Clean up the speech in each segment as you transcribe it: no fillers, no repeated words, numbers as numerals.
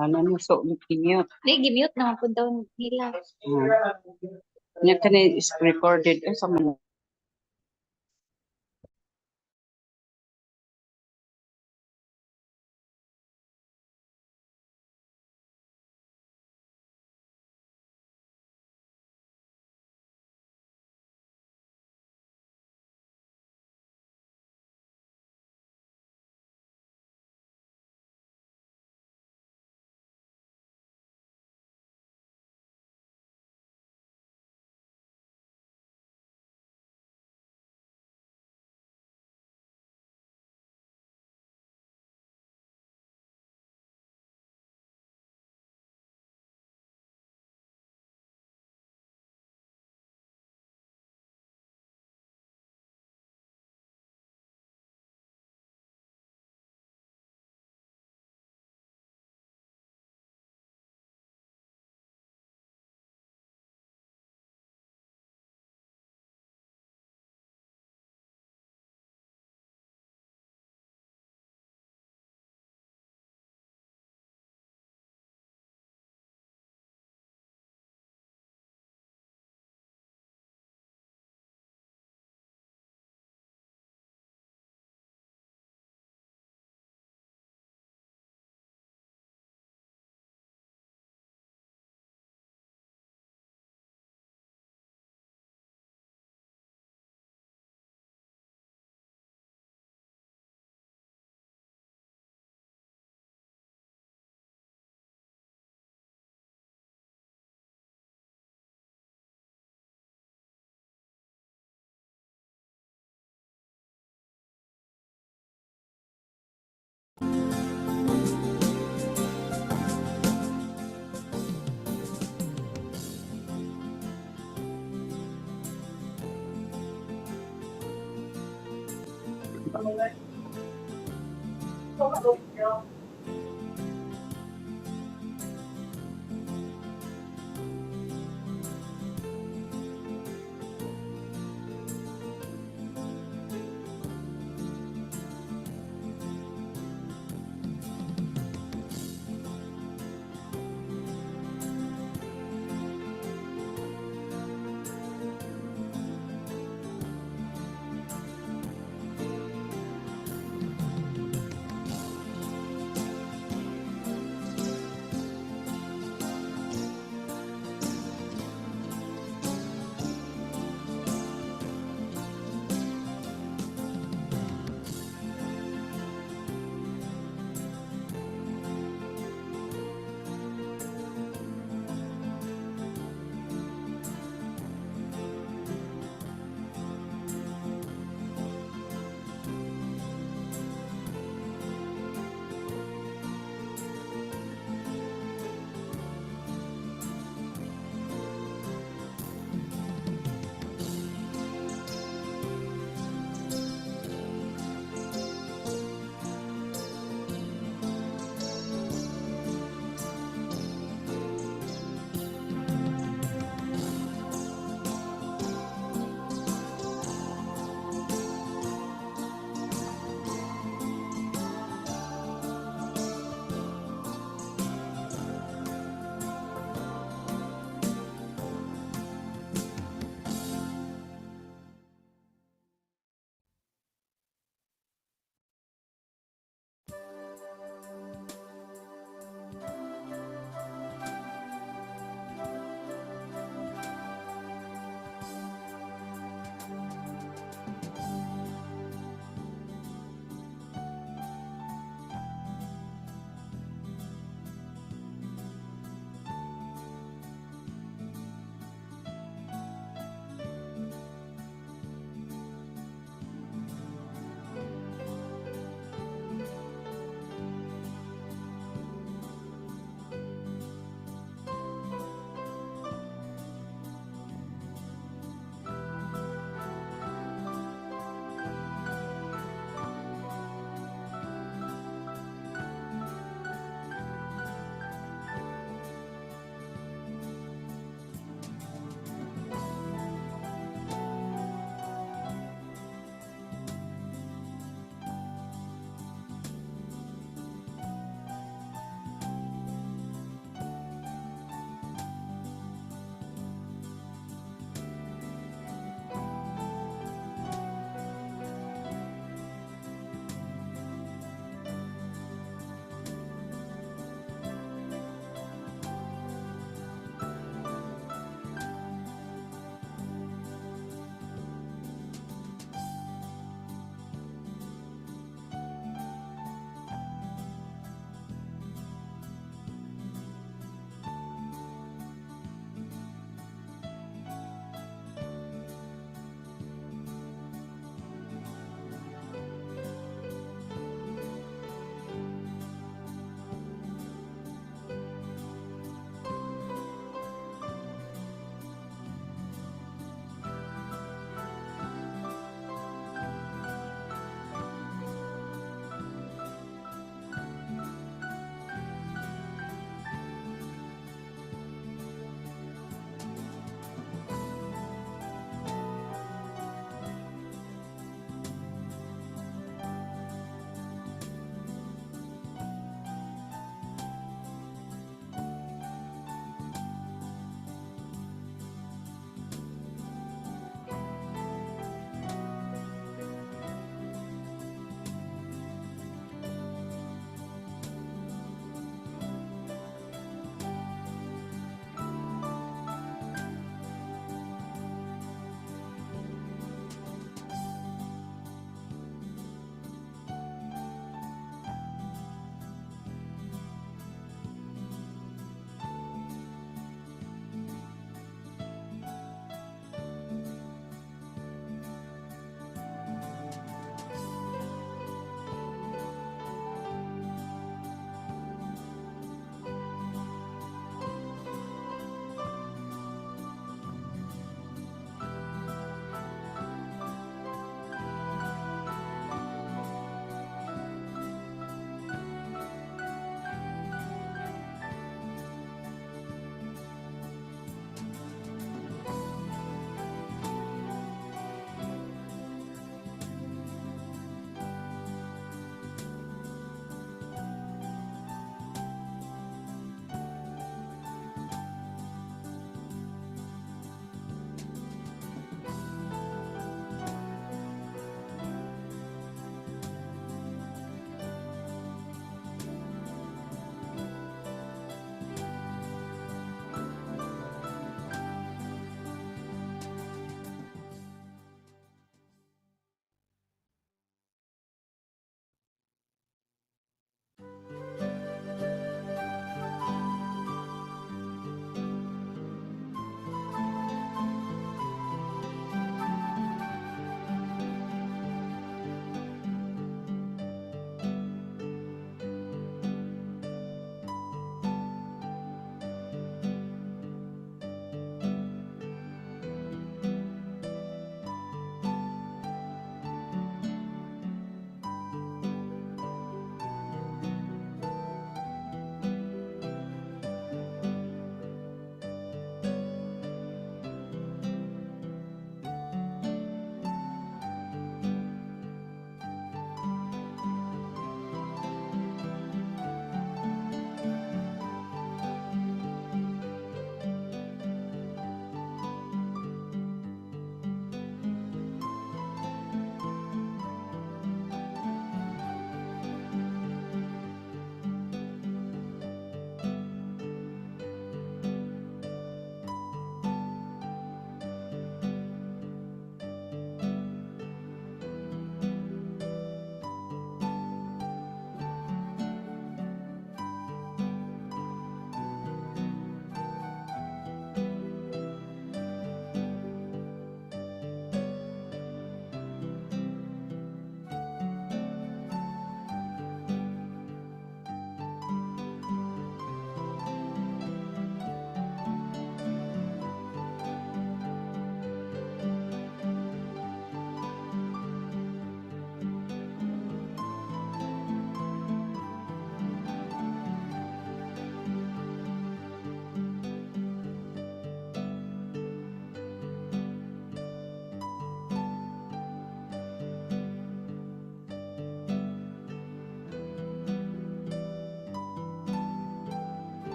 Ano mo, so, i-mute. Gi-mute naman po daw nila. Nya kani is recorded sa mga.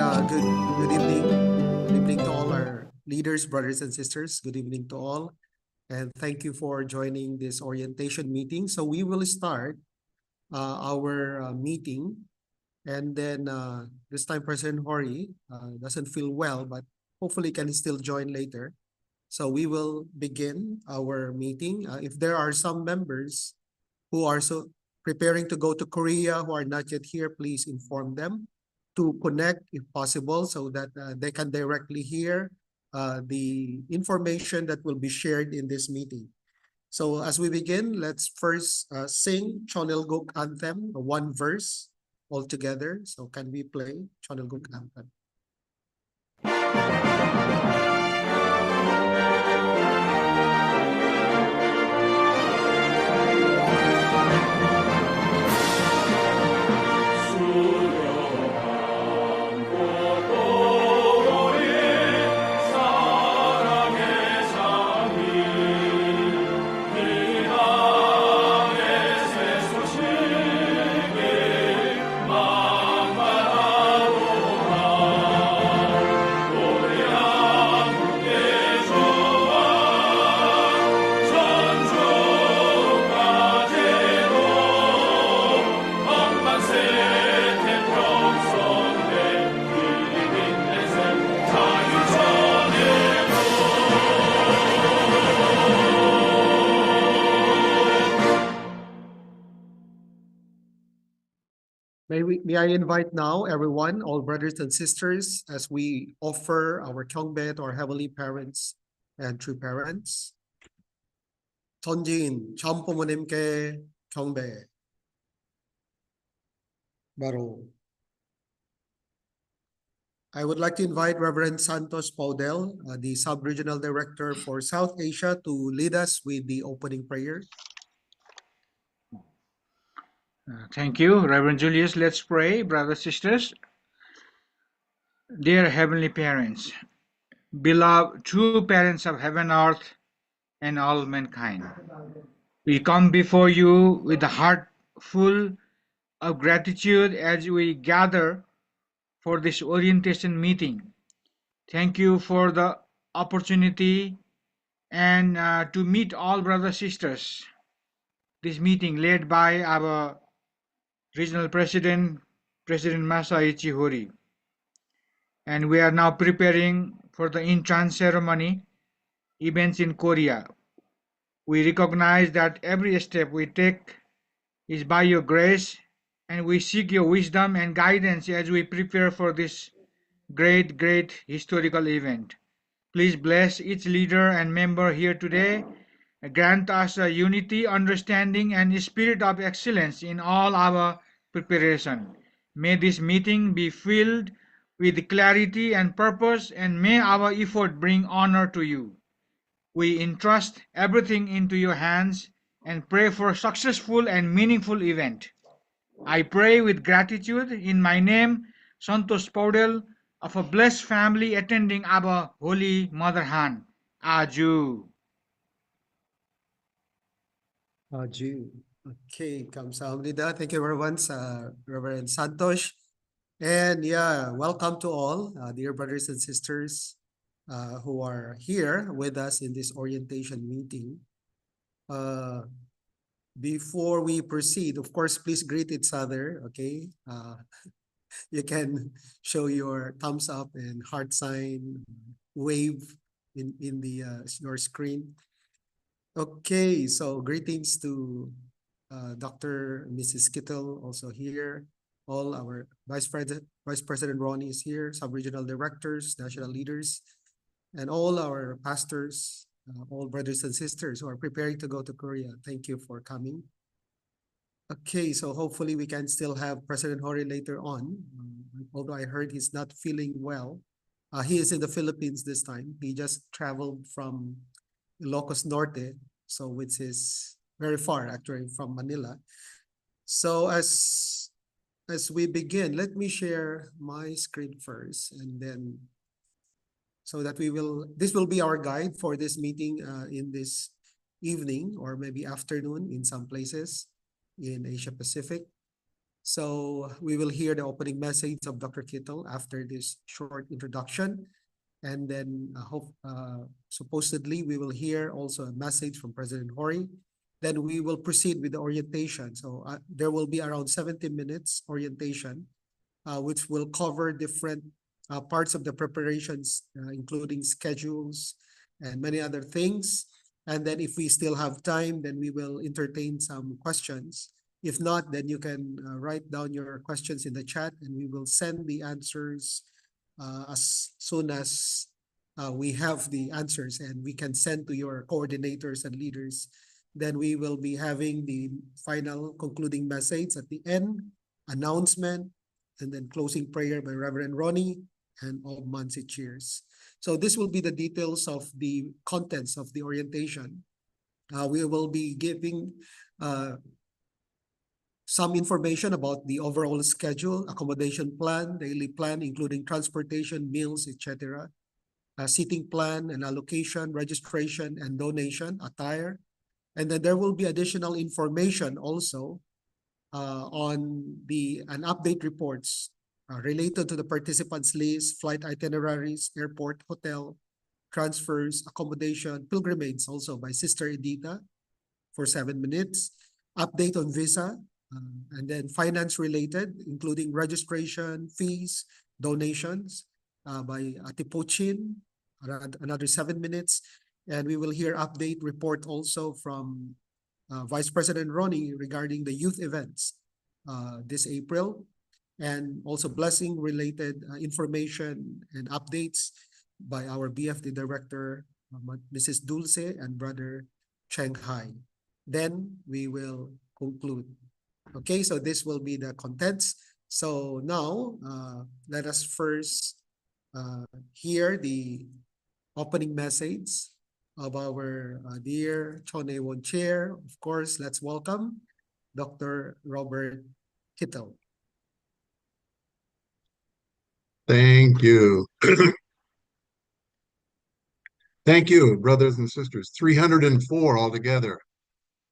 Good evening. Good evening to all our leaders, brothers and sisters. Good evening to all. And thank you for joining this orientation meeting. So we will start our meeting. And then this time President Hori doesn't feel well, but hopefully can still join later. So we will begin our meeting. If there are some members who are preparing to go to Korea who are not yet here, please inform them to connect if possible so that they can directly hear the information that will be shared in this meeting. So as we begin, let's first sing Chonilguk Anthem, one verse all together. So can we play Chonilguk Anthem? May I invite now everyone, all brothers and sisters, as we offer our Kyongbe to our heavenly parents and true parents. 전지인 전 부모님께 경배. 바로. I would like to invite Reverend Santos Paudel, the Sub-Regional Director for South Asia, to lead us with the opening prayer. Thank you, Reverend Julius. Let's pray, brothers and sisters. Dear Heavenly Parents, beloved true parents of heaven, earth, and all mankind, we come before you with a heart full of gratitude as we gather for this orientation meeting. Thank you for the opportunity and to meet all brothers and sisters. This meeting led by our Regional President, President Masaichi Hori. And we are now preparing for the entrance ceremony events in Korea. We recognize that every step we take is by your grace, and we seek your wisdom and guidance as we prepare for this great historical event. Please bless each leader and member here today. Grant us a unity, understanding, and spirit of excellence in all our preparation. May this meeting be filled with clarity and purpose, and may our effort bring honor to you. We entrust everything into your hands and pray for a successful and meaningful event. I pray with gratitude in my name, Santos Paudel, of a blessed family attending our Holy Mother Han. Aju. Aju. Okay, kamsahamnida. Thank you very much, Reverend Santos. And yeah, welcome to all, dear brothers and sisters who are here with us in this orientation meeting. Before we proceed, of course, please greet each other, okay? You can show your thumbs up and heart sign, wave in your screen. Okay, so greetings to Dr. Mrs. Kittle also here. All our Vice President Ronnie is here, sub-regional directors, national leaders, and all our pastors, all brothers and sisters who are preparing to go to Korea. Thank you for coming. Okay, so hopefully we can still have President Hori later on, although I heard he's not feeling well. He is in the Philippines this time. He just traveled from Ilocos Norte, so which is very far actually from Manila. So as we begin, let me share my screen first, and then so that this will be our guide for this meeting in this evening or maybe afternoon in some places in Asia Pacific. So we will hear the opening message of Dr. Kittle after this short introduction. And then supposedly we will hear also a message from President Hori. Then we will proceed with the orientation. So there will be around 70 minutes orientation, which will cover different parts of the preparations, including schedules and many other things. And then if we still have time, then we will entertain some questions. If not, then you can write down your questions in the chat and we will send the answers as soon as we have the answers and we can send to your coordinators and leaders. Then we will be having the final concluding message at the end, announcement, and then closing prayer by Reverend Ronnie and all Mansi cheers. So this will be the details of the contents of the orientation. We will be giving some information about the overall schedule, accommodation plan, daily plan, including transportation, meals, etc. Seating plan and allocation, registration and donation, attire. And then there will be additional information also on an update reports related to the participants list, flight itineraries, airport, hotel, transfers, accommodation, pilgrimage also by Sister Edita for 7 minutes, update on visa, and then finance related, including registration, fees, donations by Ate Pochin, another 7 minutes. And we will hear update report also from Vice President Ronnie regarding the youth events this April, and also blessing related information and updates by our BFD Director, Mrs. Dulce and Brother Cheng Hai. Then we will conclude. Okay, so this will be the contents. So now, let us first hear the opening message of our dear Chonewon Chair. Of course, let's welcome Dr. Robert Kittle. Thank you. Thank you, brothers and sisters. 304 altogether.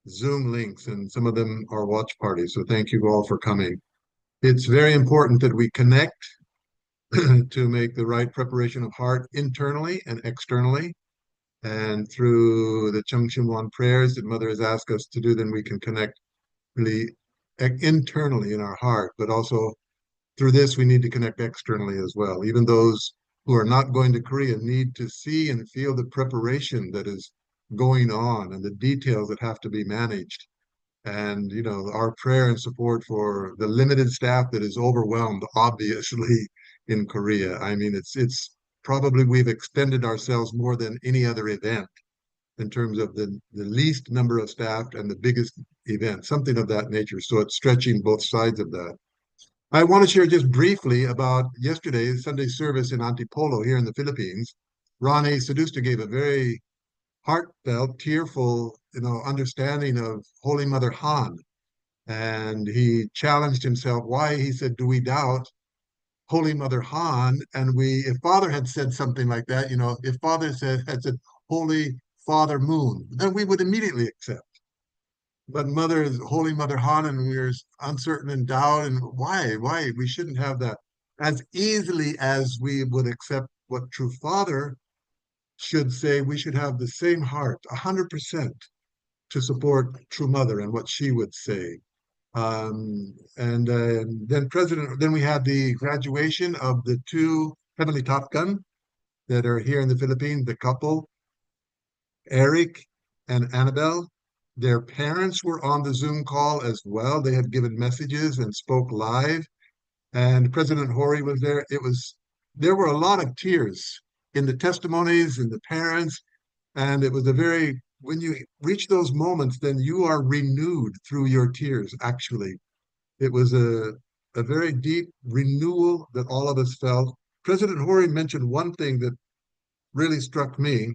Zoom links, and some of them are watch parties. So thank you all for coming. It's very important that we connect to make the right preparation of heart internally and externally. And through the Chungchimwan prayers that Mother has asked us to do, then we can connect really internally in our heart. But also through this, we need to connect externally as well. Even those who are not going to Korea need to see and feel the preparation that is going on and the details that have to be managed. And, you know, our prayer and support for the limited staff that is overwhelmed, obviously, in Korea. I mean, it's probably we've extended ourselves more than any other event in terms of the least number of staff and the biggest event, something of that nature. So it's stretching both sides of that. I want to share just briefly about yesterday's Sunday service in Antipolo here in the Philippines. Ronnie Seduster gave a very heartfelt, tearful, understanding of Holy Mother Han. And he challenged himself. Why? He said, do we doubt Holy Mother Han? And if Father had said something like that, if Father had said, Holy Father Moon, then we would immediately accept. But Mother is Holy Mother Han, and we're uncertain and doubt. And why? We shouldn't have that as easily as we would accept what True Father should say. We should have the same heart, 100%, to support True Mother and what she would say. And then we had the graduation of the 2 Heavenly Top Gun that are here in the Philippines, the couple, Eric and Annabelle. Their parents were on the Zoom call as well. They had given messages and spoke live. And President Hori was there. There were a lot of tears in the testimonies and the parents. And it was when you reach those moments, then you are renewed through your tears, actually. It was a very deep renewal that all of us felt. President Hori mentioned one thing that really struck me.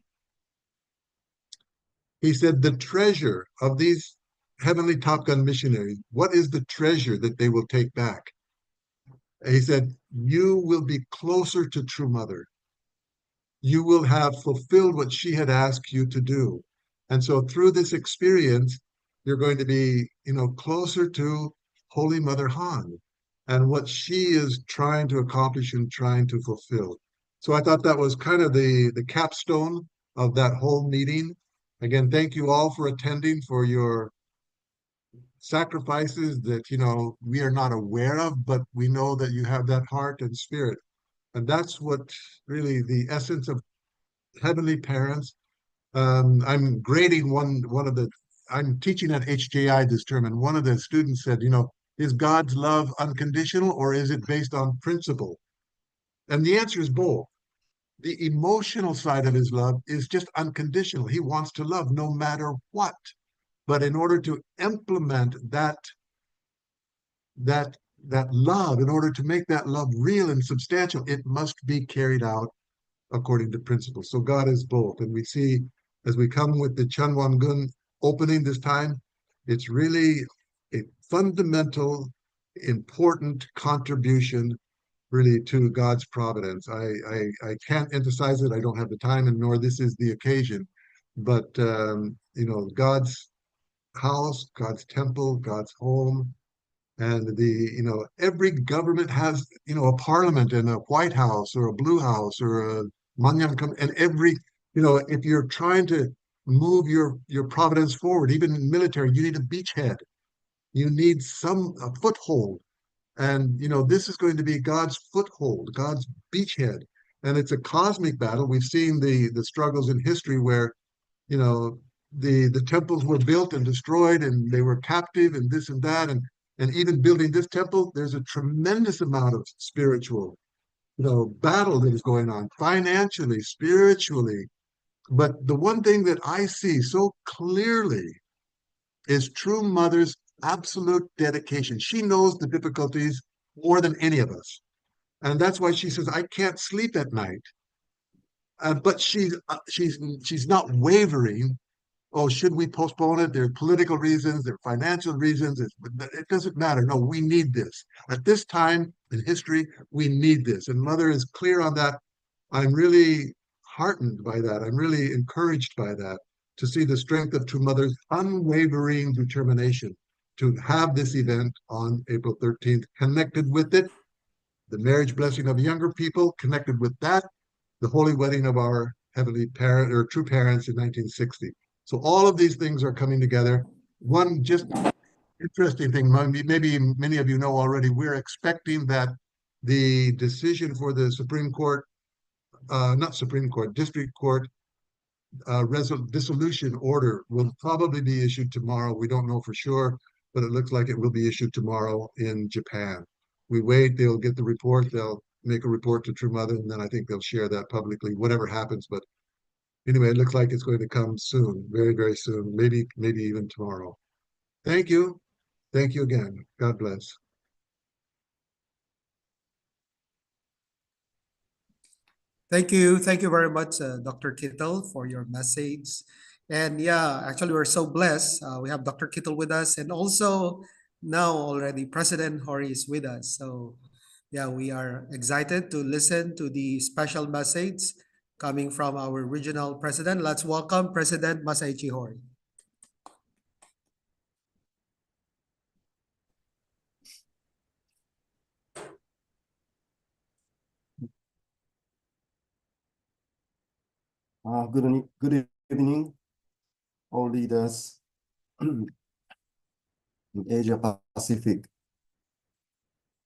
He said, the treasure of these Heavenly Top Gun missionaries, what is the treasure that they will take back? He said, you will be closer to True Mother. You will have fulfilled what she had asked you to do. And so through this experience, you're going to be, closer to Holy Mother Han and what she is trying to accomplish and trying to fulfill. So I thought that was kind of the capstone of that whole meeting. Again, thank you all for attending, for your sacrifices that, we are not aware of, but we know that you have that heart and spirit. And that's what really the essence of heavenly parents. I'm grading I'm teaching at HJI this term, and one of the students said, is God's love unconditional or is it based on principle? And the answer is both. The emotional side of his love is just unconditional. He wants to love no matter what. But in order to implement that love, in order to make that love real and substantial, it must be carried out according to principles. So God is both. And we see as we come with the Chanwan Gun opening this time, it's really a fundamental, important contribution really to God's providence. I can't emphasize it. I don't have the time, and nor this is the occasion. But God's house, God's temple, God's home, and every government has a parliament and a White House or a Blue House or a Manyan, and if you're trying to move your providence forward, even in military, you need a beachhead. You need a foothold. And this is going to be God's foothold, God's beachhead. And it's a cosmic battle. We've seen the struggles in history where, the temples were built and destroyed and they were captive and this and that. And even building this temple, there's a tremendous amount of spiritual, battle that is going on financially, spiritually. But the one thing that I see so clearly is true mother's absolute dedication. She knows the difficulties more than any of us. And that's why she says, I can't sleep at night. But she's not wavering. Oh, should we postpone it? There are political reasons, there are financial reasons. It doesn't matter. No, we need this. At this time in history, we need this. And Mother is clear on that. I'm really heartened by that. I'm really encouraged by that, to see the strength of True Mother's unwavering determination to have this event on April 13th. Connected with it, the marriage blessing of younger people, connected with that, the holy wedding of our heavenly parent or true parents in 1960. So all of these things are coming together. One just interesting thing, maybe many of you know already, we're expecting that the decision for the Supreme Court, not Supreme Court, District Court dissolution order will probably be issued tomorrow. We don't know for sure, but it looks like it will be issued tomorrow in Japan. We wait, they'll get the report, they'll make a report to True Mother, and then I think they'll share that publicly, whatever happens. But anyway, it looks like it's going to come soon, very, very soon, maybe even tomorrow. Thank you. Thank you again. God bless. Thank you. Thank you very much, Dr. Kittle, for your message. And yeah, actually, we're so blessed. We have Dr. Kittle with us, and also now already President Hori is with us. So yeah, we are excited to listen to the special message coming from our regional president. Let's welcome President Masaichi Hori. Good evening, all leaders in Asia Pacific.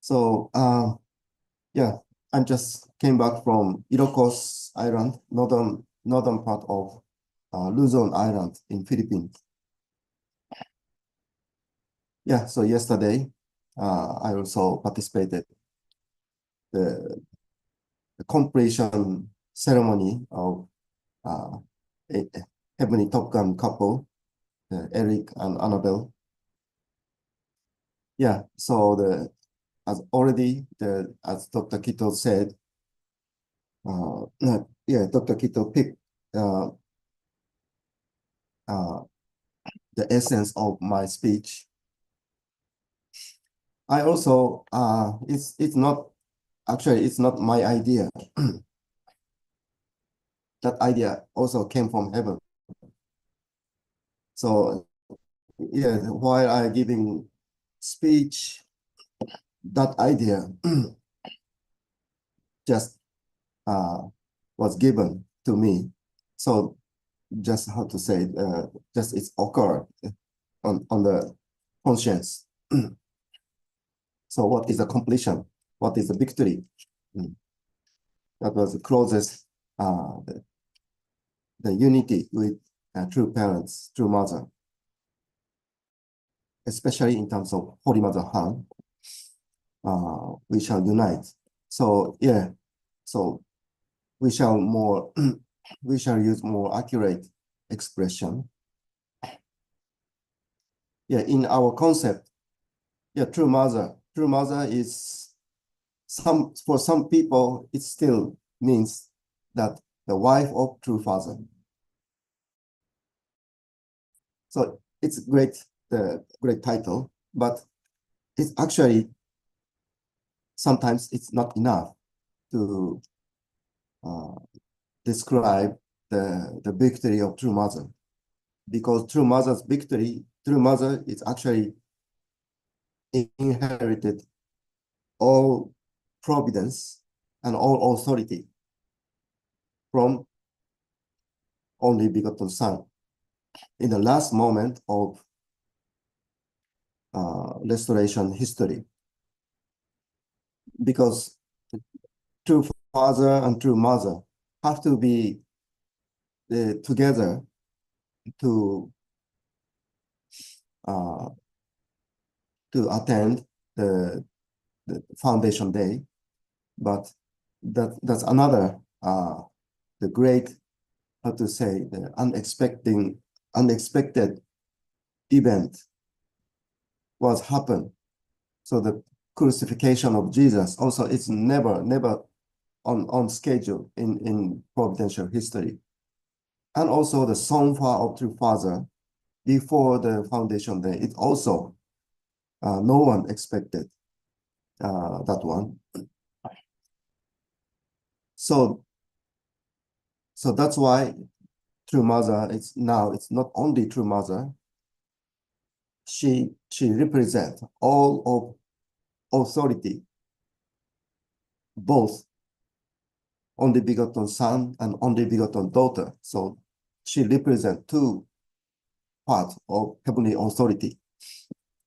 So, yeah, I just came back from Ilocos Island, northern part of Luzon Island in Philippines. Yeah, so yesterday, I also participated the completion ceremony of a Heavenly Top Gun couple, Eric and Annabelle. Yeah, so as Dr. Kito said, Dr. Kito picked the essence of my speech. I also, it's not my idea. That idea also came from heaven. So yeah, while I giving speech, that idea just was given to me. So just how to say, just it's occurred on the conscience. So what is the completion? What is the victory? That was the closest, the unity with true parents, true mother, especially in terms of Holy Mother Han. We shall unite. So yeah, so we shall more, we shall use more accurate expression. Yeah, in our concept, yeah, true mother is for some people, it still means that the wife of true father. So it's great, the great title, but it's actually sometimes it's not enough to describe the victory of true mother, because true mother's victory, true mother is actually inherited all providence and all authority from only begotten son in the last moment of restoration history, because true father and true mother have to be together to attend the foundation day. But that's another the great, how to say, the unexpected event was happened. So the crucifixion of Jesus also, it's never on schedule in providential history. And also the Songfa of True Father before the foundation day, it also no one expected that one. So that's why True Mother, it's not only True Mother. She represents all of authority, both only begotten son and only begotten daughter. So she represents two parts of heavenly authority.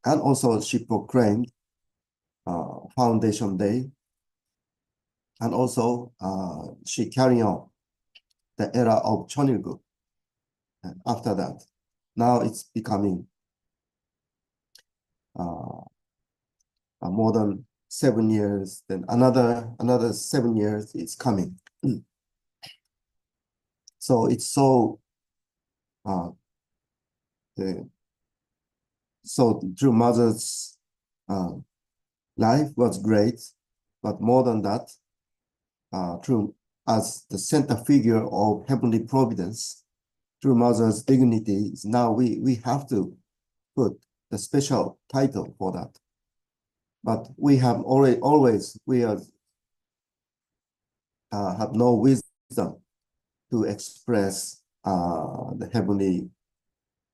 And also she proclaimed foundation day. And also she carried on the era of Chonilgu. After that, now it's becoming more than 7 years, then another 7 years is coming. So it's so True Mother's life was great, but more than that, True as the center figure of heavenly providence, True Mother's dignity is now we have to put the special title for that. But we have always have no wisdom to express the heavenly,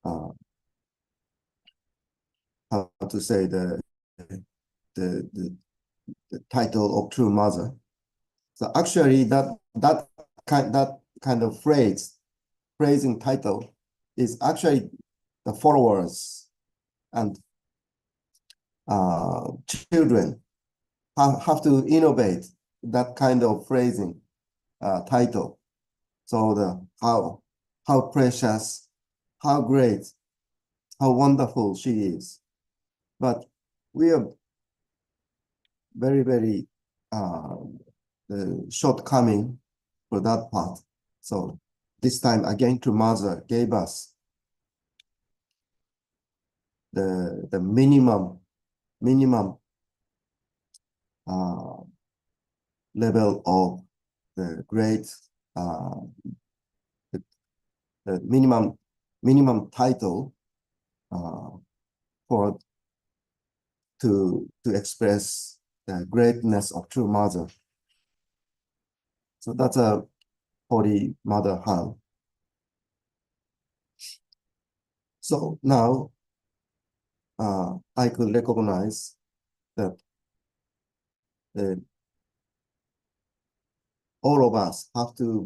how to say, the title of True Mother. So actually that kind of phrasing title is actually the followers and children have to innovate that kind of phrasing title. So how precious, how great, how wonderful she is. But we are very shortcoming for that part. So this time again, True Mother gave us the minimum level of the great, the minimum title for to express the greatness of True Mother. So that's a Holy Mother Han. So now I could recognize that all of us have to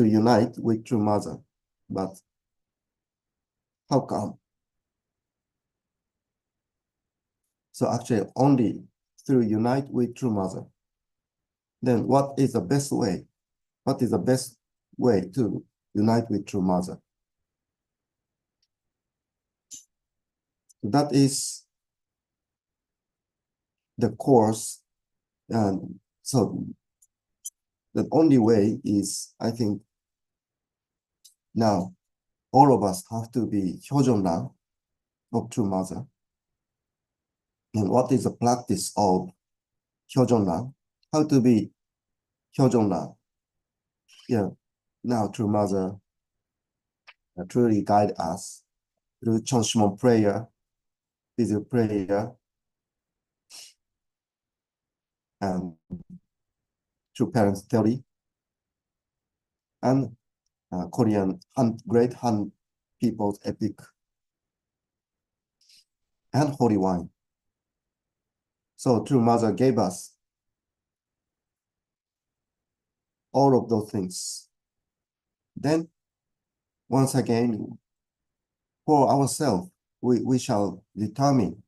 unite with True Mother. But how come? So actually only through unite with True Mother. Then what is the best way? What is the best way to unite with True Mother? That is the course. And so the only way is, I think, now all of us have to be Hyojonran of True Mother. And what is the practice of Hyojonran? How to be Hyojonran? Yeah, now True Mother truly guide us through Chonshimon prayer, physical prayer, and True Parents theory, and Korean great Han people's epic, and holy wine. So True Mother gave us all of those things. Then, once again, for ourselves, we shall determine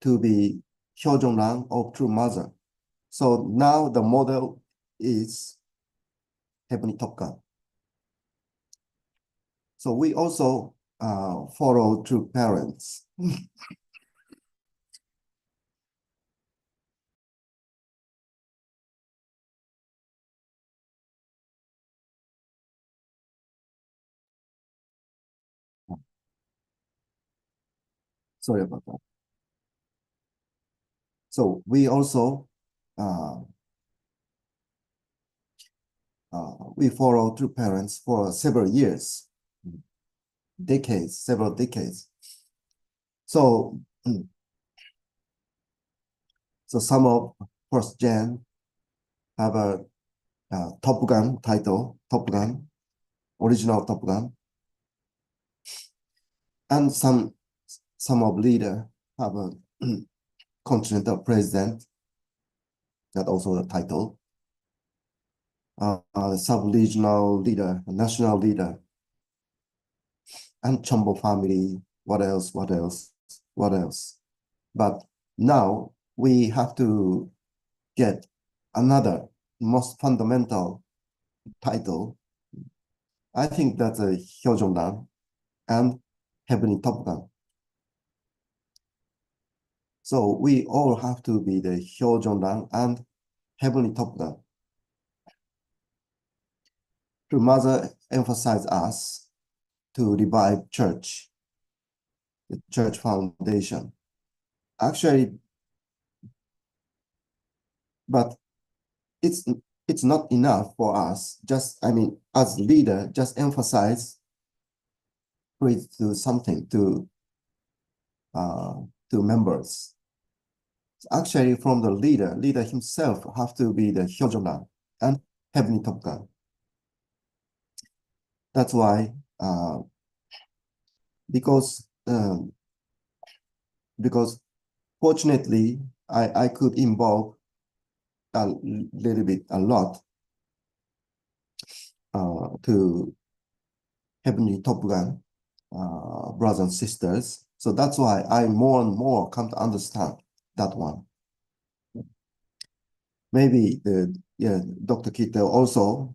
to be Hyojonran of True Mother. So now the model is Heavenly Top Gun. So we also follow True Parents. Sorry about that. So we also we follow True Parents for several years, decades, several decades. So, so some of first gen have a Top Gun title, Top Gun, original Top Gun, and some of leader have a Continental President, that also the title. Sub-regional leader, national leader, and Chombo family, what else? But now we have to get another most fundamental title. I think that's a Hyojonran and Heavenly Top Gun. So we all have to be the Hyojonran and Heavenly Top Gun. True Mother emphasized us to revive church, the church foundation. Actually, but it's not enough for us. Just, I mean, as leader, just emphasize, please do something to members. Actually, from the leader himself have to be the Hyojonran and Heavenly Top Gun. That's why, because fortunately, I could involve a little bit, a lot, to Heavenly Top Gun brothers and sisters. So that's why I more and more come to understand that one. Maybe Dr. Kito also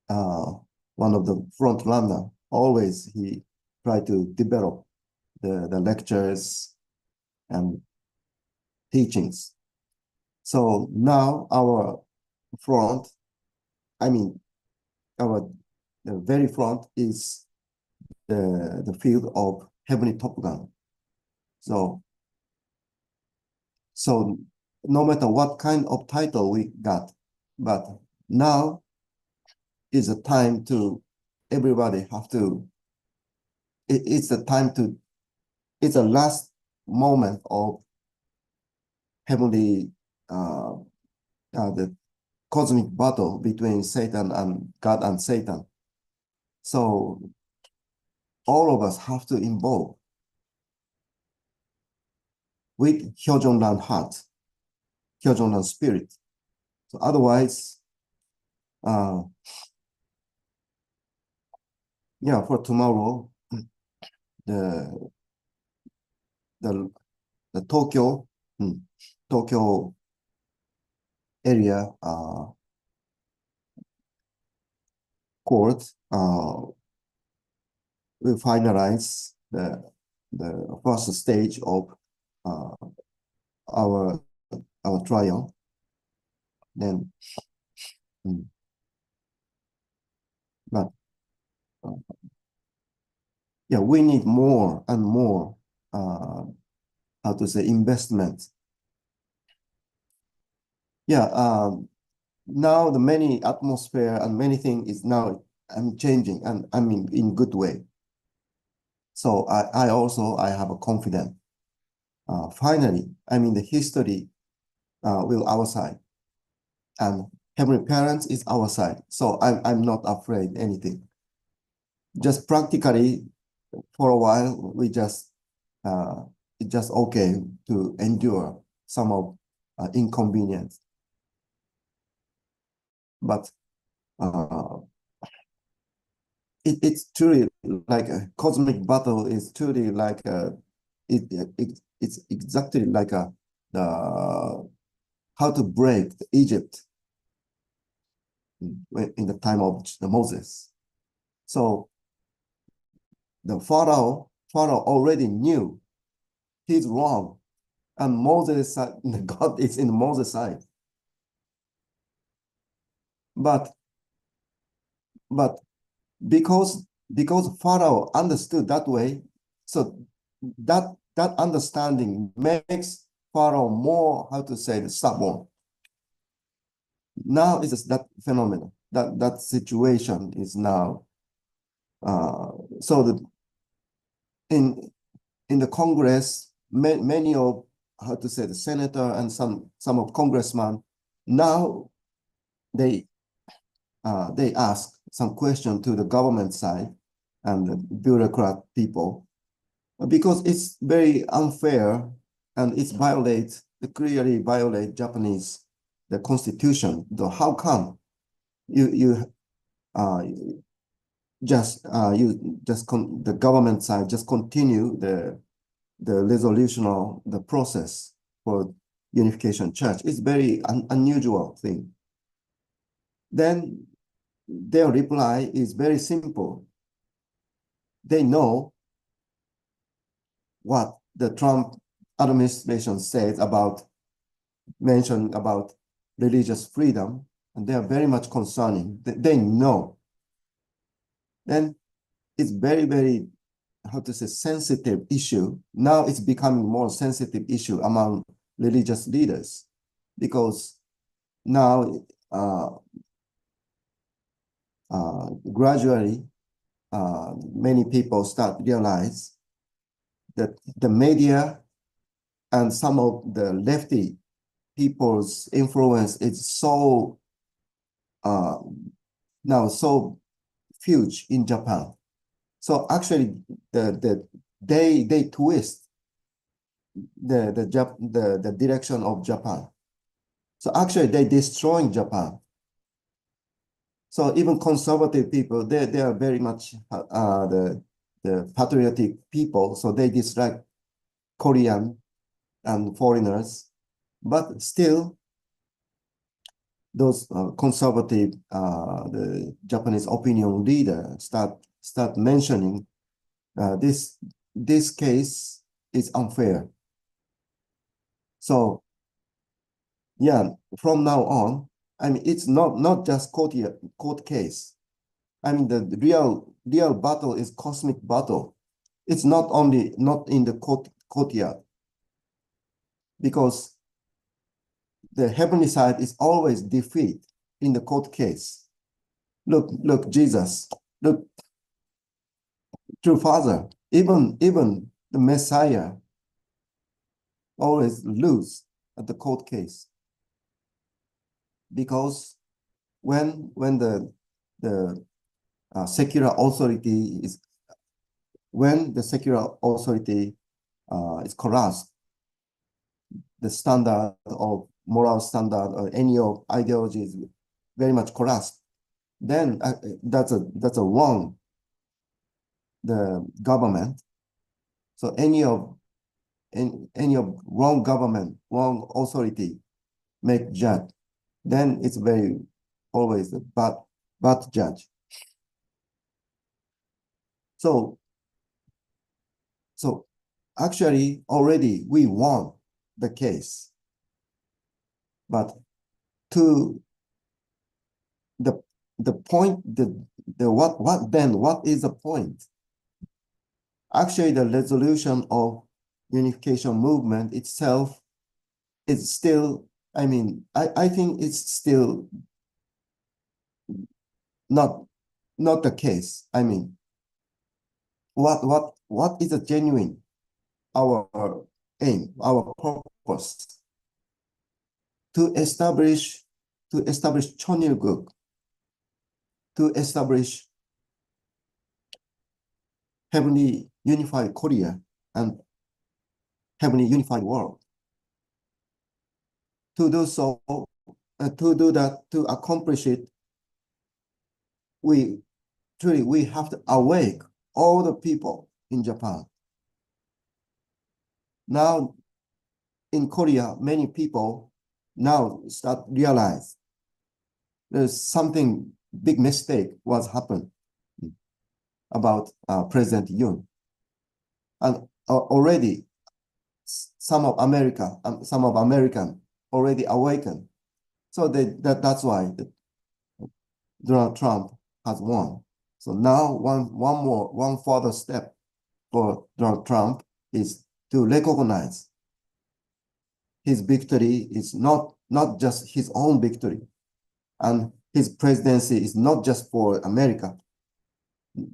one of the front runner. Always he tried to develop the lectures and teachings. So now our front, I mean, the very front is the field of Heavenly Top Gun. So no matter what kind of title we got, but now is a time to everybody have to. It's a time to. It's a last moment of heavenly, the cosmic battle between Satan and God and Satan. So all of us have to involve with Hyojeonran heart, Hyojeonran spirit. So otherwise, yeah, for tomorrow, the Tokyo, Tokyo area court will finalize the first stage of our trial. Then, but yeah, we need more and more how to say investment. Yeah, now the many atmosphere and many things is now changing, and I mean in good way. So I also have a confidence. Finally, I mean the history will our side, and Heavenly Parents is our side. So I'm not afraid anything. Just practically, for a while, we just it's just okay to endure some of inconvenience. But it's truly like a cosmic battle is truly like it's exactly like how to break Egypt in the time of Moses. So the Pharaoh already knew he's wrong, and Moses, God is in Moses' side. But because Pharaoh understood that way, so that understanding makes Pharaoh more, how to say, stubborn. Now is that phenomenon, that situation is now so in the Congress, many of, how to say, the senator and some of congressmen now they ask some question to the government side and the bureaucrat people, because it's very unfair and it clearly violate Japanese the constitution. Though how come the government side just continue the resolution of the process for unification church? It's very unusual thing. Then their reply is very simple. They know what the Trump administration says mentioned about religious freedom, and they are very much concerning. They know. Then it's very, very, how to say, sensitive issue. Now it's becoming more sensitive issue among religious leaders, because now gradually many people start realize that the media and some of the lefty people's influence is so now so huge in Japan. So actually they twist the direction of Japan. So actually they destroying Japan. So even conservative people, they are very much the patriotic people, so they dislike Korean and foreigners, but still those conservative, the Japanese opinion leader start mentioning this case is unfair. So yeah, from now on, I mean, it's not just court case. I mean, the real battle is cosmic battle. It's not in the courtyard, because the heavenly side is always defeat in the court case. Look, Jesus, look, true Father, even the Messiah always lose at the court case, because when the secular authority when the secular authority is collapsed, the standard of moral standard or any of ideology is very much collapsed, then that's a wrong the government. So any of wrong government, wrong authority make judge, then it's very always a bad judge. So actually already we won the case, but to the point, what is the point? Actually, the resolution of unification movement itself is still, I think it's still not the case. I mean, what is a genuine our aim, our purpose? To establish Cheonilguk, to establish heavenly unified Korea and heavenly unified world. To do so, to accomplish it, we have to awake all the people in Japan. Now, in Korea, many people now start realize there's something big mistake was happened about President Yoon, and already some of American already awakened. So that's why Donald Trump has won. So now one further step for Donald Trump is to recognize his victory is not just his own victory, and his presidency is not just for America.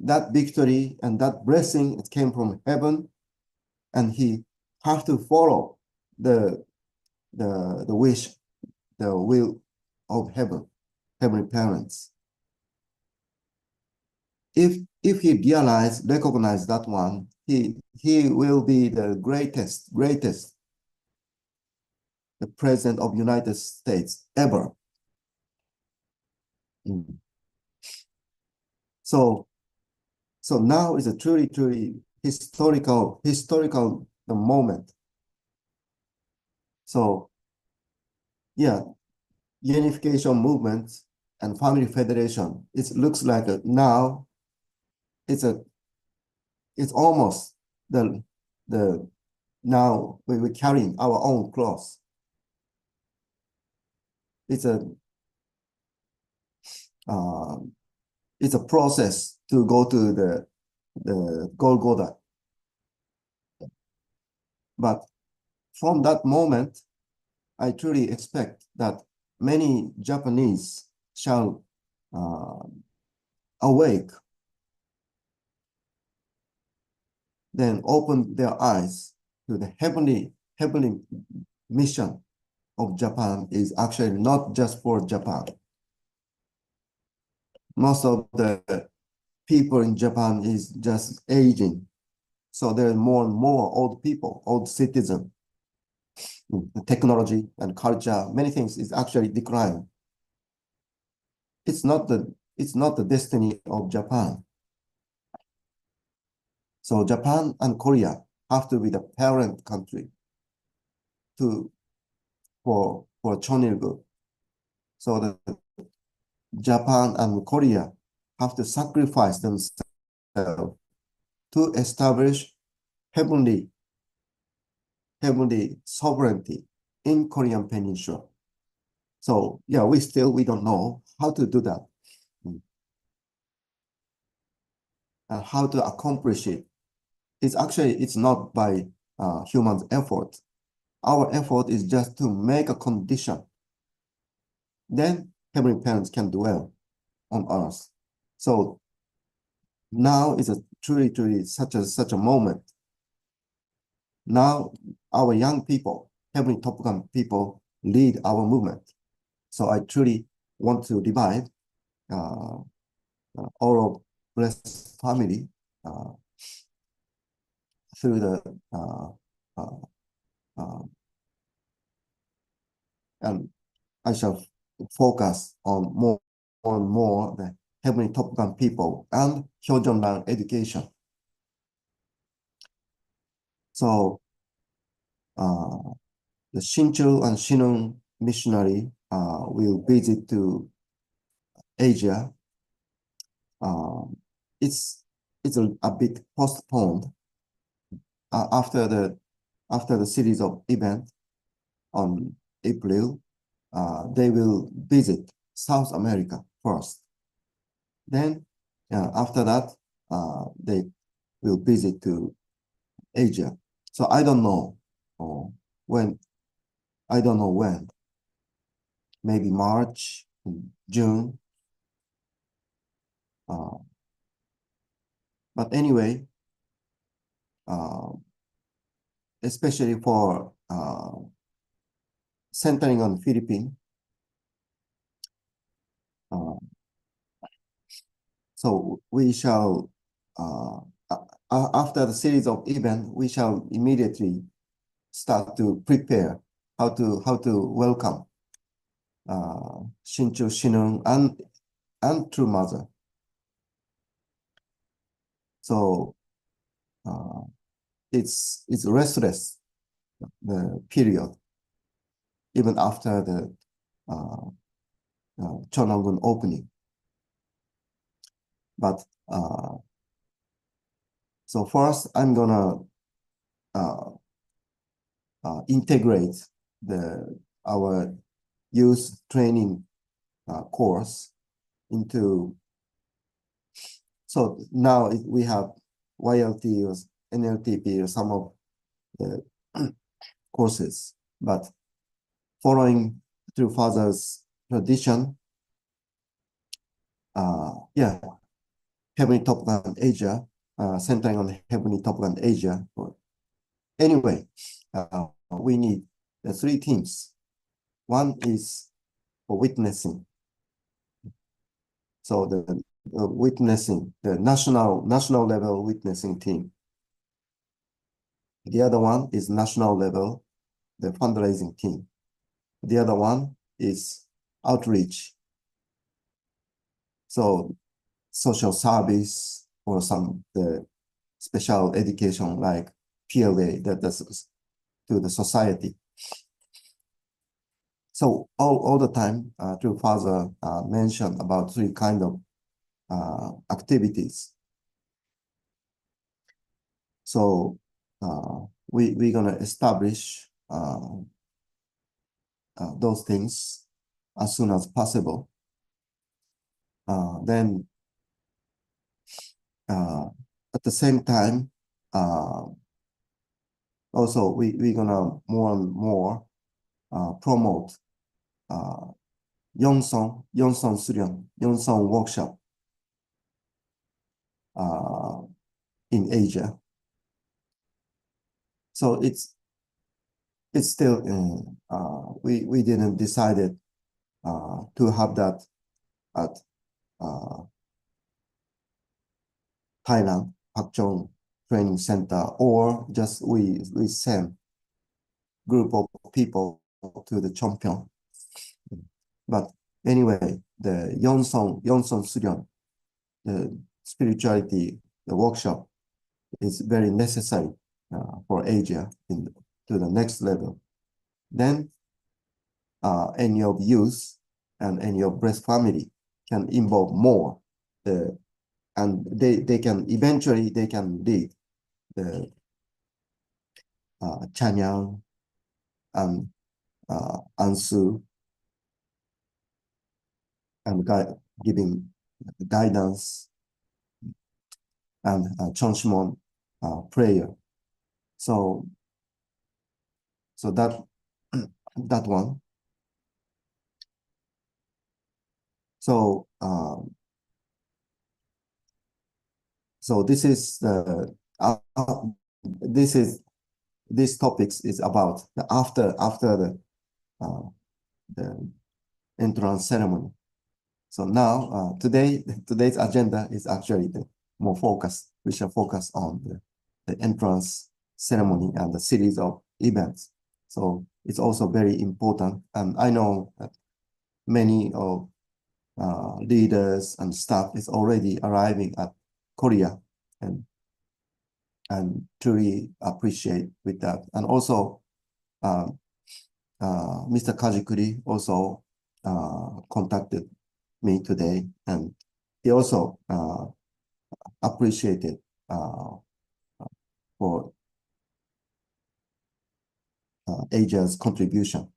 That victory and that blessing, it came from heaven, and he has to follow the wish, the will of heaven, heavenly parents. If he recognize that one, he will be the greatest, the president of United States ever. So now is a truly historical moment. So yeah, unification movement and family federation, it looks like now it's almost now we're carrying our own cross. It's a process to go to the Golgotha. But from that moment, I truly expect that many Japanese shall awake, then open their eyes to the heavenly mission of Japan is actually not just for Japan. Most of the people in Japan is just aging. So there are more and more old people, old citizens. The technology and culture, many things is actually declining. It's not the destiny of Japan. So Japan and Korea have to be the parent country for Cheonilguk. So that Japan and Korea have to sacrifice themselves to establish heavenly sovereignty in Korean Peninsula. So yeah, we don't know how to do that and how to accomplish it. It's not by human effort. Our effort is just to make a condition. Then heavenly parents can dwell on earth. So now is a truly such a moment. Now our young people, heavenly Top Gun people, lead our movement. So I truly want to revive all of blessed family through the and I shall focus on more and more the Heavenly Top Gun people and Hyojeonran education. So the Shinchu and Shinun missionary will visit to Asia. It's a bit postponed after the series of events on April. They will visit South America first. Then after that, they will visit to Asia. So I don't know when. I don't know when. Maybe March, June. But anyway, especially for centering on Philippines. So we shall, after the series of events, we shall immediately start to prepare how to welcome Shinchu, Shinun, and True Mother. So it's restless, the period, even after the Cheonwon opening. But so first, I'm gonna integrate our youth training course into. So now we have YLT or NLTP or some of the courses, but following True Father's tradition, Heavenly Top Gun Asia, centering on Heavenly Top Gun Asia. Anyway, we need the three teams. One is for witnessing. So the witnessing, the national level witnessing team. The other one is national level, the fundraising team. The other one is outreach. So social service or some the special education like PLA that's to the society. So all the time, True Father mentioned about three kind of activities. So we're gonna establish those things as soon as possible. Then at the same time, also we're gonna more and more promote Yonsong Suryong, Yonsong workshop in Asia. So it's still we didn't decided to have that at Thailand, Hakchong Training Center, or just we send group of people to the Chongpyeong. But anyway, the Yonsong Suryong, the spirituality, the workshop is very necessary for Asia to the next level. Then any of youth and any of breast family can involve more and they can eventually lead the Chanyang and Ansu and giving guidance and Chonshimon prayer. So that that one. So this is the this topics is about the after the entrance ceremony. So now today's agenda is actually the more focused. We shall focus on the entrance ceremony and a series of events. So it's also very important. And I know that many of leaders and staff is already arriving at Korea, and truly appreciate with that. And also, Mr. Kajikuri also contacted me today, and he also appreciated for Asia's contribution.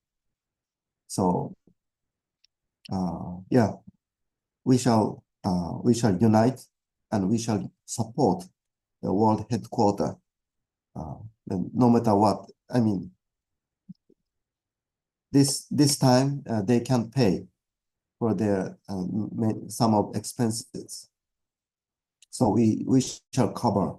So yeah, we shall unite, and we shall support the world headquarters. And no matter what, I mean, this time they can pay for their some of expenses. So we shall cover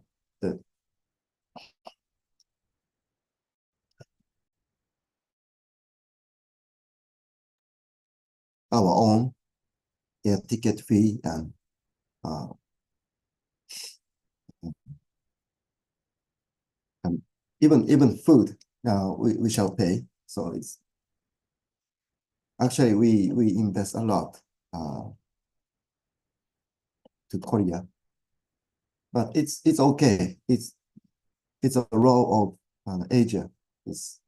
our own air ticket fee and even food. We shall pay. So it's actually we invest a lot to Korea, but it's okay. It's a role of Asia. It's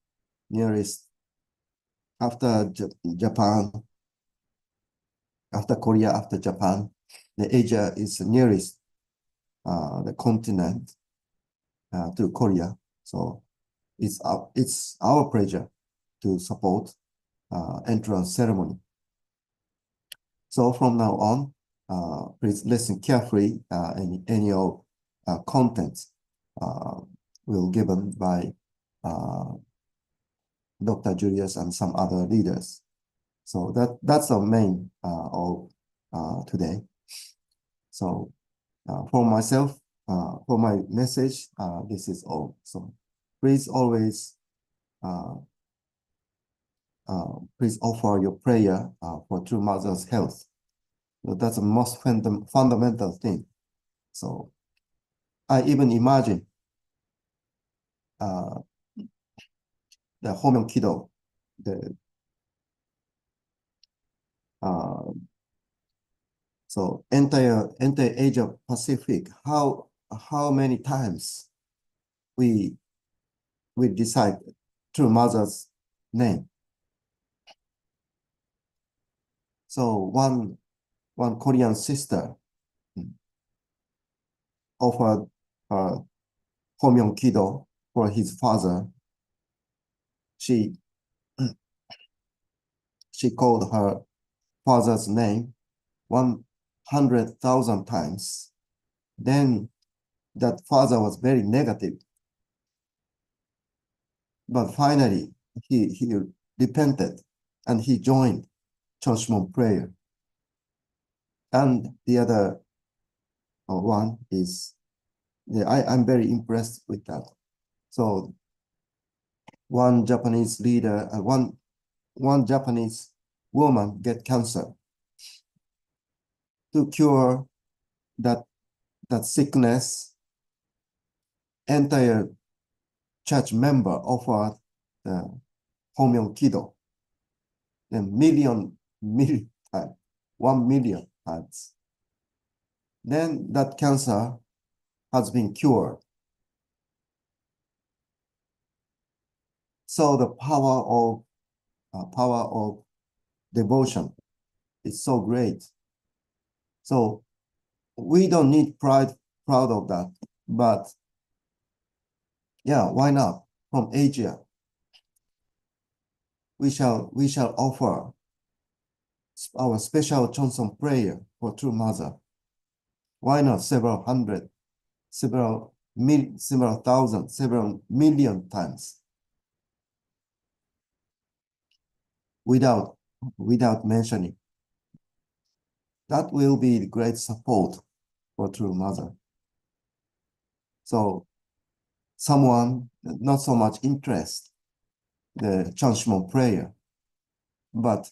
nearest after Japan, after Korea, after Japan. The Asia is the nearest the continent to Korea. So it's our pleasure to support entrance ceremony. So from now on, please listen carefully. Any of contents will given by Dr. Julius and some other leaders. So that's the main of today. So for myself, for my message, this is all. So please always please offer your prayer for True Mother's health. So that's the most fundamental thing. So I even imagine the Homeon Kido, so entire Asia Pacific, how many times we decide True Mother's name. So one Korean sister offered Homeon Kido for his father. She called her father's name 100,000 times. Then that father was very negative. But finally, he repented and he joined Choshmon prayer. And the other one is, I'm very impressed with that. So one Japanese leader, one Japanese woman get cancer. To cure that sickness, entire church member offered Homeon Kido. Then million times, 1 million times. Then that cancer has been cured. So the power of devotion is so great. So we don't need proud of that, but yeah, why not? From Asia, we shall offer our special Johnson prayer for True Mother. Why not several hundred, several thousand, several million times without mentioning? That will be great support for True Mother. So someone not so much interest the Chanshmon prayer, but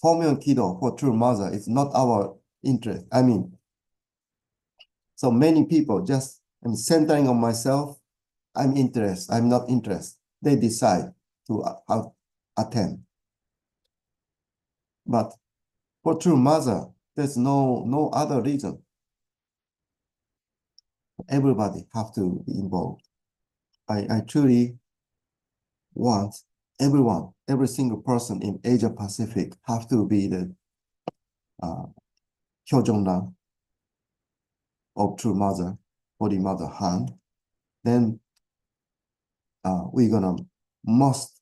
Homeon Kido for True Mother is not our interest. I mean, so many people just centering on myself. I'm interested, I'm not interested. They decide to attend. But for true mother, there's no other reason. Everybody have to be involved. I truly want everyone, every single person in Asia Pacific have to be the Hyojongran of true mother, Holy Mother Han. Then we're gonna must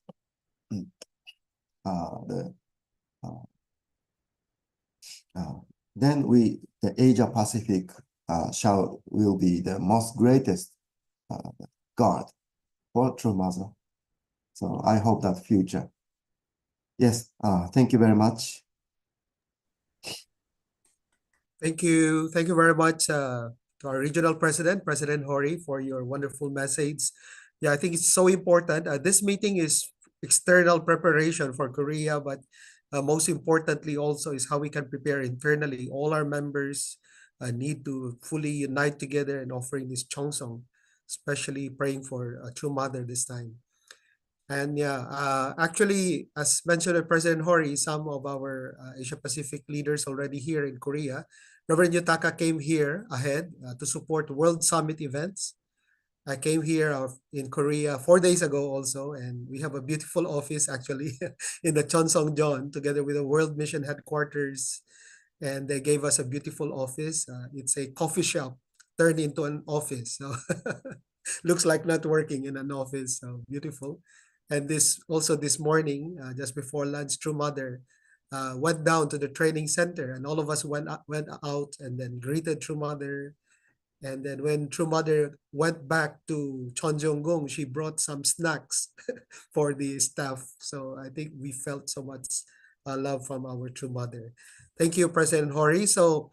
then the Asia Pacific will be the most greatest God for true mother. So I hope that future. Yes, thank you very much. Thank you. Thank you very much to our regional president, President Hori, for your wonderful message. Yeah, I think it's so important. This meeting is external preparation for Korea, but most importantly also is how we can prepare internally. All our members need to fully unite together in offering this Chongsong, especially praying for a true mother this time. And yeah, actually, as mentioned by President Hori, some of our Asia Pacific leaders already here in Korea. Reverend Yutaka came here ahead to support World Summit events. I came here in Korea 4 days ago also, and we have a beautiful office actually in the Cheonsong-jeon together with the World Mission Headquarters. And they gave us a beautiful office. It's a coffee shop turned into an office. So looks like not working in an office. So beautiful. And this morning, just before lunch, True Mother went down to the training center, and all of us went out and then greeted True Mother. And then when True Mother went back to Cheonjeonggung, she brought some snacks for the staff. So I think we felt so much love from our True Mother. Thank you, President Hori. So,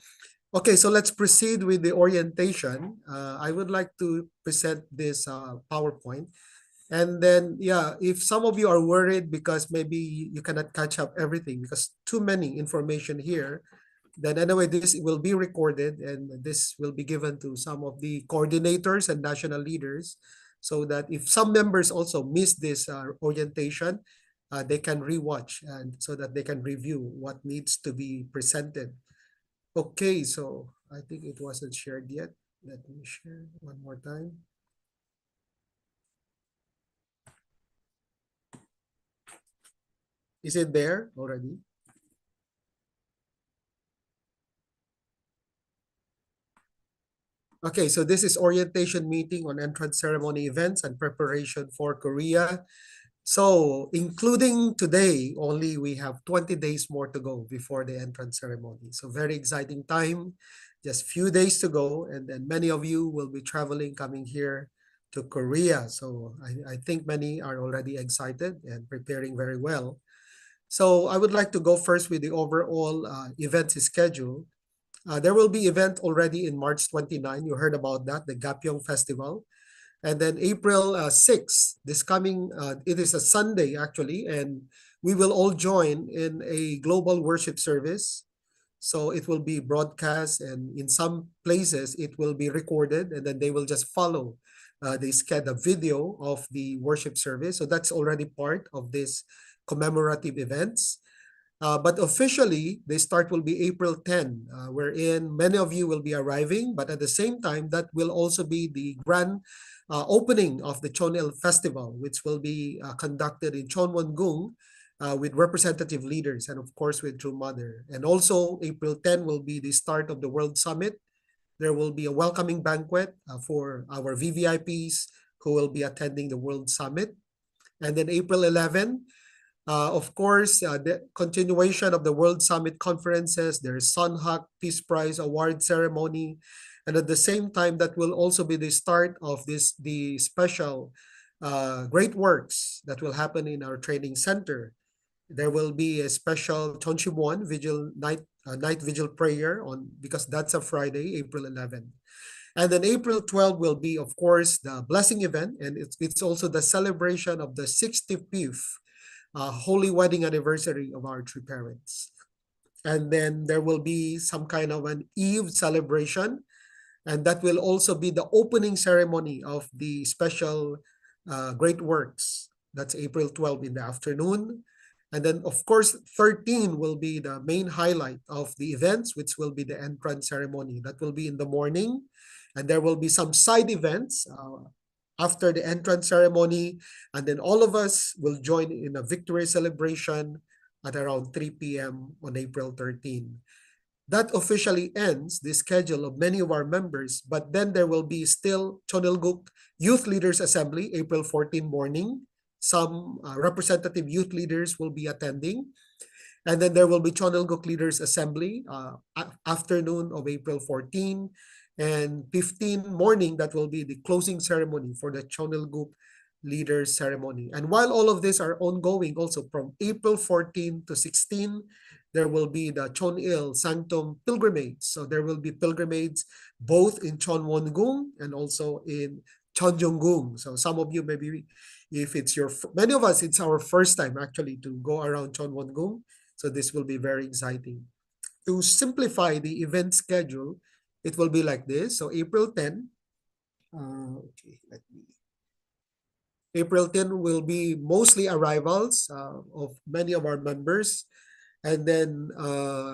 okay, so let's proceed with the orientation. I would like to present this PowerPoint. And then, yeah, if some of you are worried because maybe you cannot catch up everything because too many information here, then anyway, this will be recorded and this will be given to some of the coordinators and national leaders so that if some members also miss this orientation, they can rewatch and so that they can review what needs to be presented. Okay, so I think it wasn't shared yet. Let me share one more time. Is it there already? Okay, so this is orientation meeting on entrance ceremony events and preparation for Korea. So including today, only we have 20 days more to go before the entrance ceremony. So very exciting time, just few days to go. And then many of you will be traveling, coming here to Korea. So I think many are already excited and preparing very well. So I would like to go first with the overall event schedule. There will be event already in March 29. You heard about that, the Gapyeong Festival. And then April 6th, this coming, it is a Sunday actually, and we will all join in a global worship service. So it will be broadcast, and in some places it will be recorded, and then they will just follow the video of the worship service. So that's already part of this commemorative events. But officially, the start will be April 10, wherein many of you will be arriving. But at the same time, that will also be the grand opening of the Cheonil Festival, which will be conducted in Cheonwon-gung with representative leaders and, of course, with True Mother. And also, April 10 will be the start of the World Summit. There will be a welcoming banquet for our VVIPs who will be attending the World Summit. And then April 11, of course, the continuation of the World Summit conferences, there's Sunhak Peace Prize Award ceremony. And at the same time, that will also be the start of the special great works that will happen in our training center. There will be a special Cheonshimwon vigil night vigil prayer because that's a Friday, April 11. And then April 12 will be, of course, the blessing event, and it's also the celebration of the 65th holy wedding anniversary of our three parents. And then there will be some kind of an Eve celebration And that will also be the opening ceremony of the special Great Works. That's April 12 in the afternoon. And then, of course, 13 will be the main highlight of the events, which will be the entrance ceremony. That will be in the morning. And there will be some side events after the entrance ceremony. And then all of us will join in a victory celebration at around 3 p.m. on April 13. That officially ends the schedule of many of our members, but then there will be still Chonilguk Youth Leaders Assembly, April 14 morning. Some representative youth leaders will be attending. And then there will be Chonilguk Leaders Assembly, afternoon of April 14. And 15 morning, that will be the closing ceremony for the Chonilguk Leaders Ceremony. And while all of these are ongoing, also from April 14 to 16, there will be the Chonil Sanctum pilgrimage. So there will be pilgrimage both in Chonwongung and also in Chonjonggung. So some of you maybe, if it's many of us, it's our first time actually to go around Chonwongung. So this will be very exciting. To simplify the event schedule, it will be like this. So April 10, April 10 will be mostly arrivals of many of our members. And then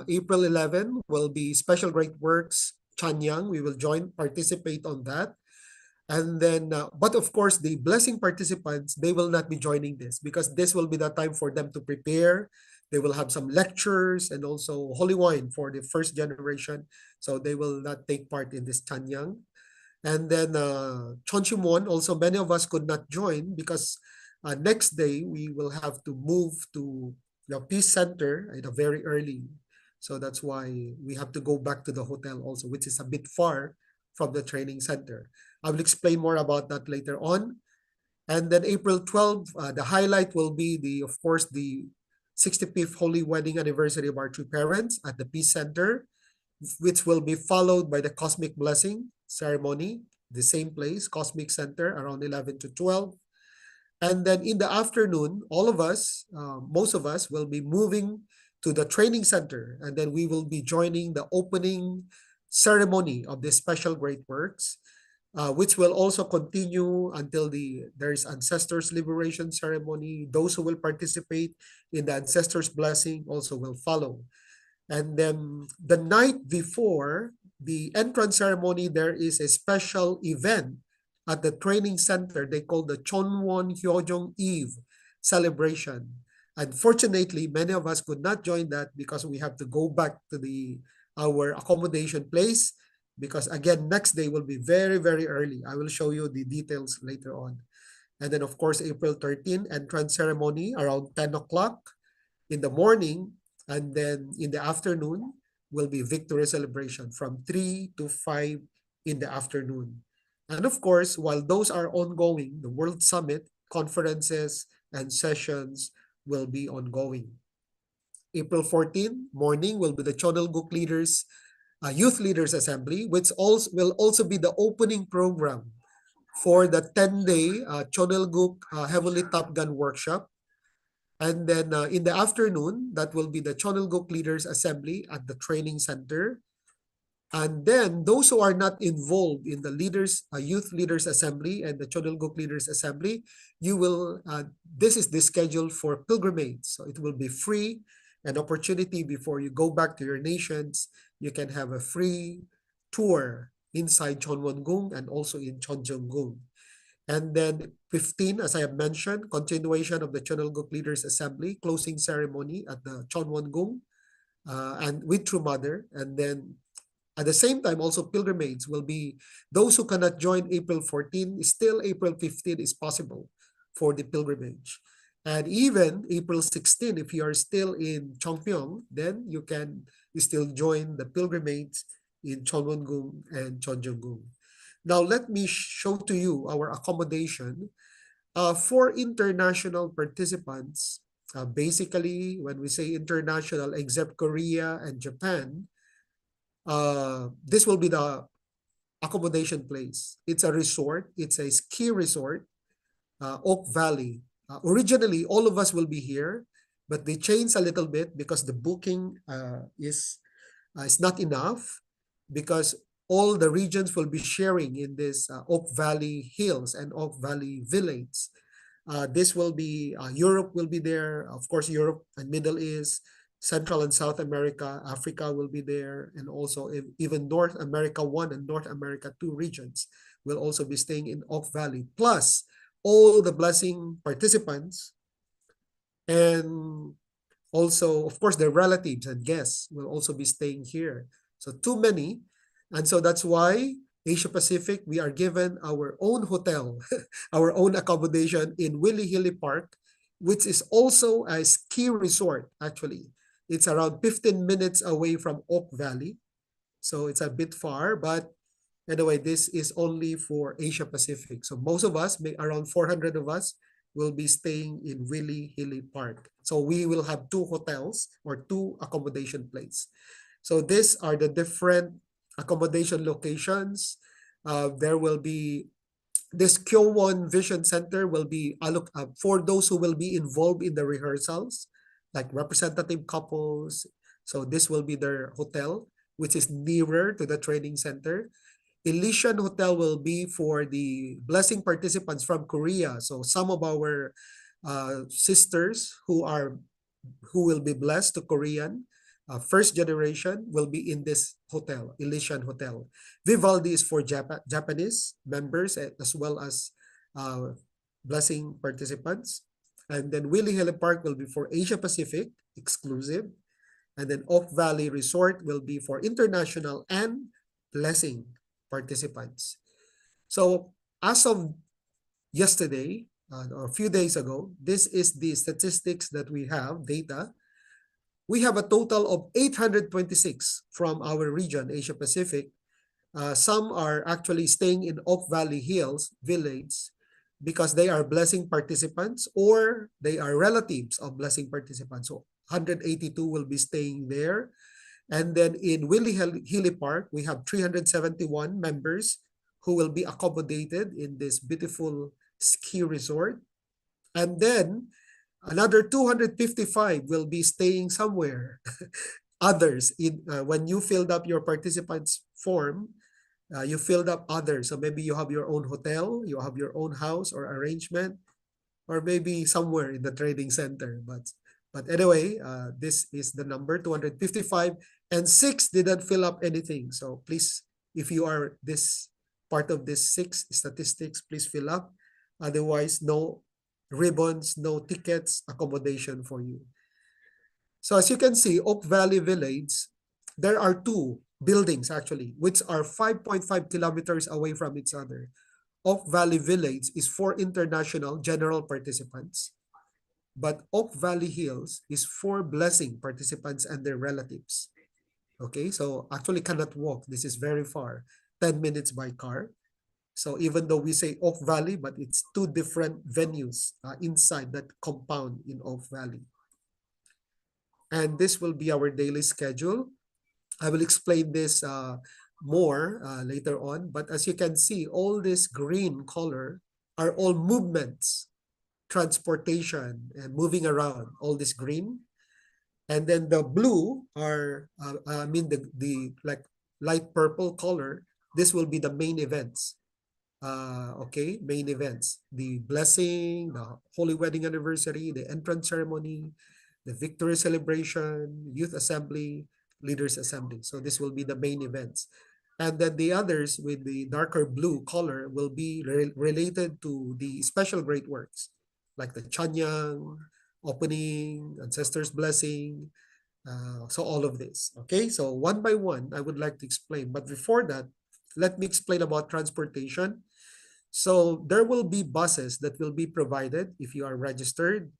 April 11 will be Special Great Works, Chanyang. We will participate on that. And then, but of course, the blessing participants, they will not be joining this because this will be the time for them to prepare. They will have some lectures and also holy wine for the first generation. So they will not take part in this Chanyang. And then Chonchimwon, also many of us could not join because next day we will have to move to the Peace Center at a very early. So that's why we have to go back to the hotel also, which is a bit far from the training center. I will explain more about that later on. And then April 12, the highlight will be of course, the 65th Holy Wedding Anniversary of our two parents at the Peace Center, which will be followed by the Cosmic Blessing ceremony, the same place, Cosmic Center, around 11 to 12. And then in the afternoon, all of us, most of us will be moving to the training center. And then we will be joining the opening ceremony of the Special Great Works, which will also continue until there's Ancestors Liberation Ceremony. Those who will participate in the Ancestors Blessing also will follow. And then the night before the entrance ceremony, there is a special event at the training center. They call the Chonwon Hyojong Eve celebration. Unfortunately, many of us could not join that because we have to go back to our accommodation place because again, next day will be very, very early. I will show you the details later on. And then of course, April 13, entrance ceremony around 10 o'clock in the morning. And then in the afternoon will be victory celebration from 3 to 5 in the afternoon. And of course, while those are ongoing, the World Summit, conferences, and sessions will be ongoing. April 14 morning will be the Chonilguk Leaders, Youth Leaders Assembly, which will also be the opening program for the 10-day Chonilguk Heavenly Top Gun Workshop. And then in the afternoon, that will be the Chonilguk Leaders Assembly at the training center. And then those who are not involved in the Youth Leaders Assembly and the Chonilguk Leaders Assembly, this is the schedule for pilgrimage. So it will be free, an opportunity before you go back to your nations. You can have a free tour inside Chonwongung and also in Chonjonggung. And then 15, as I have mentioned, continuation of the Chonilguk Leaders Assembly, closing ceremony at the Chonwongung and with True Mother. And then at the same time, also pilgrimage will be those who cannot join April 14, still April 15 is possible for the pilgrimage. And even April 16, if you are still in Chongpyeong, then you can still join the pilgrimage in Chonwongung and Chonjonggung. Now, let me show to you our accommodation for international participants. Basically, when we say international, except Korea and Japan, this will be the accommodation place. It's a resort. It's a ski resort, Oak Valley. Originally, all of us will be here, but they changed a little bit because the booking is not enough because all the regions will be sharing in this Oak Valley Hills and Oak Valley Village. This will be, Europe will be there, of course, Europe and Middle East, Central and South America, Africa will be there, and also even North America 1 and North America 2 regions will also be staying in Oak Valley, plus all the blessing participants, and also, of course, their relatives and guests will also be staying here. So too many, and so that's why Asia Pacific, we are given our own hotel, our own accommodation in Willie Hilly Park, which is also a ski resort, actually. It's around 15 minutes away from Oak Valley. So it's a bit far, but anyway, this is only for Asia Pacific. So most of us, around 400 of us, will be staying in Willie Hilly Park. So we will have 2 hotels or 2 accommodation places. So these are the different accommodation locations. There will be this Kyowon Vision Center will be for those who will be involved in the rehearsals, like representative couples. So this will be their hotel, which is nearer to the training center. Elysian Hotel will be for the blessing participants from Korea. So some of our sisters who will be blessed to Korean, first generation, will be in this hotel, Elysian Hotel. Vivaldi is for Japanese members as well as blessing participants. And then Willie Hilly Park will be for Asia Pacific, exclusive. And then Oak Valley Resort will be for international and blessing participants. So as of yesterday, or a few days ago, this is the statistics that we have, data. We have a total of 826 from our region, Asia Pacific. Some are actually staying in Oak Valley Hills Village because they are blessing participants or they are relatives of blessing participants. So 182 will be staying there. And then in Willie Hilly Park, we have 371 members who will be accommodated in this beautiful ski resort. And then another 255 will be staying somewhere. Others, when you filled up your participants form, you filled up others. So maybe you have your own hotel, you have your own house or arrangement, or maybe somewhere in the trading center. But anyway, this is the number 255, and 6 didn't fill up anything. So please, if you are this part of this 6 statistics, please fill up. Otherwise, no ribbons, no tickets, accommodation for you. So as you can see, Oak Valley Village, there are 2 buildings actually, which are 5.5 kilometers away from each other. Oak Valley Village is for international general participants, but Oak Valley Hills is for blessing participants and their relatives. Okay, so actually cannot walk. This is very far, 10 minutes by car. So even though we say Oak Valley, but it's 2 different venues inside that compound in Oak Valley. And this will be our daily schedule. I will explain this more later on. But as you can see, all this green color are all movements, transportation, and moving around, all this green. And then the blue are, the like light purple color, this will be the main events. Okay, main events, the blessing, the holy wedding anniversary, the entrance ceremony, the victory celebration, youth assembly, leaders assembly. So this will be the main events. And then the others with the darker blue color will be related to the special great works, like the Chanyang, opening, ancestors blessing, so all of this. Okay, so one by one, I would like to explain. But before that, let me explain about transportation. So there will be buses that will be provided if you are registered,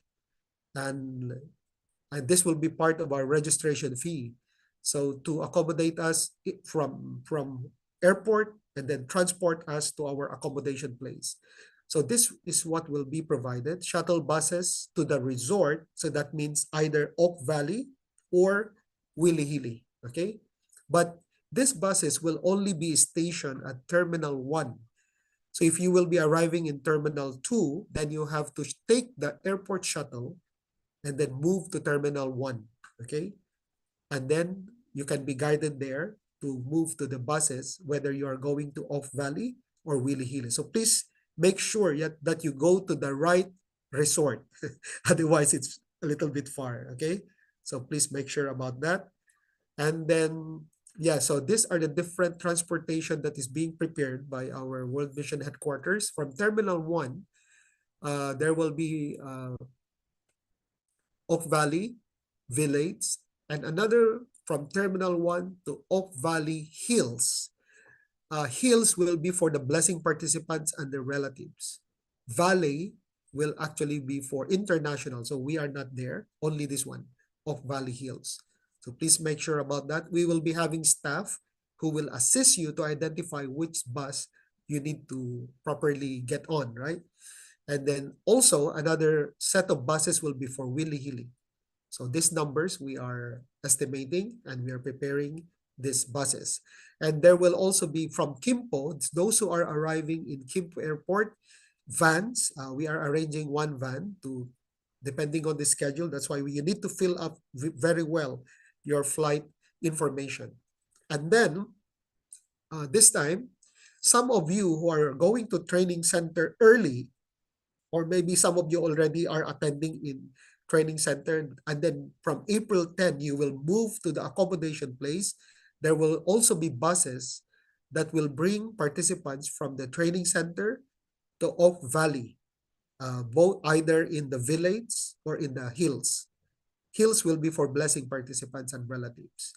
and this will be part of our registration fee. So to accommodate us from airport and then transport us to our accommodation place. So this is what will be provided: shuttle buses to the resort. So that means either Oak Valley or Willie Hilly. Okay, but these buses will only be stationed at Terminal 1. So if you will be arriving in Terminal 2, then you have to take the airport shuttle and then move to Terminal 1, okay? And then you can be guided there. to move to the buses, whether you are going to Oak Valley or Willie Hilly. So please make sure that you go to the right resort. Otherwise, it's a little bit far, okay? So please make sure about that. And then, yeah, so these are the different transportation that is being prepared by our World Vision headquarters. From Terminal 1, there will be Oak Valley Village, and another from Terminal 1 to Oak Valley Hills. Hills will be for the blessing participants and their relatives. Valley will actually be for international. So we are not there, only this one, Oak Valley Hills. So please make sure about that. We will be having staff who will assist you to identify which bus you need to properly get on, right? And then also another set of buses will be for Willie Hilly. So these numbers we are estimating and we are preparing these buses. And there will also be from Kimpo, those who are arriving in Kimpo Airport, vans. We are arranging one van to, depending on the schedule. That's why you need to fill up very well your flight information. And then this time, some of you who are going to training center early, or maybe some of you already are attending in training center, and then from April 10, you will move to the accommodation place. There will also be buses that will bring participants from the training center to Oak Valley, both either in the village or in the hills. Hills will be for blessing participants and relatives,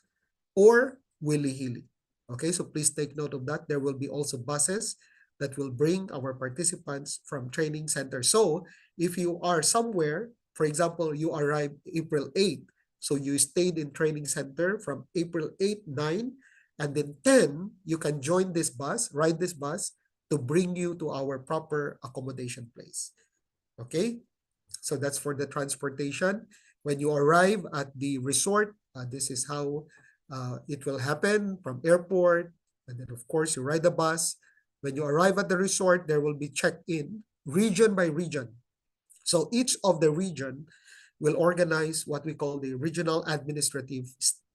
or Willie Hilly. Okay, so please take note of that. There will be also buses that will bring our participants from training center. So if you are somewhere, for example, you arrived April 8, so you stayed in training center from April 8, 9, and then 10, you can join this bus, ride this bus to bring you to our proper accommodation place. Okay, so that's for the transportation. When you arrive at the resort, this is how it will happen from airport, and then of course you ride the bus. When you arrive at the resort, there will be check-in region by region. So each of the region will organize what we call the regional administrative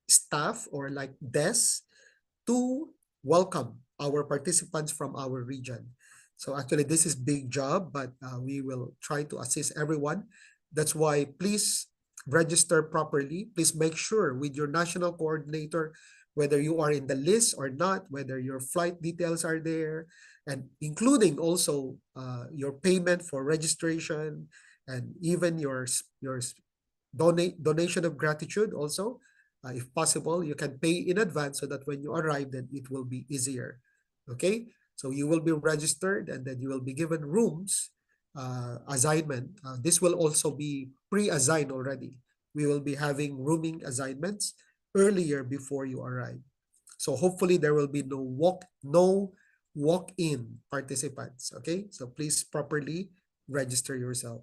staff, or like desks, to welcome our participants from our region. So actually this is big job, but we will try to assist everyone. That's why please register properly. Please make sure with your national coordinator whether you are in the list or not, whether your flight details are there, and including also your payment for registration, and even your donation of gratitude also. If possible, you can pay in advance so that when you arrive, then it will be easier. Okay, so you will be registered, and then you will be given rooms assignment. This will also be pre-assigned already. We will be having rooming assignments earlier before you arrive. So hopefully there will be no walk-in participants. Okay, so please properly register yourself.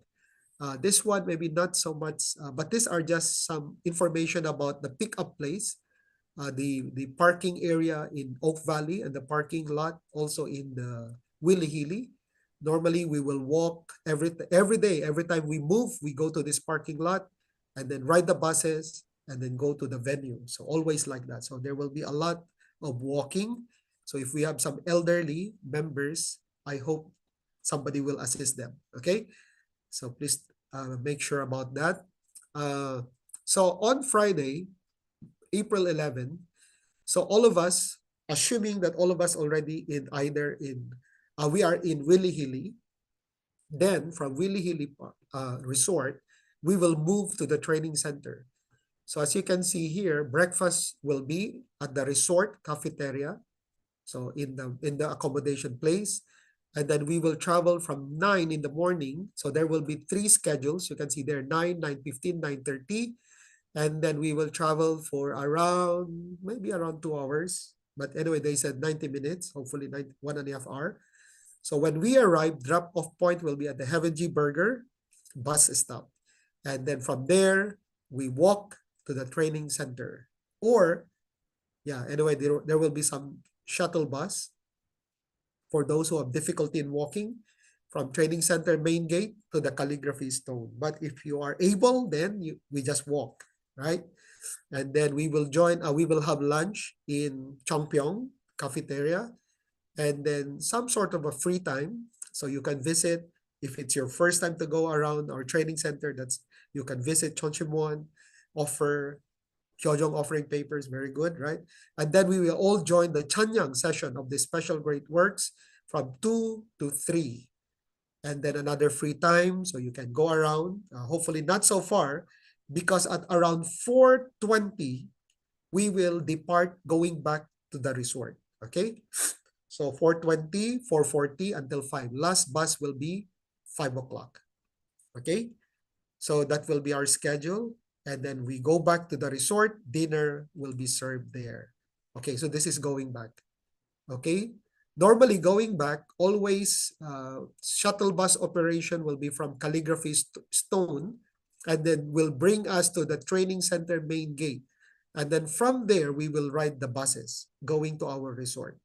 This one maybe not so much, but these are just some information about the pickup place, the parking area in Oak Valley, and the parking lot also in the Willie Hilly. Normally we will walk every day. Every time we move, we go to this parking lot and then ride the buses and then go to the venue. So always like that. So there will be a lot of walking. So if we have some elderly members, I hope somebody will assist them. Okay, so please make sure about that. So on Friday, April 11, so all of us, assuming that all of us already in either in, we are in Willie Hilly, then from Willie Hilly Resort, we will move to the training center. So as you can see here, breakfast will be at the resort cafeteria, so in the accommodation place. And then we will travel from 9 in the morning. So there will be 3 schedules. You can see there 9, 9:15, 9:30. And then we will travel for maybe around 2 hours. But anyway, they said 90 minutes, hopefully 1.5 hours. So when we arrive, drop-off point will be at the Heaven G Burger bus stop. And then from there, we walk to the training center. Or, yeah, anyway, there will be some shuttle bus for those who have difficulty in walking from training center main gate to the calligraphy stone. But if you are able, then we just walk. right? And then we will we will have lunch in Chongpyeong cafeteria, and then some sort of a free time. So you can visit, if it's your first time to go around our training center, you can visit Cheonchimwon, offer Hyojong offering papers, very good, right? And then we will all join the Chanyang session of the special great works from 2 to 3. And then another free time, so you can go around, hopefully not so far, because at around 4:20, we will depart going back to the resort, okay? So 4:20, 4:40 until 5. Last bus will be 5 o'clock, okay? So that will be our schedule. And then we go back to the resort. Dinner will be served there. Okay, so this is going back. Okay, normally going back, always shuttle bus operation will be from Calligraphy Stone, and then will bring us to the training center main gate. And then from there, we will ride the buses going to our resort.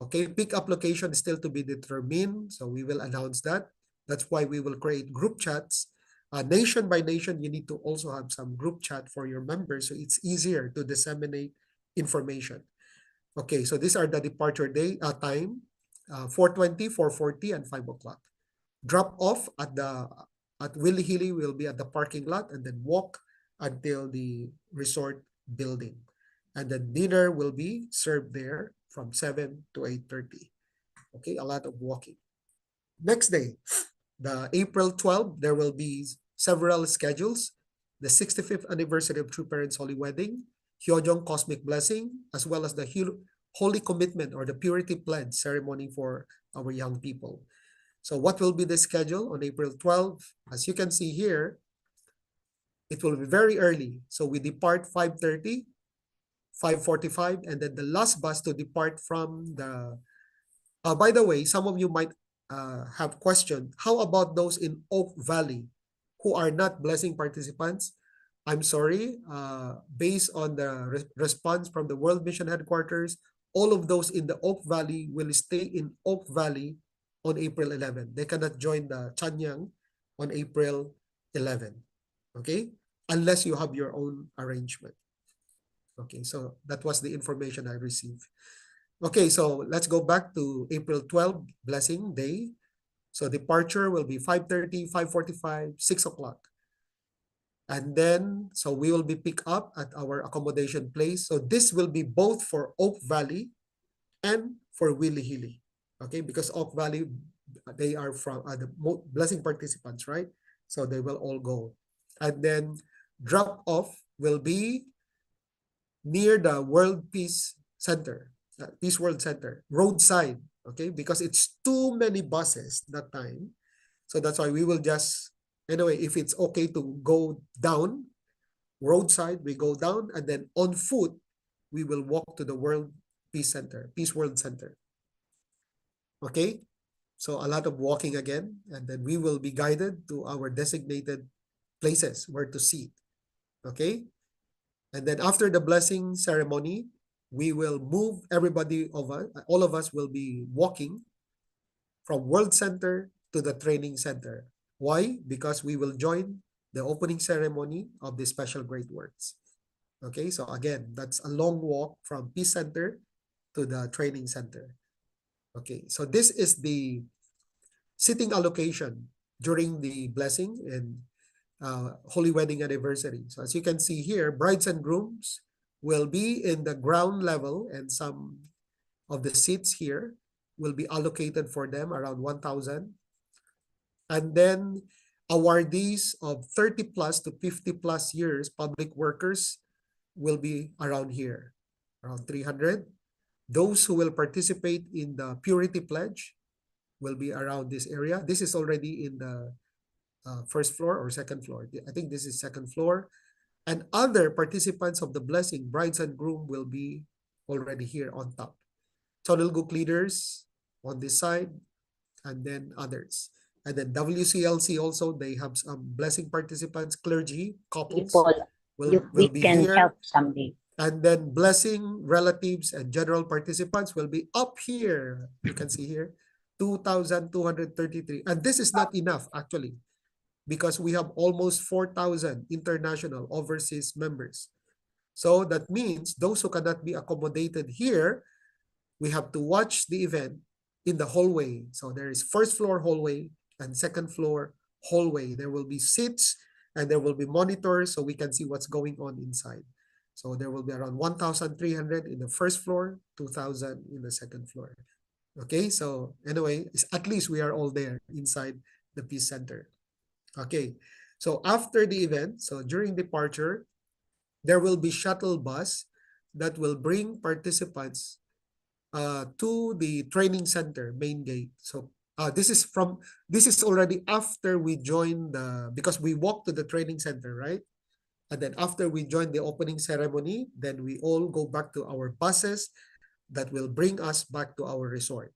Okay, pick-up location is still to be determined, so we will announce that. That's why we will create group chats. Nation by nation, you need to also have some group chat for your members, so it's easier to disseminate information. Okay, so these are the departure time, 4:20, 4:40, and 5 o'clock. Drop off at Willy Hilly will be at the parking lot, and then walk until the resort building. And then dinner will be served there from 7 to 8:30. Okay, a lot of walking. Next day, the April 12th, there will be several schedules. The 65th anniversary of True Parents Holy Wedding, Hyojong Cosmic Blessing, as well as the Holy Commitment or the Purity Pledge ceremony for our young people. So what will be the schedule on April 12th? As you can see here, it will be very early. So we depart 5:30, 5:45, and then the last bus to depart from the... by the way, some of you might have questioned, how about those in Oak Valley who are not blessing participants? I'm sorry, based on the response from the World Mission Headquarters, all of those in the Oak Valley will stay in Oak Valley on April 11. They cannot join the Chanyang on April 11, okay? Unless you have your own arrangement. Okay, so that was the information I received. Okay, so let's go back to April 12, Blessing Day. So departure will be 5:30, 5:45, 6 o'clock. And then, so we will be picked up at our accommodation place. So this will be both for Oak Valley and for Willy Hilly. Okay, because Oak Valley, they are from the blessing participants, right? So they will all go. And then drop off will be near the World Peace Center, Peace World Center, roadside, okay? Because it's too many buses that time. So that's why we will just, anyway, if it's okay to go down, roadside, we go down, and then on foot, we will walk to the World Peace Center, Peace World Center. Okay? So a lot of walking again, and then we will be guided to our designated places where to sit. Okay? And then after the blessing ceremony, we will move all of us will be walking from World Center to the training center. Why? Because we will join the opening ceremony of the special great works. Okay, so again, that's a long walk from Peace Center to the training center. Okay, so this is the sitting allocation during the blessing and Holy Wedding Anniversary. So as you can see here, brides and grooms will be in the ground level, and some of the seats here will be allocated for them, around 1,000. And then awardees of 30 plus to 50 plus years, public workers, will be around here, around 300. Those who will participate in the Purity Pledge will be around this area. This is already in the first floor or second floor. I think this is second floor. And other participants of the blessing, brides and groom, will be already here on top. Chonilguk leaders on this side, and then others. And then WCLC also, they have some blessing participants, clergy, couples will be here. Help someday. And then blessing relatives and general participants will be up here. You can see here, 2,233. And this is not enough, actually. because we have almost 4,000 international overseas members. So that means those who cannot be accommodated here, we have to watch the event in the hallway. So there is first floor hallway and second floor hallway. There will be seats and there will be monitors so we can see what's going on inside. So there will be around 1,300 in the first floor, 2,000 in the second floor. Okay, so anyway, at least we are all there inside the Peace Center. Okay, so after the event, so during departure, there will be shuttle bus that will bring participants to the training center main gate. So this is already after we join because we walk to the training center, right? And then after we join the opening ceremony, then we all go back to our buses that will bring us back to our resort.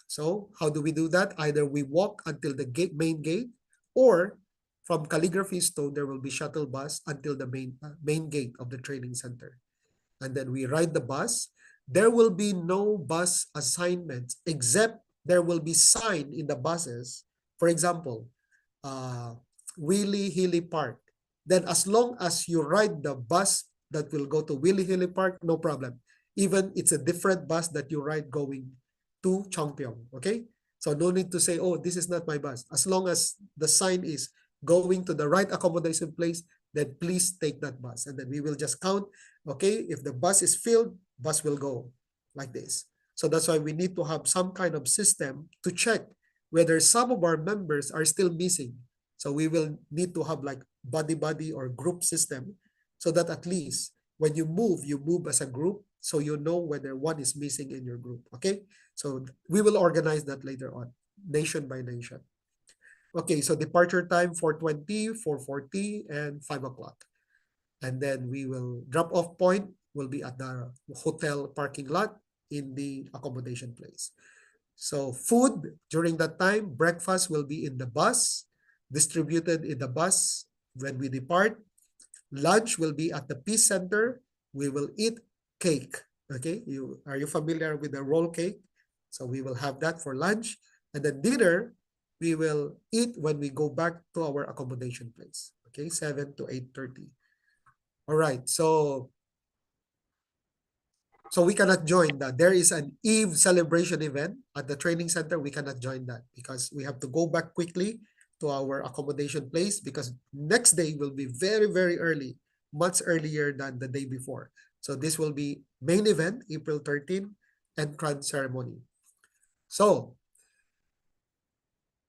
So how do we do that? Either we walk until the main gate, or from Calligraphy Stone, there will be shuttle bus until the main gate of the training center. And then we ride the bus. There will be no bus assignments, except there will be sign in the buses. For example, Willie Hilly Park. Then as long as you ride the bus that will go to Willie Hilly Park, no problem. Even it's a different bus that you ride going to Chongpyeong, okay? So no need to say, oh, this is not my bus. As long as the sign is going to the right accommodation place, then please take that bus. And then we will just count, okay? If the bus is filled, bus will go like this. So that's why we need to have some kind of system to check whether some of our members are still missing. So we will need to have like buddy or group system so that at least when you move as a group, so you know whether one is missing in your group, okay? So we will organize that later on, nation by nation. Okay, so departure time 4:20, 4:40, and 5 o'clock. And then we will drop off point will be at the hotel parking lot in the accommodation place. So food during that time, breakfast will be in the bus, distributed in the bus when we depart. Lunch will be at the Peace Center. We will eat cake. Okay, are you familiar with the roll cake? So we will have that for lunch. And then dinner, we will eat when we go back to our accommodation place. Okay, 7 to 8:30. All right, so we cannot join that. There is an Eve celebration event at the training center. We cannot join that because we have to go back quickly to our accommodation place because next day will be very, very early, much earlier than the day before. So this will be main event, April 13, and crown ceremony. So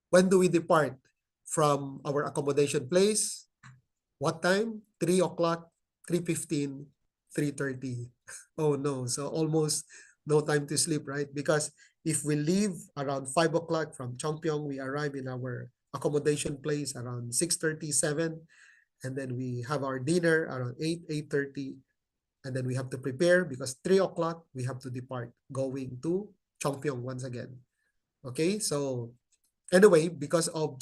when do we depart from our accommodation place? What time? 3 o'clock, 3:15, 3:30. Oh no, so almost no time to sleep, right? Because if we leave around 5 o'clock from Chongpyeong, we arrive in our accommodation place around 6:37, and then we have our dinner around 8:30, and then we have to prepare because 3 o'clock we have to depart going to Chongpyeong once again. Okay, so anyway, because of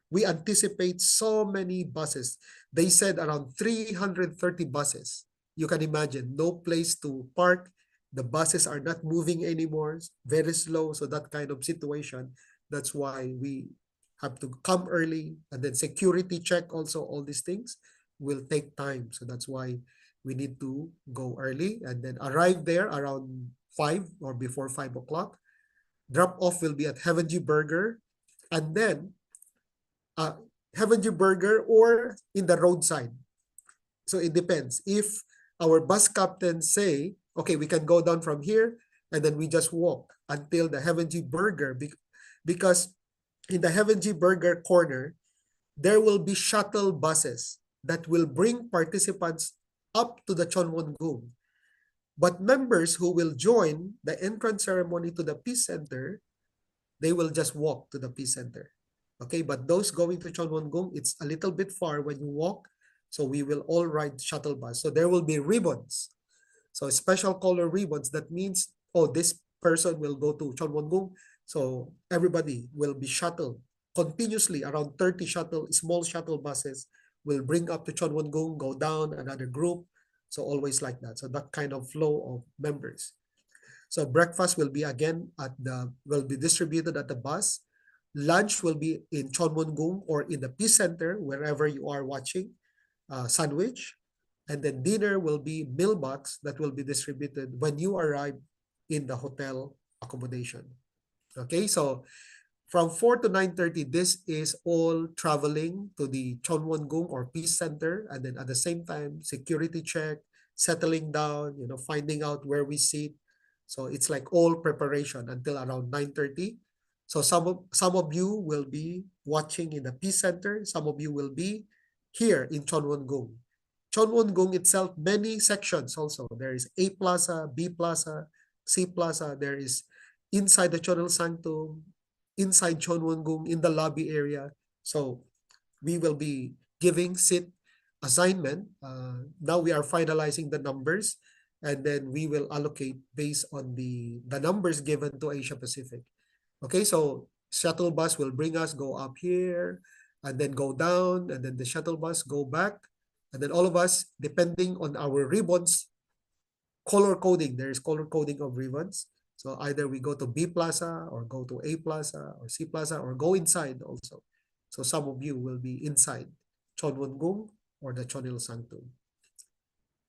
we anticipate so many buses. They said around 330 buses. You can imagine, no place to park. The buses are not moving anymore, very slow. So that kind of situation, that's why we have to come early, and then security check also, all these things will take time. So that's why we need to go early and then arrive there around 5 or before 5 o'clock. Drop off will be at Heavenly Burger, and then Heavenly Burger or in the roadside. So it depends. If our bus captain say, okay, we can go down from here, and then we just walk until the Heavenly Burger, because in the Heavenly Burger corner, there will be shuttle buses that will bring participants up to the Chonwon-gung. But members who will join the entrance ceremony to the Peace Center, they will just walk to the Peace Center. Okay, but those going to Chonwon-gung, it's a little bit far when you walk. So we will all ride shuttle bus. So there will be ribbons. So special color ribbons. That means, oh, this person will go to Chonwon-gung. So everybody will be shuttled continuously. Around 30 small shuttle buses will bring up to Chonwon-gung, go down another group. So always like that. So that kind of flow of members. So breakfast will be again will be distributed at the bus. Lunch will be in Chonwon-gung or in the Peace Center, wherever you are watching, sandwich. And then dinner will be meal box that will be distributed when you arrive in the hotel accommodation. Okay, so from 4 to 9:30, this is all traveling to the Chonwon-gung or Peace Center, and then at the same time, security check, settling down, finding out where we sit. So it's like all preparation until around 9:30. So some of you will be watching in the Peace Center, some of you will be here in Chonwon-gung. Chonwon-gung itself, many sections also. There is A Plaza, B Plaza, C Plaza. There is inside the Chonil Sanctum, inside Chonwon-gung, in the lobby area. So we will be giving seat assignment. Now we are finalizing the numbers, and then we will allocate based on the numbers given to Asia Pacific. Okay, so shuttle bus will bring us, go up here, and then go down, and then the shuttle bus go back. And then all of us, depending on our ribbons, color coding, there is color coding of ribbons. So either we go to B Plaza or go to A Plaza or C Plaza or go inside also. So some of you will be inside Chonwon-gung or the Chonil Sanctum.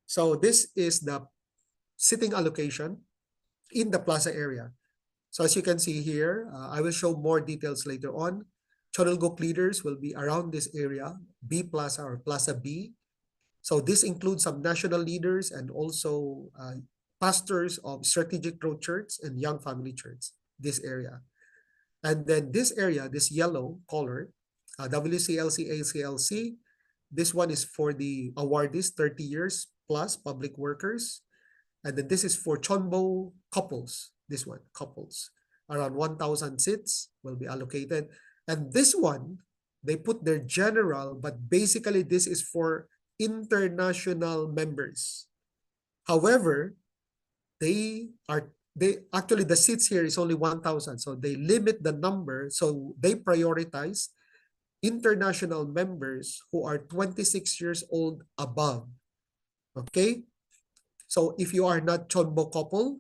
So this is the sitting allocation in the plaza area. So as you can see here, I will show more details later on. Chonil-guk leaders will be around this area, B Plaza or Plaza B. So this includes some national leaders and also pastors of Strategic Growth Church and Young Family Church, this area. And then this area, this yellow color, WCLC, ACLC, this one is for the awardees, 30 years plus public workers. And then this is for Chonbo couples, this one, couples. Around 1,000 seats will be allocated. And this one, they put their general, but basically this is for international members. However, actually the seats here is only 1,000, so they limit the number, so they prioritize international members who are 26 years old above. Okay, so if you are not Chonbo couple,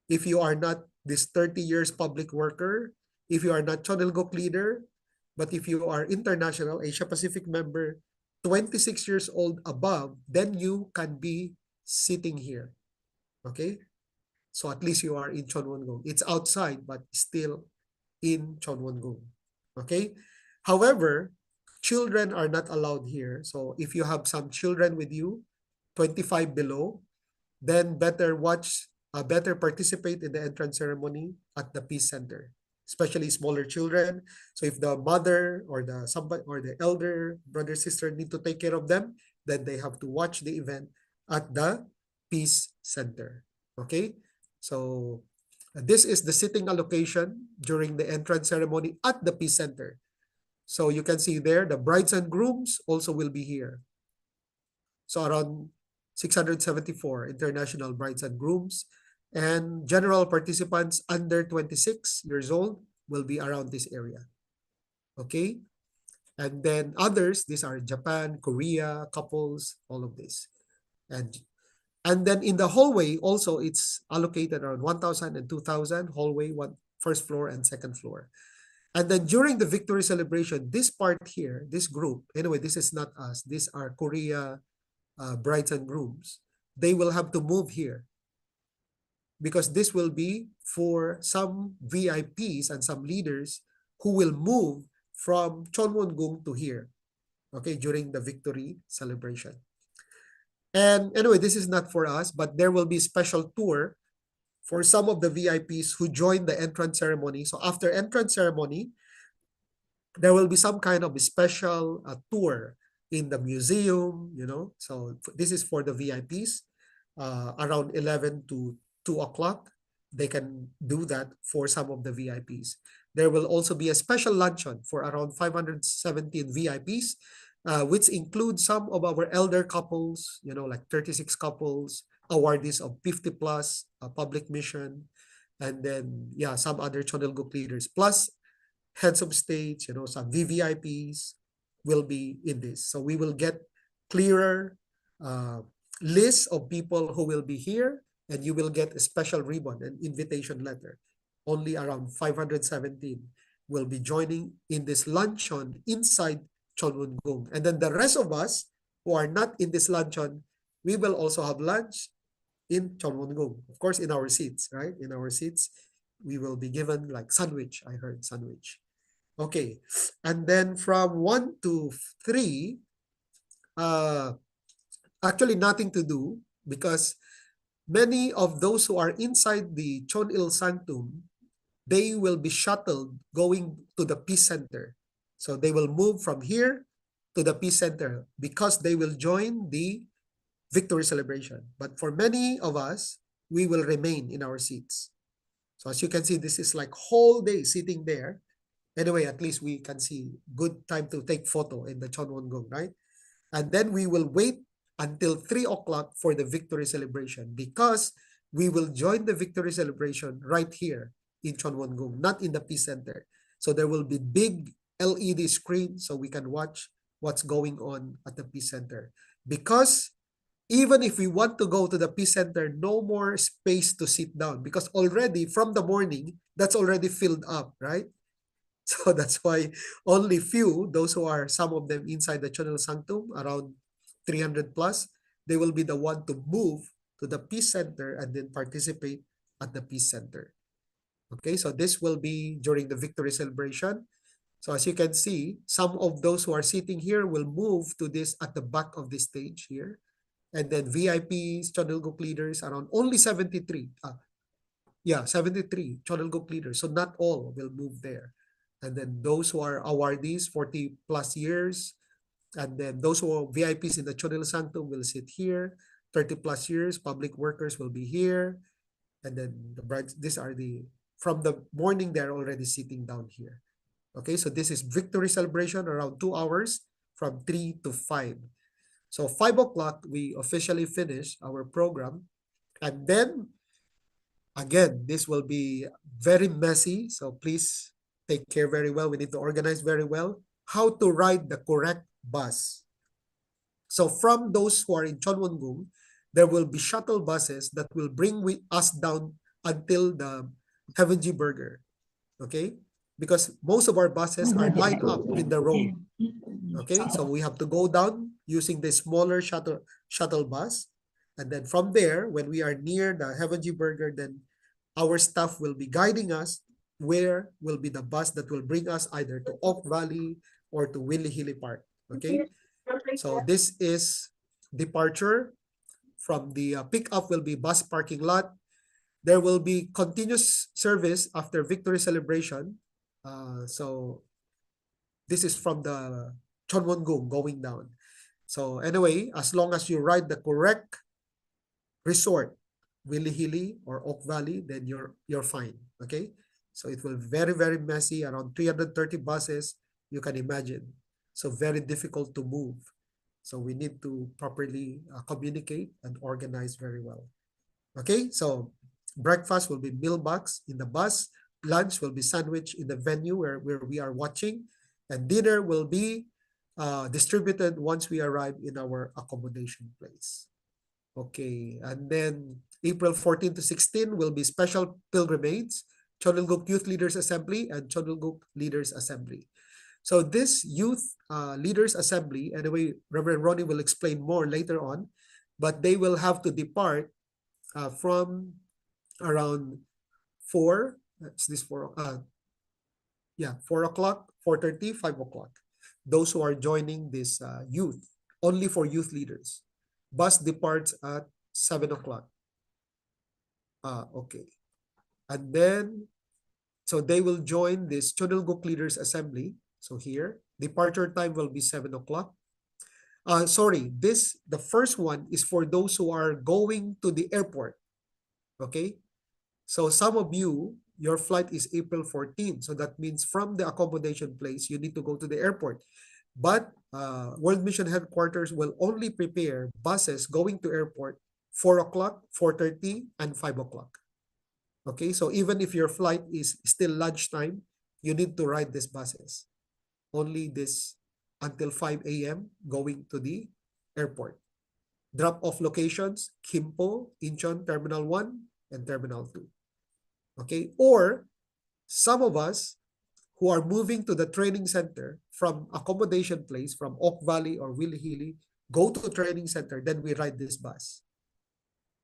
if you are not this 30 years public worker, if you are not Chonil-guk leader, but if you are international Asia Pacific member, 26 years old above, then you can be sitting here. Okay, so at least you are in Chonwon-gung. It's outside, but still in Chonwon-gung. Okay, however, children are not allowed here. So if you have some children with you, 25 below, then better participate in the entrance ceremony at the Peace Center, especially smaller children. So if the mother or the elder brother, sister need to take care of them, then they have to watch the event at the Peace Center. Okay, so this is the sitting allocation during the entrance ceremony at the Peace Center. So you can see there, the brides and grooms also will be here. So around 674 international brides and grooms, and general participants under 26 years old will be around this area. Okay, and then others, these are Japan, Korea, couples, all of this. And then in the hallway also, it's allocated around 1,000 and 2,000 hallway, first floor and second floor. And then during the victory celebration, this part here, this group, anyway, this is not us, these are Korea brides and grooms. They will have to move here because this will be for some VIPs and some leaders who will move from Chonwon-gung to here, okay, during the victory celebration. And anyway, this is not for us, but there will be special tour for some of the VIPs who join the entrance ceremony. So after entrance ceremony, there will be some kind of special tour in the museum, So this is for the VIPs. Around 11 to 2 o'clock, they can do that for some of the VIPs. There will also be a special luncheon for around 517 VIPs, which includes some of our elder couples, like 36 couples, awardees of 50 plus, public mission, and then, some other Chonil-guk leaders, plus heads of states, some VVIPs will be in this. So we will get clearer list of people who will be here, and you will get a special ribbon and invitation letter. Only around 517 will be joining in this luncheon inside Chonwon-gung. And then the rest of us who are not in this luncheon, we will also have lunch in Chonwon-gung. Of course, in our seats, right? In our seats, we will be given like sandwich. I heard sandwich. Okay. And then from 1 to 3, actually nothing to do because many of those who are inside the Chonil Sanctum, they will be shuttled going to the Peace Center. So they will move from here to the Peace Center because they will join the victory celebration. But for many of us, we will remain in our seats. So as you can see, this is like whole day sitting there. Anyway, at least we can see good time to take photo in the Chonwon-gung, right? And then we will wait until 3 o'clock for the victory celebration because we will join the victory celebration right here in Chonwon-gung, not in the Peace Center. So there will be big LED screen so we can watch what's going on at the Peace Center. Because even if we want to go to the Peace Center, no more space to sit down because already from the morning, that's already filled up, right? So that's why only few, those who are some of them inside the Chonil Sanctum, around 300 plus, they will be the one to move to the Peace Center and then participate at the Peace Center. Okay, so this will be during the victory celebration. So as you can see, some of those who are sitting here will move to this at the back of the stage here. And then VIPs, Chonilguk leaders, around only 73. 73 Chonilguk leaders. So not all will move there. And then those who are awardees, 40 plus years. And then those who are VIPs in the Chonil Sanctum will sit here. 30 plus years, public workers will be here. And then the brides, these are the, from the morning, they're already sitting down here. Okay, so this is victory celebration around 2 hours from 3 to 5. So 5 o'clock, we officially finish our program. And then, again, this will be very messy. So please take care very well. We need to organize very well how to ride the correct bus. So from those who are in Chonwon-gung, there will be shuttle buses that will bring us down until the Heaven G Burger. Okay? Because most of our buses are lined up in the road. Okay, so we have to go down using the smaller shuttle bus. And then from there, when we are near the Heaven G Burger, then our staff will be guiding us where will be the bus that will bring us either to Oak Valley or to Willie Hilly Park. Okay, so this is departure. From the pickup will be bus parking lot. There will be continuous service after victory celebration. So this is from the Chonwon-gung going down. So anyway, as long as you ride the correct resort, Willie Hilly or Oak Valley, then you're fine. Okay, so it will very, very messy, around 330 buses, you can imagine. So very difficult to move. So we need to properly communicate and organize very well. Okay, so breakfast will be meal box in the bus, lunch will be sandwich in the venue where we are watching, and dinner will be distributed once we arrive in our accommodation place. Okay, and then April 14 to 16 will be special pilgrimage, Chonilguk Youth Leaders Assembly and Chonilguk Leaders Assembly. So this Youth Leaders Assembly, anyway, Reverend Ronnie will explain more later on, but they will have to depart from around 4, that's this 4, 4 o'clock, 4:30, 5 o'clock. Those who are joining this youth, only for youth leaders. Bus departs at 7 o'clock. Okay. And then, so they will join this Chonilguk Leaders Assembly. So here, departure time will be 7 o'clock. Sorry, the first one is for those who are going to the airport. Okay. So some of you, your flight is April 14. So that means from the accommodation place, you need to go to the airport. But World Mission Headquarters will only prepare buses going to airport 4 o'clock, 4:30, and 5 o'clock. Okay, so even if your flight is still lunchtime, you need to ride these buses. Only this until 5 a.m. going to the airport. Drop-off locations, Kimpo, Incheon, Terminal 1, and Terminal 2. Okay, or some of us who are moving to the training center from accommodation place, from Oak Valley or Willie Healy, go to training center, then we ride this bus.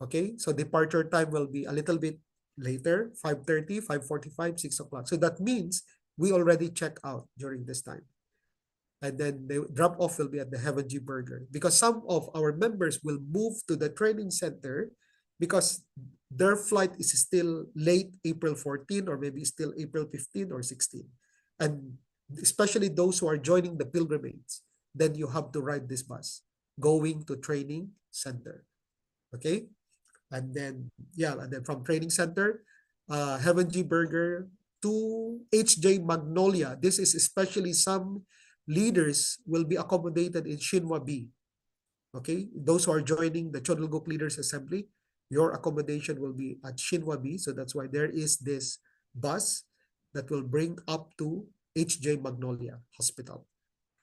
Okay, so departure time will be a little bit later, 5:30, 5:45, 6 o'clock. So that means we already check out during this time. And then the drop off will be at the Heaven G Burger, because some of our members will move to the training center because their flight is still late April 14 or maybe still April 15 or 16. And especially those who are joining the pilgrimage, then you have to ride this bus going to training center. Okay. And then, yeah, and then from training center, Heaven G Burger to HJ Magnolia. This is especially some leaders will be accommodated in Shinwa B. Okay, those who are joining the Chonulguk Leaders Assembly, your accommodation will be at Shinwa B. So that's why there is this bus that will bring up to HJ Magnolia Hospital.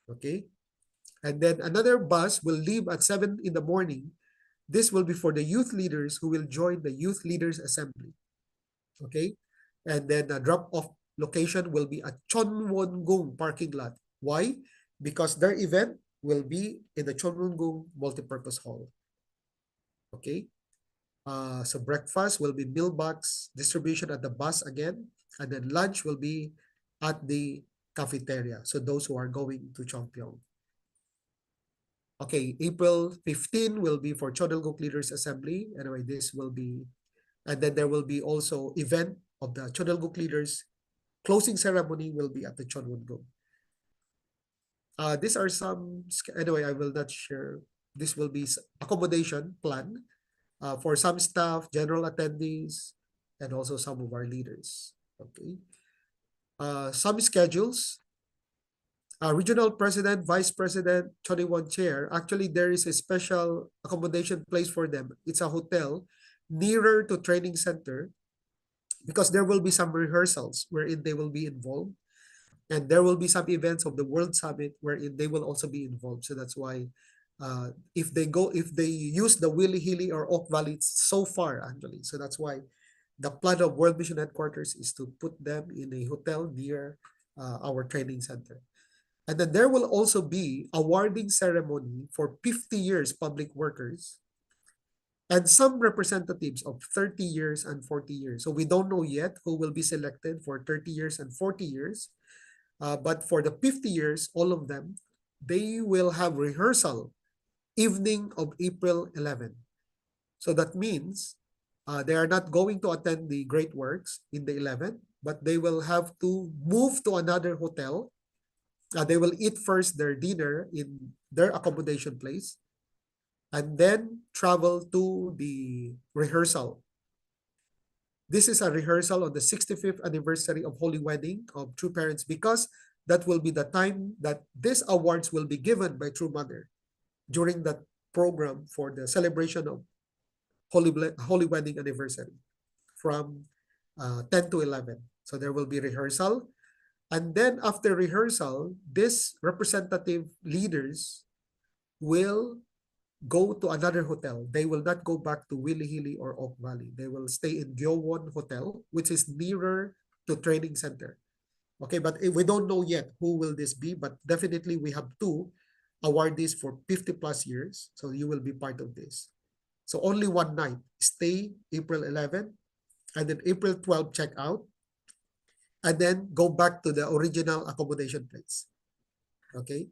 Okay, and then another bus will leave at 7 in the morning. This will be for the youth leaders who will join the Youth Leaders Assembly. Okay, and then the drop-off location will be at Chonwon-gung parking lot. Why? Because their event will be in the Chonwon-gung multipurpose hall. Okay, so breakfast will be meal box distribution at the bus again, and then lunch will be at the cafeteria. So those who are going to Chongpyeong. Okay, April 15 will be for Chonulguk Leaders Assembly. Anyway, this will be, and then there will be also event of the Chonulguk Leaders. Closing ceremony will be at the Chonwon-gung. These are some, anyway, I will not share. This will be accommodation plan for some staff, general attendees, and also some of our leaders. Okay. Some schedules. Regional President, Vice President, 21 Chair, actually there is a special accommodation place for them. It's a hotel nearer to training center because there will be some rehearsals wherein they will be involved. And there will be some events of the World Summit wherein they will also be involved. So that's why if they use the Willie Healy or Oak Valley, it's so far actually. So that's why the plan of World Mission Headquarters is to put them in a hotel near our training center. And then there will also be awarding ceremony for 50 years public workers and some representatives of 30 years and 40 years. So we don't know yet who will be selected for 30 years and 40 years. But for the 50 years, all of them, they will have rehearsal evening of April 11. So that means they are not going to attend the Great Works in the 11th, but they will have to move to another hotel. They will eat first their dinner in their accommodation place and then travel to the rehearsal. This is a rehearsal on the 65th anniversary of Holy Wedding of True Parents because that will be the time that these awards will be given by True Mother during that program for the celebration of Holy Wedding anniversary from 10 to 11. So there will be rehearsal. And then after rehearsal, these representative leaders will go to another hotel. They will not go back to Willie Healy or Oak Valley. They will stay in Gyeowon Hotel, which is nearer to training center. Okay, but we don't know yet who will this be, but definitely we have 2 awardees for 50 plus years. So you will be part of this. So only one night, stay April 11, and then April 12 check out, and then go back to the original accommodation place. Okay.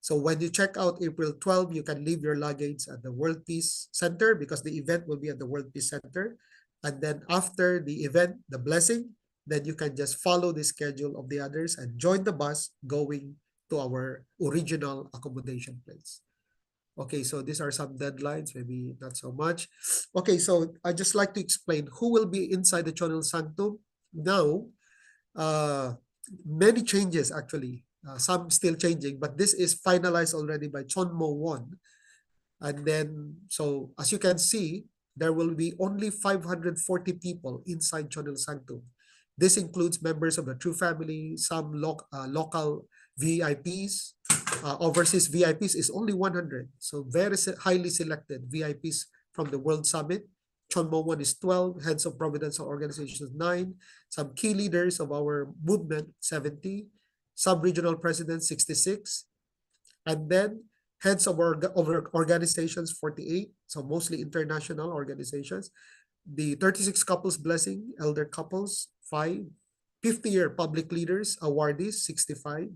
So when you check out April 12, you can leave your luggage at the World Peace Center because the event will be at the World Peace Center. And then after the event, the blessing, then you can just follow the schedule of the others and join the bus going to our original accommodation place. Okay, so these are some deadlines, maybe not so much. Okay, so I just like to explain who will be inside the Chonul Sanctum. Now, many changes actually. Some still changing, but this is finalized already by Chonmo Won. And then, so as you can see, there will be only 540 people inside Chonul Sanctum. This includes members of the True Family, some local VIPs. Overseas VIPs is only 100. So very highly selected VIPs from the World Summit, Chonmongwon is 12, heads of providential organizations 9, some key leaders of our movement 70, sub-regional presidents 66, and then heads of our organizations 48, so mostly international organizations. The 36 couples blessing, elder couples 5, 50-year public leaders, awardees 65,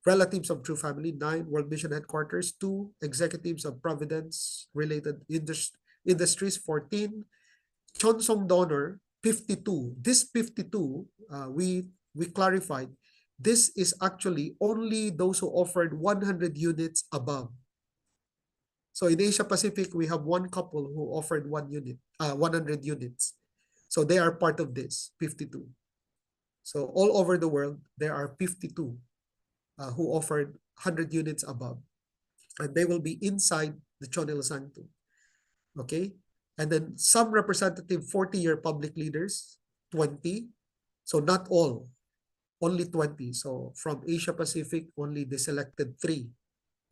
relatives of True Family 9, World Mission Headquarters 2, executives of Providence related industries 14, Chonsong donor 52. This 52, we clarified, this is actually only those who offered 100 units above. So in Asia Pacific, we have one couple who offered 100 units. So they are part of this 52. So all over the world, there are 52 who offered 100 units above. And they will be inside the Chonil Sanctum. Okay? And then some representative 40-year public leaders, 20. So not all, only 20. So from Asia Pacific, only they selected 3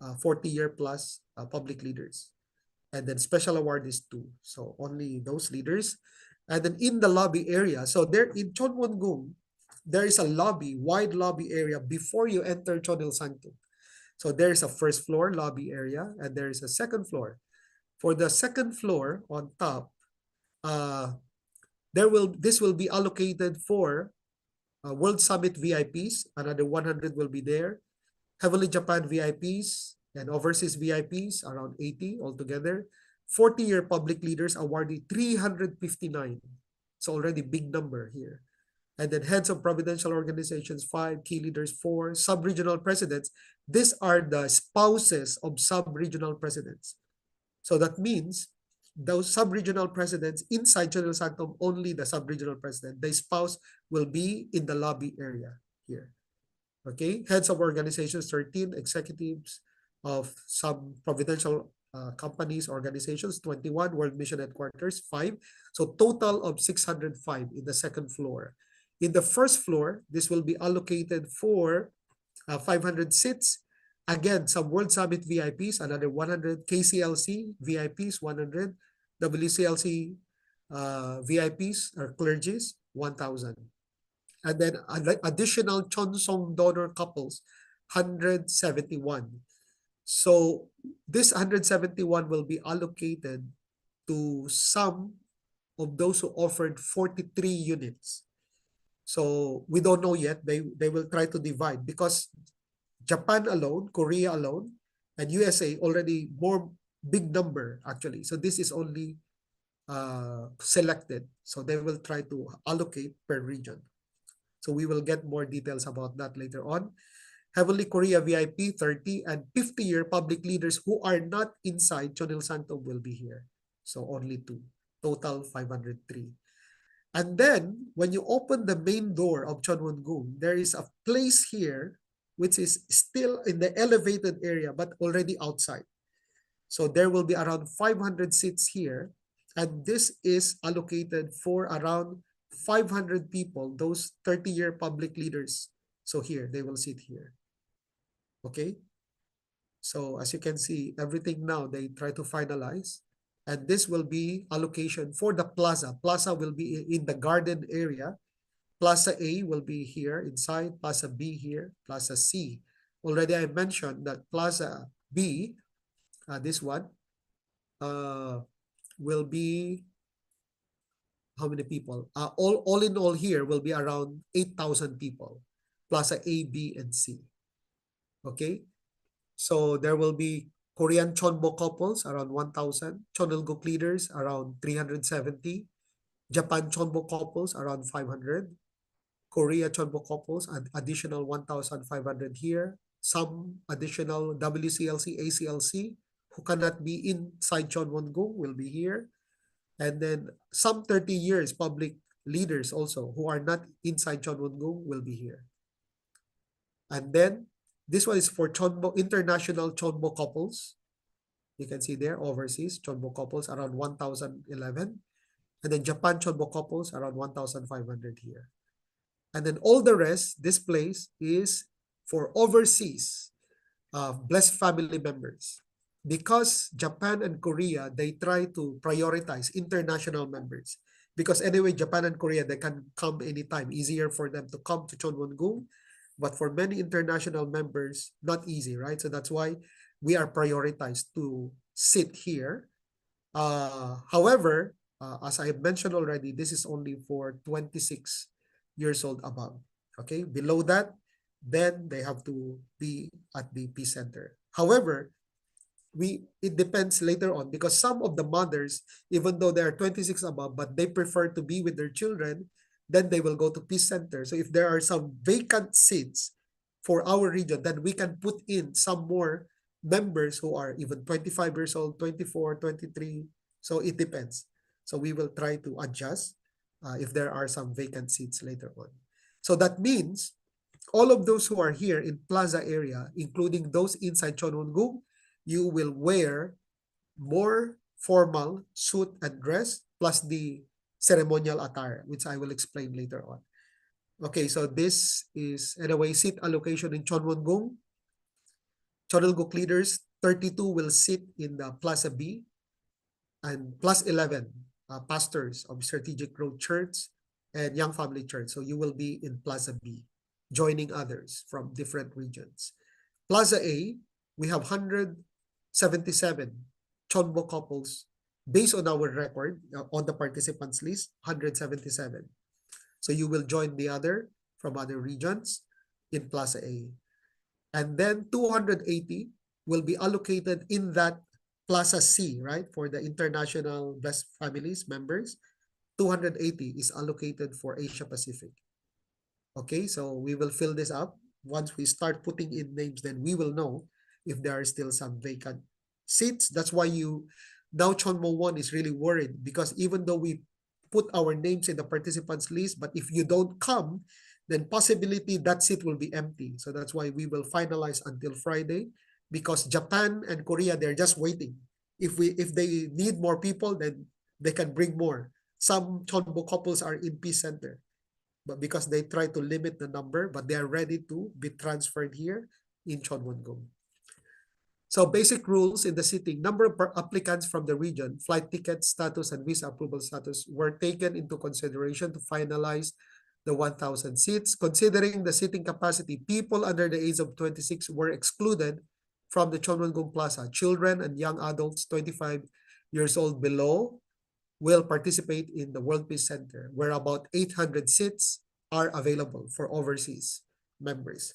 40-year plus public leaders. And then special award is 2. So only those leaders. And then in the lobby area, so there in Chonwon-gung, there is a lobby, wide lobby area before you enter Chonil Sanctum. So there is a first floor lobby area and there is a second floor. For the second floor on top, this will be allocated for World Summit VIPs. Another 100 will be there. Heavenly Japan VIPs and overseas VIPs, around 80 altogether. 40-year public leaders awarded 359. It's already big number here. And then heads of providential organizations 5, key leaders 4, sub-regional presidents. These are the spouses of sub-regional presidents. So that means those sub-regional presidents inside Chonil Sanctum, only the sub-regional president. The spouse will be in the lobby area here. Okay, heads of organizations 13, executives of some providential companies, organizations 21, World Mission Headquarters 5. So total of 605 in the second floor. In the first floor, this will be allocated for 500 seats. Again, some World Summit VIPs, another 100, KCLC VIPs 100, WCLC VIPs or clergies 1,000. And then additional Chonsong donor couples 171. So this 171 will be allocated to some of those who offered 43 units. So we don't know yet. They will try to divide because Japan alone, Korea alone, and USA already more big number actually. So this is only selected. So they will try to allocate per region. So we will get more details about that later on. Heavenly Korea VIP 30 and 50-year public leaders who are not inside Chonil Sanctum will be here. So only 2. Total 503. And then when you open the main door of Chonwon-gung, there is a place here which is still in the elevated area but already outside. So there will be around 500 seats here. And this is allocated for around 500 people, those 30-year public leaders. So here, they will sit here. Okay? So as you can see, everything now, they try to finalize. And this will be allocation for the plaza. Plaza will be in the garden area. Plaza A will be here inside. Plaza B here. Plaza C. Already I mentioned that Plaza B, this one, will be how many people? All in all here will be around 8,000 people. Plaza A, B, and C. Okay? So there will be Korean Chonbo couples around 1,000. Chonilguk leaders around 370. Japan Chonbo couples around 500. Korea Chonbo couples an additional 1,500 here. Some additional WCLC, ACLC who cannot be inside Chonwon-gung will be here. And then some 30 years public leaders also who are not inside Chonwon-gung will be here. And then this one is for Chonbo, international Chonbo couples. You can see there overseas Chonbo couples around 1,011. And then Japan Chonbo couples around 1,500 here. And then all the rest, this place is for overseas blessed family members. because Japan and Korea, they try to prioritize international members. Because anyway, Japan and Korea, they can come anytime. Easier for them to come to Chonwon-gung. But for many international members, not easy, right? So that's why we are prioritized to sit here. However, as I mentioned already, this is only for 26 years old above. Okay, below that, then they have to be at the Peace Center. However, it depends later on, because some of the mothers, even though they are 26 above, but they prefer to be with their children, then they will go to Peace Center. So if there are some vacant seats for our region, then we can put in some more members who are even 25 years old, 24, 23. So it depends. So we will try to adjust if there are some vacant seats later on. So that means all of those who are here in Plaza area, including those inside Chonwon-gung, you will wear more formal suit and dress plus the ceremonial attire, which I will explain later on. Okay, so this is anyway seat allocation in Chonwon-gung. Chonwon-gung leaders, 32 will sit in the Plaza B, and plus 11 pastors of Strategic Growth Church and Young Family Church. So you will be in Plaza B, joining others from different regions. Plaza A, we have 177 Chonbo couples based on our record on the participants list, 177. So you will join the other from other regions in Plaza A. And then 280 will be allocated in that Plaza C, right? For the international Blessed Families members, 280 is allocated for Asia Pacific. Okay, so we will fill this up. Once we start putting in names, then we will know if there are still some vacant seats. That's why now Chonmo 1 is really worried, because even though we put our names in the participants list, but if you don't come, then possibility that seat will be empty. So that's why we will finalize until Friday, because Japan and Korea, they're just waiting. If they need more people, then they can bring more. Some Chonbo couples are in Peace Center, but because they try to limit the number, but they are ready to be transferred here in Chonwon-gung. So basic rules in the sitting: number of applicants from the region, flight ticket status, and visa approval status were taken into consideration to finalize the 1,000 seats. Considering the seating capacity, people under the age of 26 were excluded from the Chonwon-gung Plaza. Children and young adults 25 years old below will participate in the World Peace Center, where about 800 seats are available for overseas members.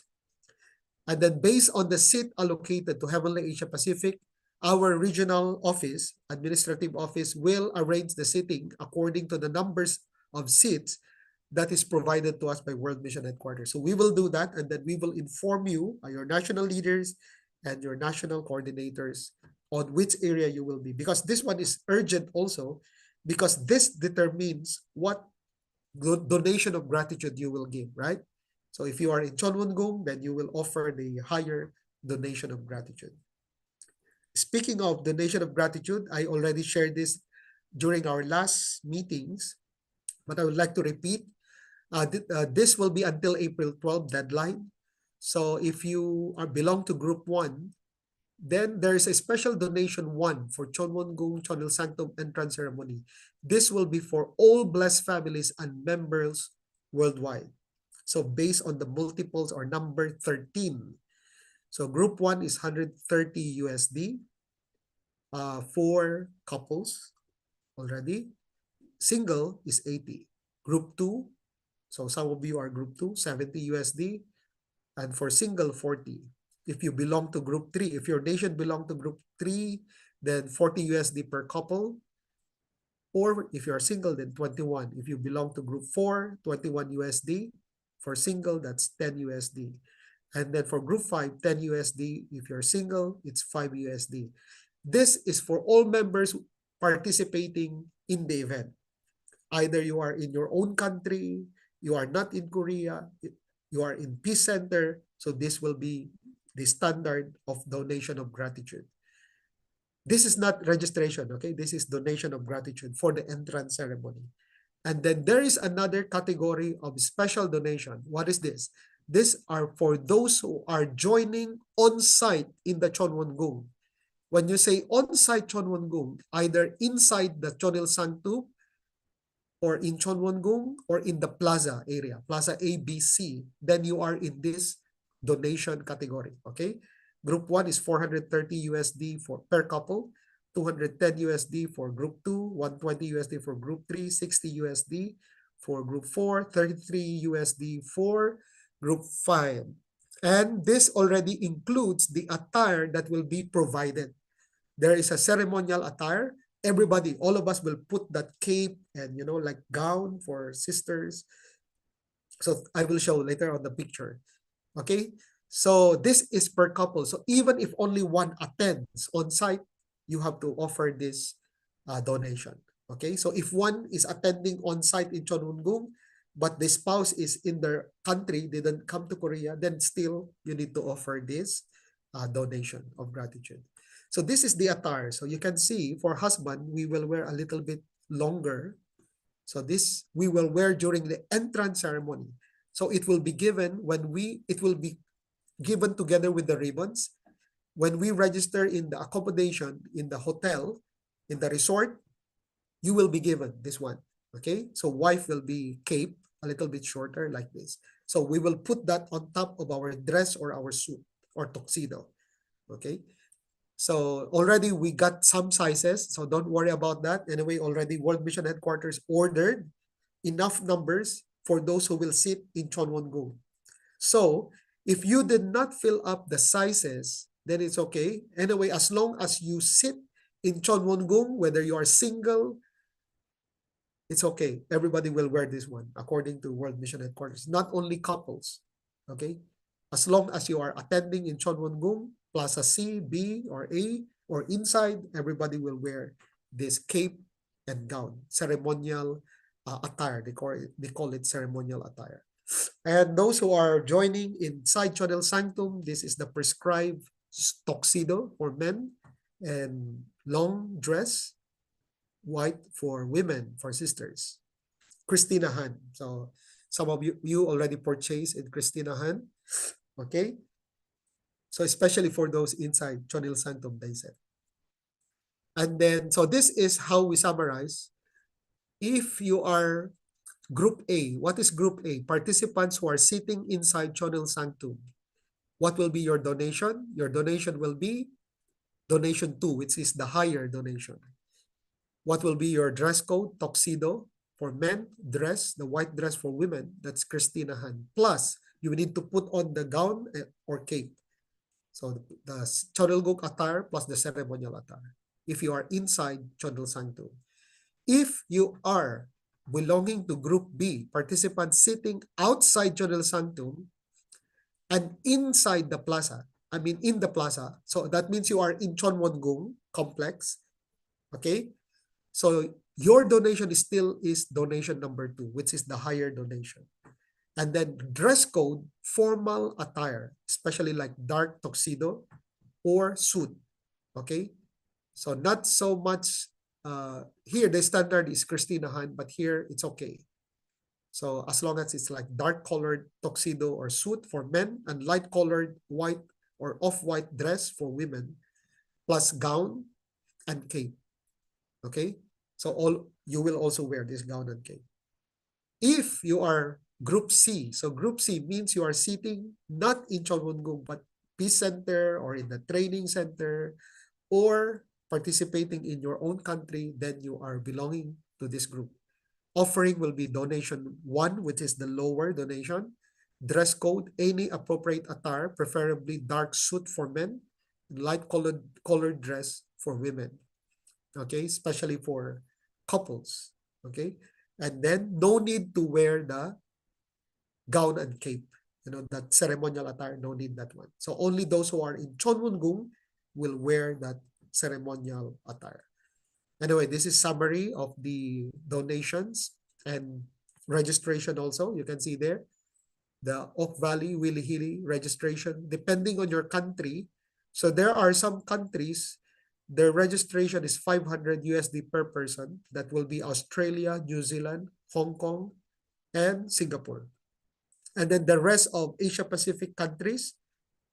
And then based on the seat allocated to Heavenly Asia Pacific, our regional office, administrative office, will arrange the seating according to the numbers of seats that is provided to us by World Mission Headquarters. So we will do that, and then we will inform you, your national leaders and your national coordinators, on which area you will be. Because this one is urgent also, because this determines what donation of gratitude you will give, right? So if you are in Chonwon-gung, then you will offer the higher donation of gratitude. Speaking of donation of gratitude, I already shared this during our last meetings, but I would like to repeat. This will be until April 12 deadline. So if you belong to Group 1, then there is a special donation 1 for Chonwon-gung Chonil Sanctum entrance ceremony. This will be for all blessed families and members worldwide. So based on the multiples or number 13. So Group 1 is 130 USD for couples already. Single is 80. Group 2, so some of you are Group 2, 70 USD. And for single, 40. If you belong to Group 3, if your nation belong to Group 3, then 40 USD per couple. Or if you are single, then 21. If you belong to Group 4, 21 USD. For single, that's 10 USD. And then for Group 5, 10 USD. If you're single, it's 5 USD. This is for all members participating in the event. Either you are in your own country, you are not in Korea, you are in Peace Center. So this will be the standard of donation of gratitude. This is not registration, okay? This is donation of gratitude for the entrance ceremony. And then there is another category of special donation. What is this? These are for those who are joining on site in the Chonwon-gung. When you say on-site Chonwon-gung, either inside the Chonil Sanctum or in Chonwon-gung or in the plaza area, plaza A, B, C, then you are in this donation category, okay? Group 1 is 430 USD for per couple, 210 USD for group 2, 120 USD for group 3, 60 USD for group 4, 33 USD for group 5. And this already includes the attire that will be provided. There is a ceremonial attire. Everybody, all of us will put that cape and, you know, like gown for sisters. So I will show later on the picture. Okay. So this is per couple. So even if only one attends on site, you have to offer this donation. Okay. So if one is attending on site in Chonwon-gung, but the spouse is in their country, they didn't come to Korea, then still you need to offer this donation of gratitude. So this is the attire. So you can see for husband, we will wear a little bit longer. So this we will wear during the entrance ceremony. So it will be given it will be given together with the ribbons. When we register in the accommodation, in the hotel, in the resort, you will be given this one. Okay. So wife will be cape, a little bit shorter like this. So we will put that on top of our dress or our suit or tuxedo. Okay. So already we got some sizes, so don't worry about that. Anyway, already World Mission Headquarters ordered enough numbers for those who will sit in Chonwon-gung. So if you did not fill up the sizes, then it's okay. Anyway, as long as you sit in Chonwon-gung, whether you are single, it's okay. Everybody will wear this one according to World Mission Headquarters, not only couples. Okay. As long as you are attending in Chonwon-gung, Plaza C, B, or A, or inside, everybody will wear this cape and gown, ceremonial attire. They call it ceremonial attire. And those who are joining inside Chonil Sanctum, this is the prescribed tuxedo for men and long dress, white for women, for sisters. Christina Han. So some of you already purchased in Christina Han. Okay. So especially for those inside Chonil Sanctum, they said. And then, so this is how we summarize. If you are Group A, what is Group A? Participants who are sitting inside Chonil Sanctum. What will be your donation? Your donation will be donation 2, which is the higher donation. What will be your dress code? Tuxedo for men, dress, the white dress for women. That's Christina Han. Plus, you need to put on the gown or cape. So the Chonil-gung attire plus the ceremonial attire. If you are inside Chonil Sanctum. If you are belonging to Group B, participants sitting outside Chonil Sanctum and inside the plaza, in the plaza. So that means you are in Chonwon-gung complex. Okay. So your donation is donation number 2, which is the higher donation. And then dress code, formal attire, especially like dark tuxedo or suit. Okay. So not so much, here the standard is Christina Han, but here it's okay. So as long as it's like dark colored tuxedo or suit for men and light colored white or off-white dress for women, plus gown and cape. Okay. So you will also wear this gown and cape. If you are Group C, so Group C means you are sitting not in Chonwon-gung, but Peace Center or in the training center or participating in your own country, then you are belonging to this group. Offering will be donation 1, which is the lower donation. Dress code, any appropriate attire, preferably dark suit for men, light colored dress for women. Okay, especially for couples. Okay, and then no need to wear the gown and cape. You know, that ceremonial attire, no need that one. So only those who are in Chonwon-gung will wear that ceremonial attire. Anyway, this is summary of the donations and registration also. You can see there the Oak Valley, Willy registration, depending on your country. So there are some countries, their registration is 500 USD per person. That will be Australia, New Zealand, Hong Kong, and Singapore. And then the rest of Asia Pacific countries,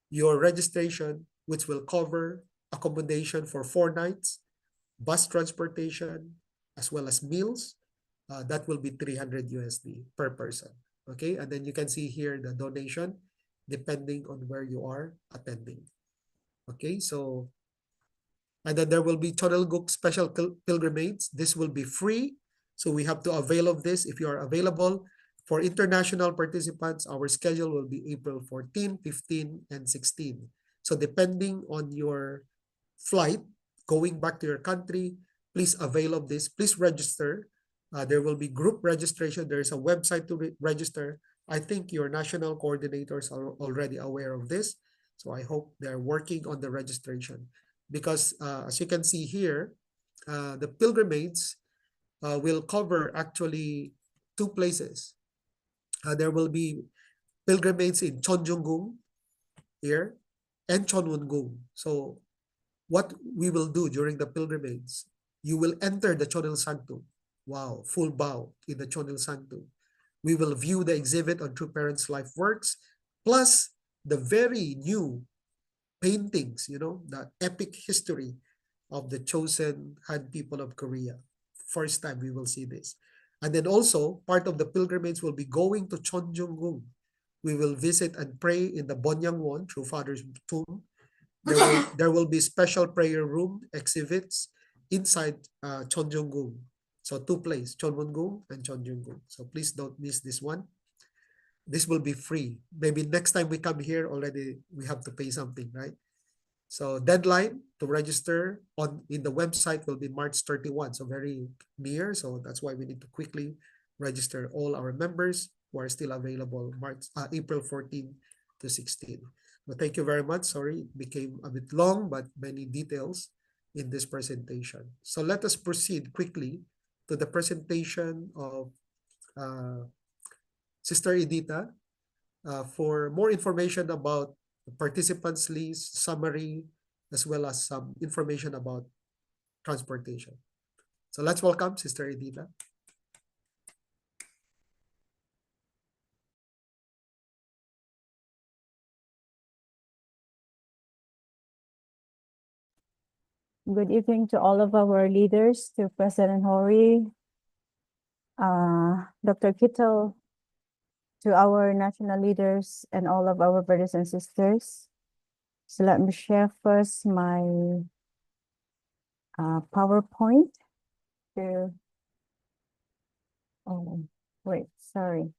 your registration, which will cover accommodation for 4 nights, bus transportation, as well as meals. That will be 300 USD per person. Okay, and then you can see here the donation depending on where you are attending. Okay, so and then there will be Chonelguk special pilgrimage. This will be free, so we have to avail of this if you are available. For international participants, our schedule will be April 14, 15, and 16. So depending on your flight going back to your country, please avail of this. Please register. There will be group registration. There is a website to register. I think your national coordinators are already aware of this. So I hope they're working on the registration. Because as you can see here, the pilgrimage will cover actually 2 places. There will be pilgrimage in Chonjunggung here and Chonwongung. So what we will do during the pilgrimage, you will enter the Chonil Sanctum. Wow, full bow in the Chonil Sanctum. We will view the exhibit on True Parents' life works, plus the very new paintings, you know, the epic history of the chosen Han people of Korea. First time we will see this. And then also, part of the pilgrimage will be going to Chonjunggung. We will visit and pray in the Bonyangwon, True Father's tomb. There will be special prayer room exhibits inside Chonjunggung. So 2 places, Chonwongung and Chonjunggung. So please don't miss this one. This will be free. Maybe next time we come here already, we have to pay something, right? So deadline to register in the website will be March 31. So very near. So that's why we need to quickly register all our members who are still available April 14 to 16. Well, thank you very much. Sorry, it became a bit long, but many details in this presentation. So let us proceed quickly to the presentation of Sister Edita for more information about the participants list, summary, as well as some information about transportation. So let's welcome Sister Edita. Good evening to all of our leaders, to President Hori, Dr. Kittel, to our national leaders, and all of our brothers and sisters. So let me share first my PowerPoint. Oh, wait, sorry.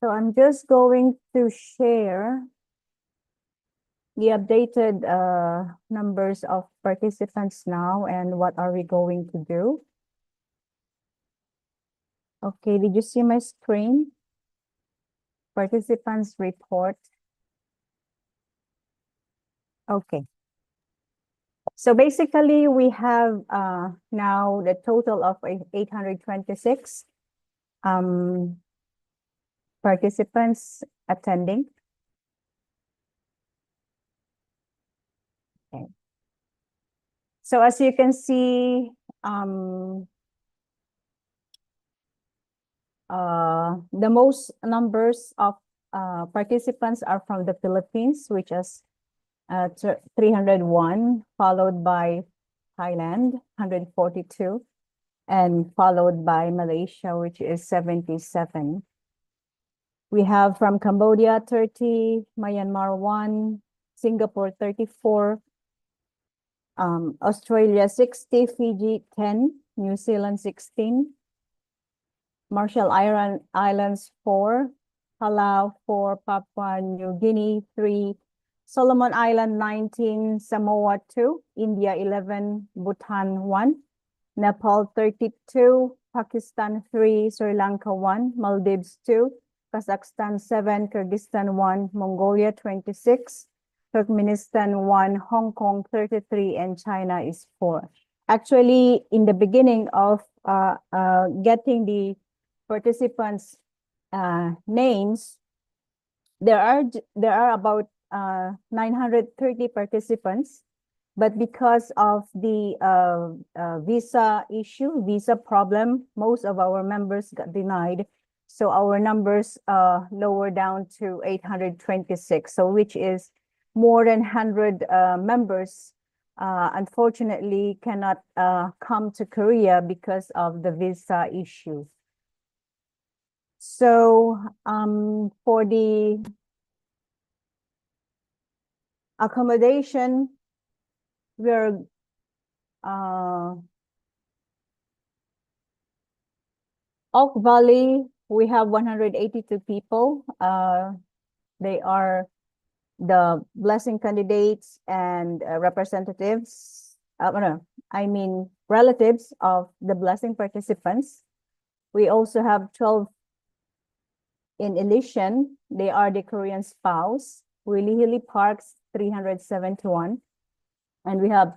So I'm just going to share the updated numbers of participants now and what are we going to do. Okay, did you see my screen? Participants report. Okay. So basically we have now the total of 826 participants attending. Okay. So as you can see, the most numbers of participants are from the Philippines, which is 301, followed by Thailand, 142, and followed by Malaysia, which is 77. We have from Cambodia 30, Myanmar 1, Singapore 34, Australia 60, Fiji 10, New Zealand 16, Marshall Islands 4, Palau 4, Papua New Guinea 3, Solomon Island 19, Samoa 2, India 11, Bhutan 1, Nepal 32, Pakistan 3, Sri Lanka 1, Maldives 2, Kazakhstan 7, Kyrgyzstan 1, Mongolia 26, Turkmenistan 1, Hong Kong 33, and China is 4. Actually, in the beginning of getting the participants' names, there are about 930 participants, But because of the visa issue, visa problem, most of our members got denied. So our numbers lower down to 826, so which is more than 100 members unfortunately cannot come to Korea because of the visa issue. So for the accommodation, we're Oak Valley, we have 182 people. They are the blessing candidates and representatives. No, I mean relatives of the blessing participants. We also have 12 in Elysian. They are the Korean spouse. Willie Hilly Parks, 371. And we have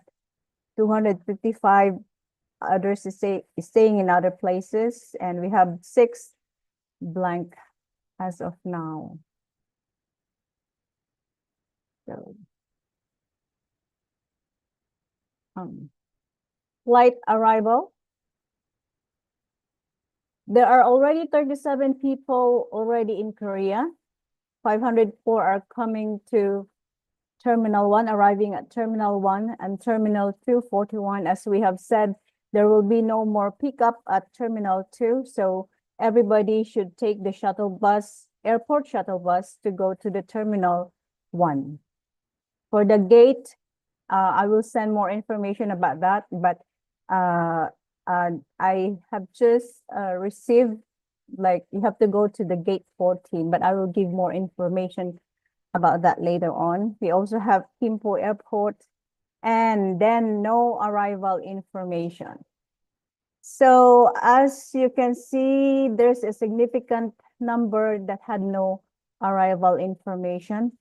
255 others staying in other places. And we have 6 blank as of now. So, flight arrival. There are already 37 people already in Korea. 504 are coming to Terminal 1, arriving at Terminal 1 and Terminal 241. As we have said, there will be no more pickup at Terminal 2. So everybody should take the shuttle bus, airport shuttle bus, to go to the Terminal 1. For the gate, I will send more information about that, but I have just received, like, you have to go to the gate 14, but I will give more information about that later on. We also have Kimpo Airport, and then no arrival information. So as you can see, there's a significant number that had no arrival information,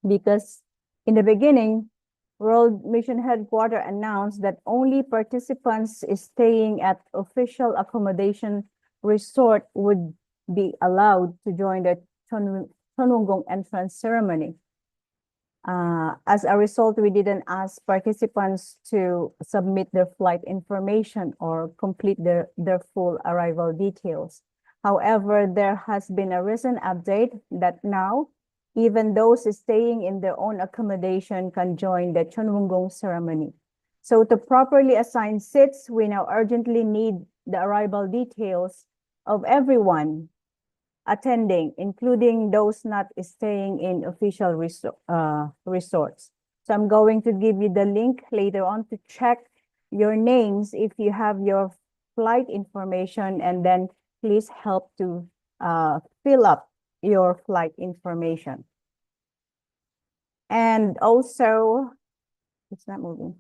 because in the beginning, World Mission Headquarters announced that only participants staying at official accommodation resort would be allowed to join the Chonwonggong entrance ceremony. As a result, we didn't ask participants to submit their flight information or complete their full arrival details. However, there has been a recent update that now even those staying in their own accommodation can join the Chonwonggong ceremony. So to properly assign seats, we now urgently need the arrival details of everyone attending, including those not staying in official resorts. So I'm going to give you the link later on to check your names if you have your flight information, and then please help to fill up your flight information. And also, it's not moving.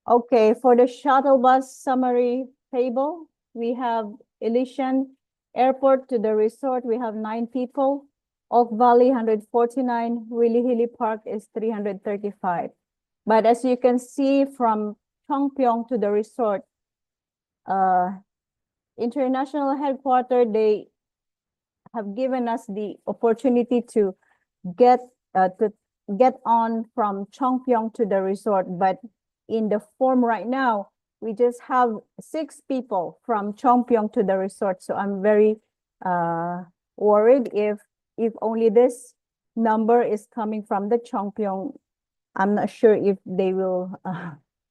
Okay, for the shuttle bus summary table, we have Elysian Airport to the resort, we have 9 people. Oak Valley, 149. Willie Hilly Park is 335. But as you can see, from Chongpyeong to the resort, international headquarters, they have given us the opportunity to get on from Chongpyeong to the resort, but in the form right now, we just have 6 people from Chongpyeong to the resort. So I'm very worried if only this number is coming from the Chongpyeong. I'm not sure if they will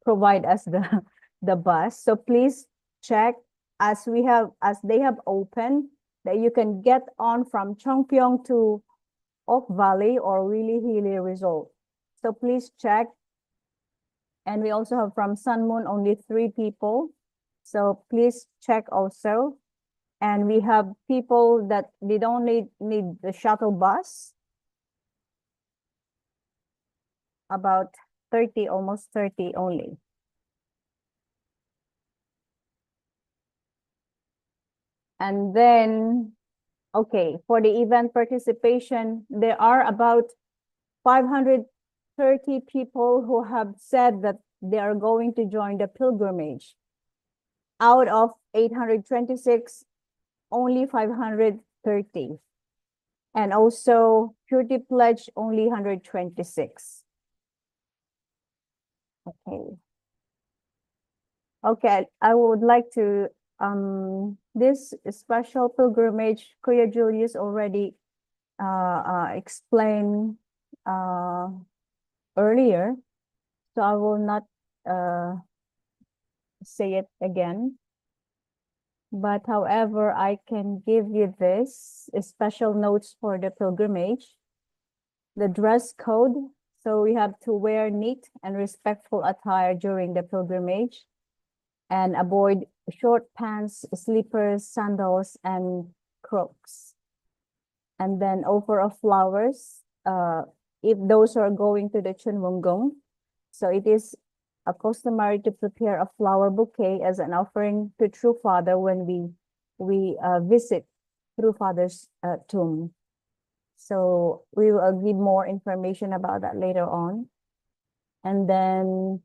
provide us the bus. So please check as they have opened that you can get on from Chongpyeong to Oak Valley or Willie Hilly Resort. So please check. And we also have from Sun Moon only 3 people. So please check also. And we have people that they don't need the shuttle bus. About 30, almost 30 only. And then, okay, for the event participation, there are about 530 people who have said that they are going to join the pilgrimage. Out of 826, only 530. And also purity pledge only 126. Okay. Okay, I would like to this special pilgrimage, Kuya Julius already explained earlier, so I will not say it again. But however, I can give you this special notes for the pilgrimage. The dress code. So we have to wear neat and respectful attire during the pilgrimage and avoid short pants, slippers, sandals, and crocs. And then offer of flowers, if those are going to the Chunwonggong. So it is customary to prepare a flower bouquet as an offering to True Father when we visit True Father's tomb. So we will give more information about that later on. And then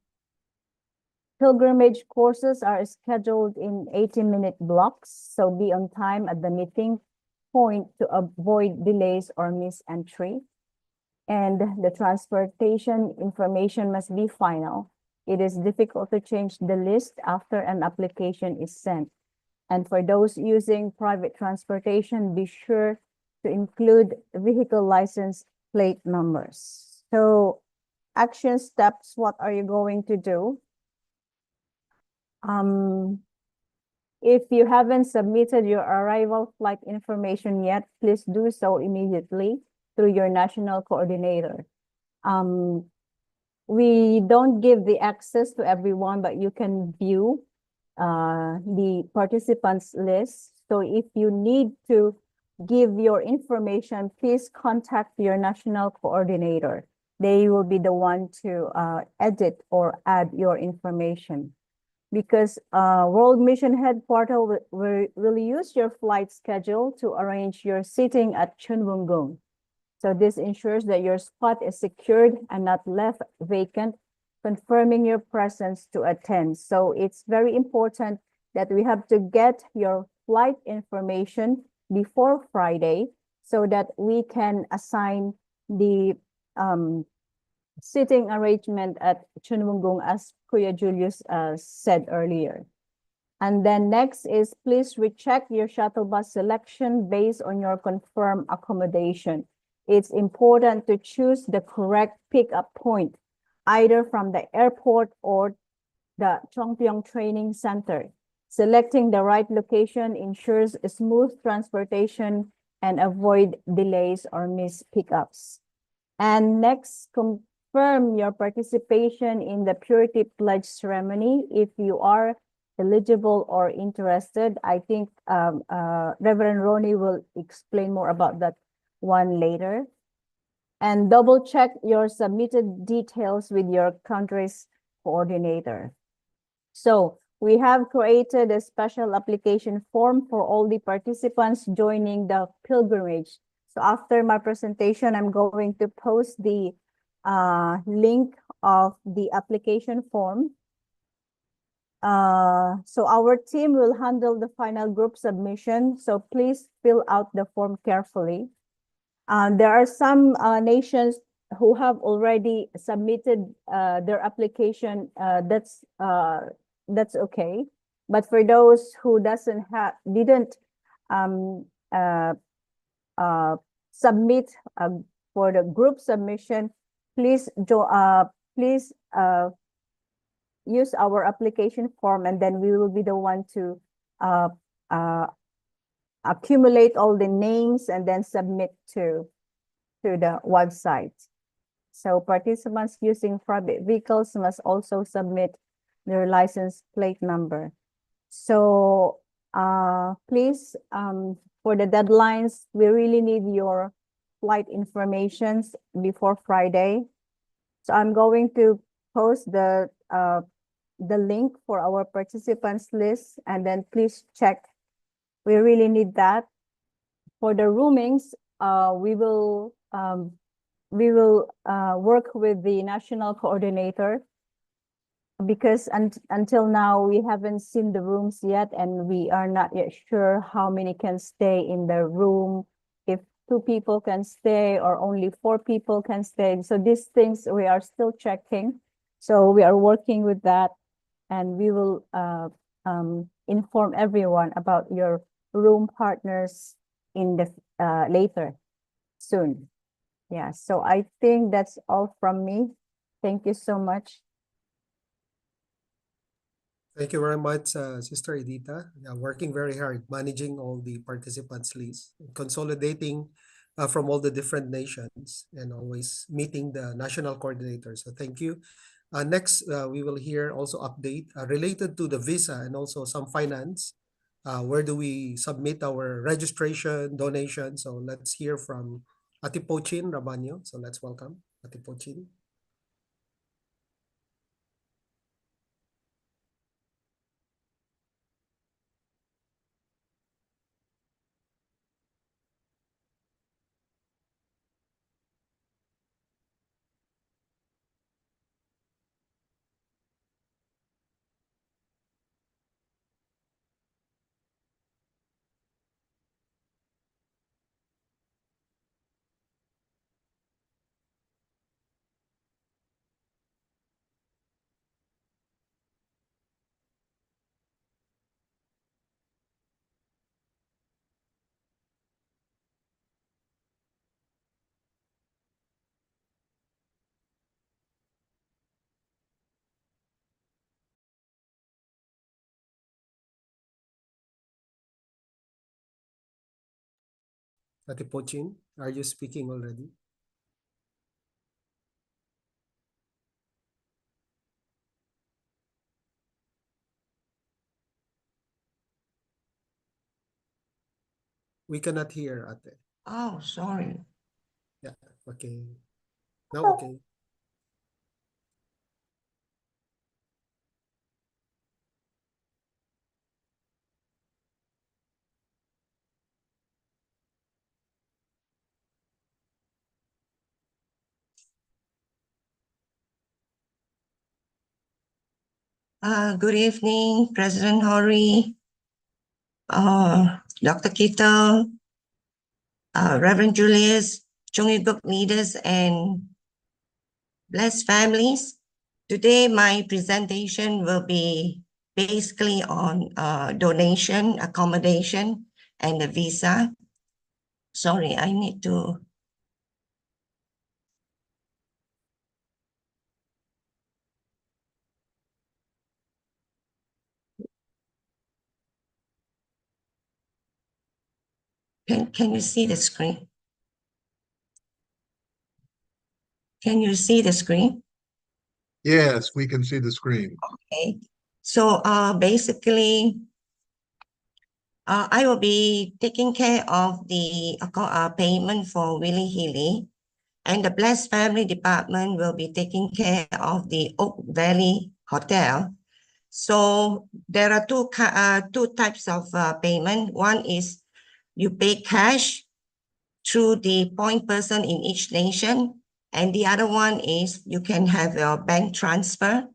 pilgrimage courses are scheduled in 80-minute blocks. So be on time at the meeting point to avoid delays or miss entry. And the transportation information must be final. It is difficult to change the list after an application is sent. And for those using private transportation, be sure to include vehicle license plate numbers. So action steps, what are you going to do? If you haven't submitted your arrival flight information yet, please do so immediately through your national coordinator. We don't give the access to everyone, but you can view the participants list. So if you need to give your information, please contact your national coordinator. They will be the one to edit or add your information. Because World Mission Headquarters will use your flight schedule to arrange your seating at Chunwonggong. So this ensures that your spot is secured and not left vacant, confirming your presence to attend. So it's very important that we have to get your flight information before Friday so that we can assign the seating arrangement at Chunwonggong, as Kuya Julius said earlier. And then next is please recheck your shuttle bus selection based on your confirmed accommodation. It's important to choose the correct pickup point, either from the airport or the Chongpyong Training Center. Selecting the right location ensures smooth transportation and avoid delays or missed pickups. And next, confirm your participation in the Purity Pledge ceremony if you are eligible or interested. I think Reverend Ronnie will explain more about that one later. And double check your submitted details with your country's coordinator. So we have created a special application form for all the participants joining the pilgrimage. So after my presentation, I'm going to post the link of the application form. So our team will handle the final group submission. So please fill out the form carefully. There are some nations who have already submitted their application. That's okay. But for those who didn't submit for the group submission, please use our application form, and then we will be the one to accumulate all the names and then submit to the website. So participants using private vehicles must also submit their license plate number. So please, for the deadlines, we really need your flight informations before Friday. So I'm going to post the link for our participants list, and then please check. We really need that. For the roomings, we will work with the national coordinator, because until now we haven't seen the rooms yet, and we are not yet sure how many can stay in the room, if 2 people can stay or only 4 people can stay. So these things we are still checking. So we are working with that, and we will inform everyone about your room partners in the later soon. Yeah, so I think that's all from me. Thank you so much. Thank you very much, Sister Edita. Yeah, working very hard, managing all the participants' list, consolidating from all the different nations, and always meeting the national coordinators. So thank you. Next, we will hear also update related to the visa and also some finance. Where do we submit our registration, donation? So let's hear from Ate Pochin Rabanyo. So let's welcome Ate Pochin. Ate Pochin, are you speaking already? We cannot hear, Ate. Oh, sorry. Yeah, okay. Now, okay. Good evening, President Hori, Dr. Kito, Reverend Julius, Chungi Group leaders, and blessed families. Today, my presentation will be basically on donation, accommodation, and the visa. Sorry, I need to. Can you see the screen? Can you see the screen? Yes, we can see the screen. Okay. So basically, I will be taking care of the payment for Willie Healy, and the Blessed Family Department will be taking care of the Oak Valley Hotel. So there are two types of payment. One is you pay cash through the point person in each nation, and the other one is you can have your bank transfer.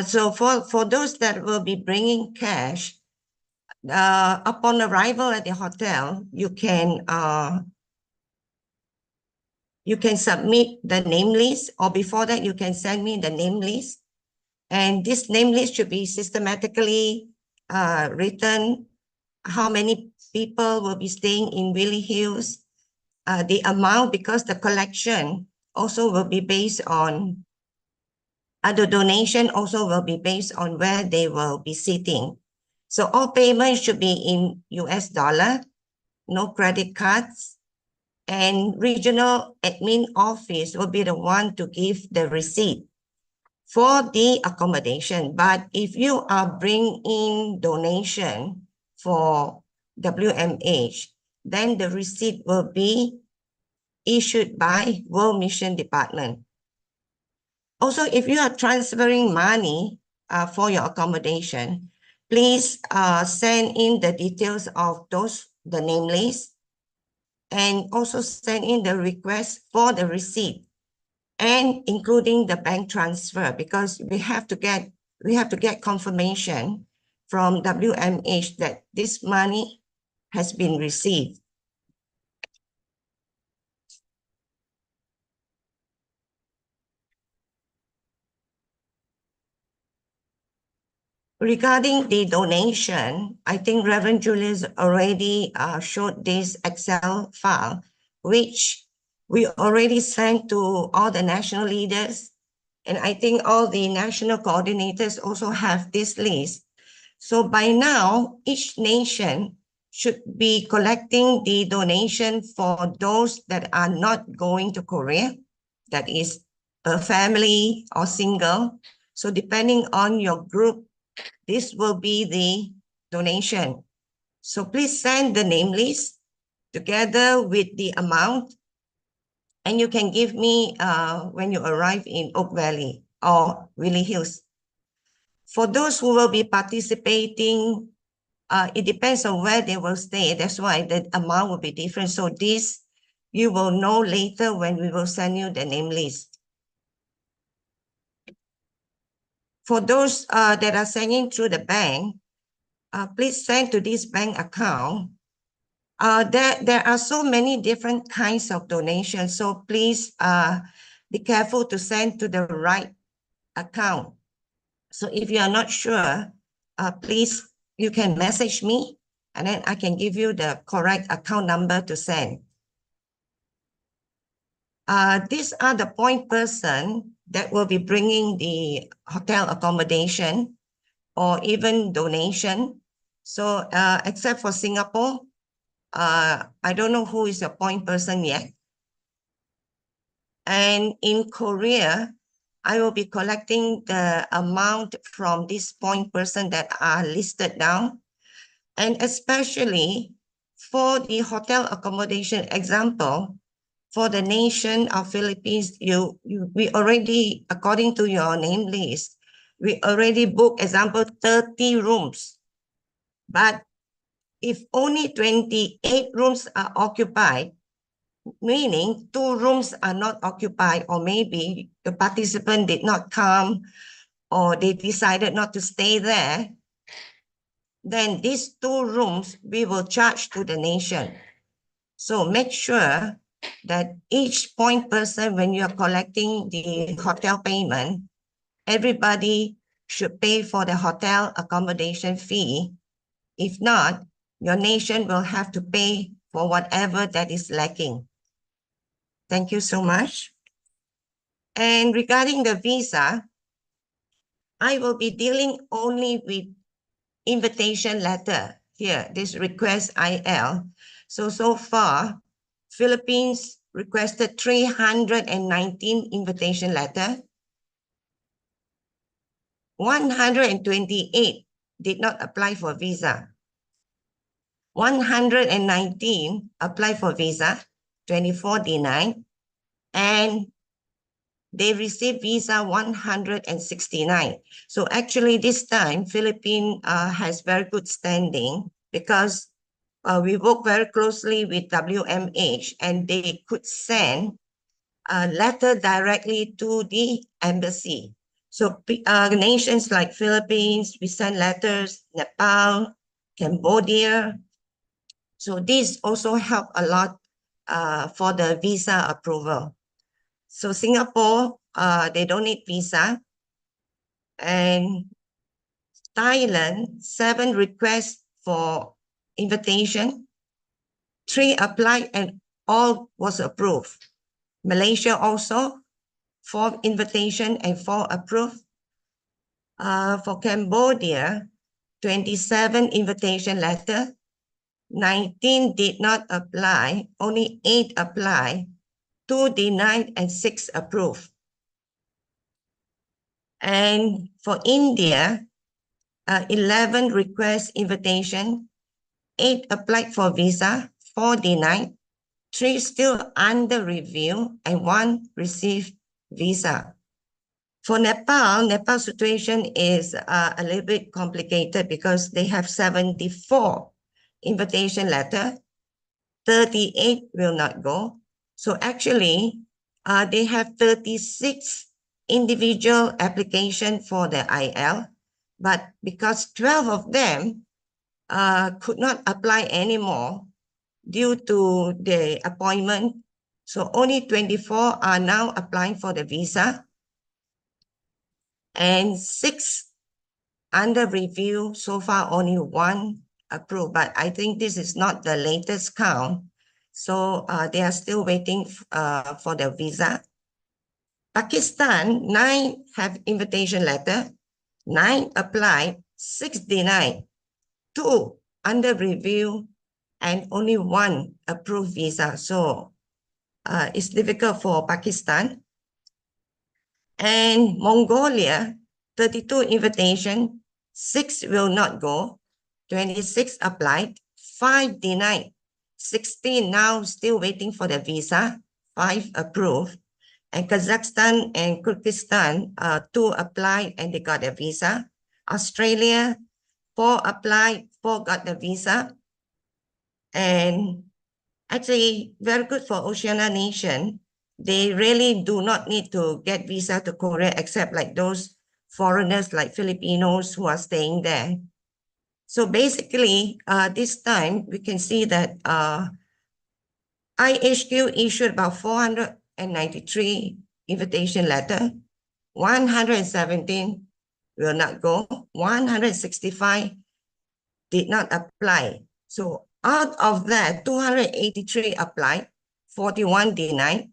So for those that will be bringing cash, upon arrival at the hotel, you can submit the name list, or before that, you can send me the name list. And this name list should be systematically written, how many people will be staying in Willie Hills, the amount, because the collection also will be based on, the donation also will be based on where they will be sitting. So all payments should be in US dollar, no credit cards, and regional admin office will be the one to give the receipt for the accommodation. But if you are bringing donation for WMH, then the receipt will be issued by World Mission Department. Also, if you are transferring money for your accommodation, please send in the details of the name list, and also send in the request for the receipt, and including the bank transfer, because we have to get confirmation from WMH that this money has been received. Regarding the donation, I think Reverend Julius already showed this Excel file, which we already sent to all the national leaders. And I think all the national coordinators also have this list. So by now, each nation should be collecting the donation for those that are not going to Korea, that is a family or single. So depending on your group, this will be the donation. So please send the name list together with the amount, and you can give me when you arrive in Oak Valley or Willie Hills. For those who will be participating, it depends on where they will stay. That's why the amount will be different. So this you will know later when we will send you the name list. For those that are sending through the bank, please send to this bank account. There are so many different kinds of donations, so please be careful to send to the right account. So if you are not sure, please, you can message me and then I can give you the correct account number to send. These are the point person that will be bringing the hotel accommodation or even donation. So except for Singapore, I don't know who is a point person yet. And in Korea, I will be collecting the amount from this point person that are listed down. And especially for the hotel accommodation example, for the nation of Philippines, we already, according to your name list, we already booked, example, 30 rooms. But if only 28 rooms are occupied, meaning 2 rooms are not occupied, or maybe the participant did not come, or they decided not to stay there, then these 2 rooms we will charge to the nation. So make sure that each point person, when you are collecting the hotel payment, everybody should pay for the hotel accommodation fee. If not, your nation will have to pay for whatever that is lacking. Thank you so much. And regarding the visa, I will be dealing only with invitation letter here, this request IL. So far, Philippines requested 319 invitation letter. 128 did not apply for visa. 119 applied for visa, 24 denied, and they received visa 169. So actually this time, Philippines has very good standing because we work very closely with WMH and they could send a letter directly to the embassy. So nations like Philippines, we send letters, Nepal, Cambodia. So this also help a lot for the visa approval. So Singapore, they don't need visa. And Thailand, 7 requests for invitation, 3 applied and all was approved. Malaysia also, 4 invitation and 4 approved. For Cambodia, 27 invitation letter, 19 did not apply, only 8 applied, 2 denied and 6 approved. And for India, 11 request invitation, 8 applied for visa, 4 denied, 3 still under review, and 1 received visa. For Nepal, Nepal's situation is a little bit complicated because they have 74 invitation letter, 38 will not go. So actually, they have 36 individual application for the IL, but because 12 of them could not apply anymore due to the appointment. So only 24 are now applying for the visa, and 6 under review. So far, only 1 approved, but I think this is not the latest count. So they are still waiting for the visa. Pakistan, 9 have invitation letter, 9 applied, 6 denied, 2 under review, and only 1 approved visa. So it's difficult for Pakistan. And Mongolia, 32 invitation, 6 will not go, 26 applied, 5 denied, 16 now still waiting for the visa, 5 approved. And Kazakhstan and Kyrgyzstan, 2 applied and they got a visa. Australia, 4 applied, 4 got the visa. And actually, very good for Oceania nation. They really do not need to get visa to Korea, except like those foreigners like Filipinos who are staying there. So basically, this time we can see that IHQ issued about 493 invitation letter, 117 will not go, 165 did not apply. So out of that, 283 applied, 41 denied,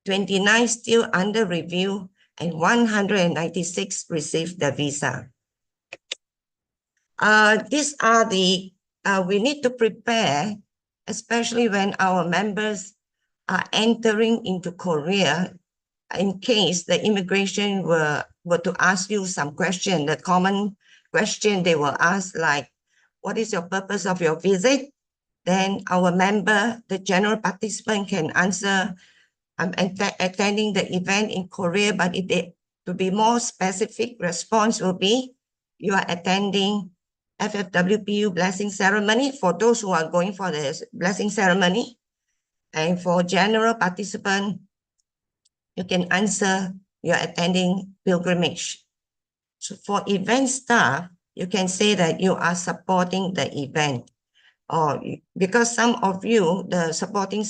29 still under review, and 196 received the visa. These are the, we need to prepare, especially when our members are entering into Korea, in case the immigration were to ask you some question. The common question they will ask, like, what is your purpose of your visit? Then our member, the general participant, can answer, I'm attending the event in Korea, but if they, to be more specific, response will be, you are attending FFWPU blessing ceremony for those who are going for the blessing ceremony. And for general participant, you can answer you're attending pilgrimage. So for event staff, you can say that you are supporting the event. Or because some of you, the supporting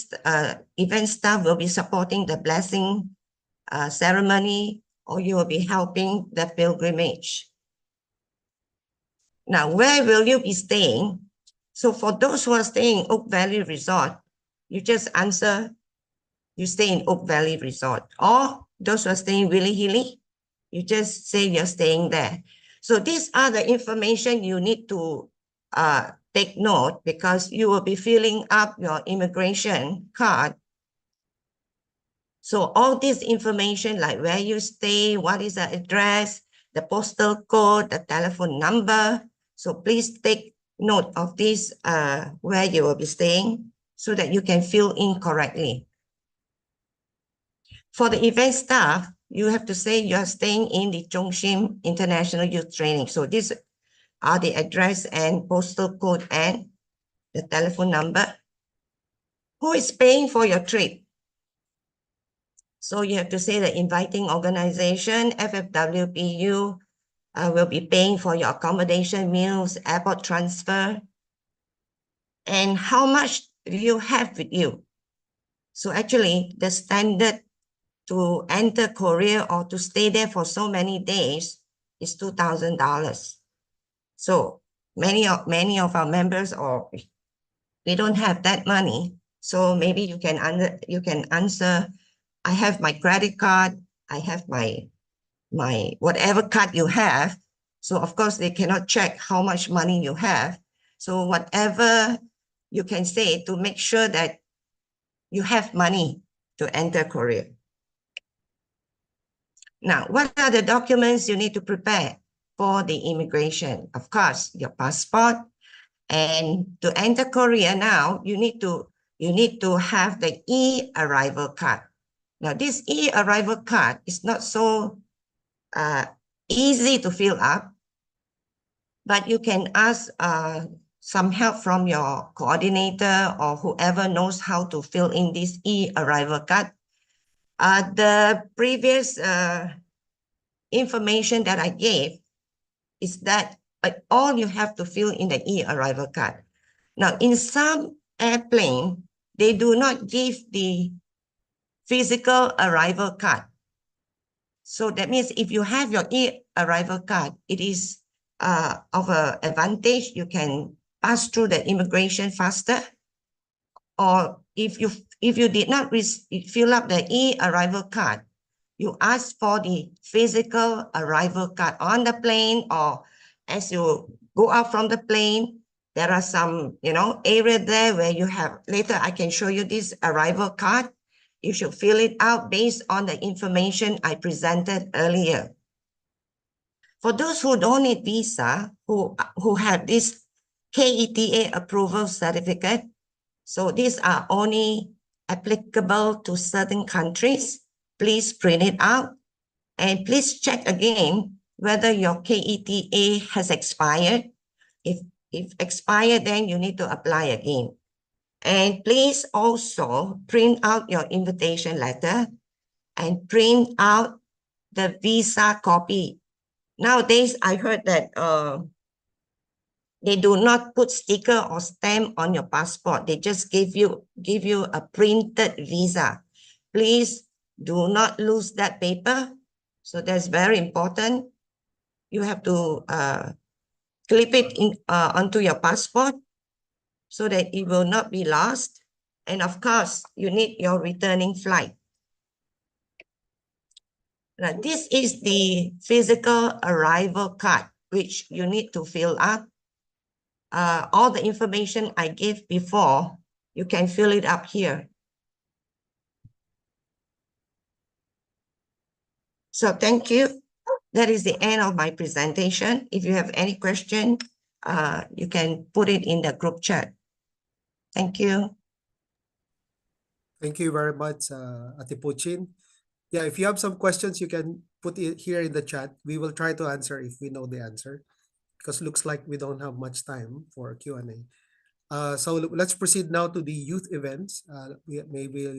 event staff will be supporting the blessing ceremony, or you will be helping the pilgrimage. Now, where will you be staying? So for those who are staying in Oak Valley Resort, you just answer, you stay in Oak Valley Resort. Or those who are staying Willie Hilly, you just say you're staying there. So these are the information you need to take note, because you will be filling up your immigration card. So all this information, like where you stay, what is the address, the postal code, the telephone number. So please take note of this, where you will be staying, so that you can fill in correctly. For the event staff, you have to say you are staying in the Zhongxin International Youth Training. So these are the address and postal code and the telephone number. Who is paying for your trip? So you have to say the inviting organization, FFWPU, will be paying for your accommodation, meals, airport transfer. And how much do you have with you? So actually, the standard to enter Korea or to stay there for so many days is $2,000. So many of our members, or we don't have that money. So maybe you can answer, I have my credit card, I have my whatever card you have. So of course they cannot check how much money you have. So whatever you can say to make sure that you have money to enter Korea. Now, what are the documents you need to prepare for the immigration? Of course, your passport. And to enter Korea now, you need to have the e-arrival card. Now, this e-arrival card is not so easy to fill up, but you can ask some help from your coordinator or whoever knows how to fill in this e-arrival card. The previous information that I gave is that all you have to fill in the e-arrival card. Now, in some airplane, they do not give the physical arrival card. So that means if you have your e-arrival card, it is of an advantage. You can pass through the immigration faster. Or if you did not fill up the e-arrival card, you ask for the physical arrival card on the plane, or as you go out from the plane, there are some, area there where you have, later I can show you this arrival card. You should fill it out based on the information I presented earlier. For those who don't need visa, who have this KETA approval certificate, so these are only applicable to certain countries, please print it out and please check again whether your KETA has expired. If expired, then you need to apply again. And please also print out your invitation letter and print out the visa copy. Nowadays, I heard that they do not put sticker or stamp on your passport. They just give you a printed visa. Please do not lose that paper. So that's very important. You have to clip it onto your passport so that it will not be lost. And of course, you need your returning flight. Now, this is the physical arrival card, which you need to fill up. All the information I gave before, you can fill it up here. So thank you. That is the end of my presentation. If you have any question, you can put it in the group chat. Thank you. Thank you very much, Ate Puchin. Yeah, if you have some questions, you can put it here in the chat. We will try to answer if we know the answer, because looks like we don't have much time for Q&A. So let's proceed now to the youth events. We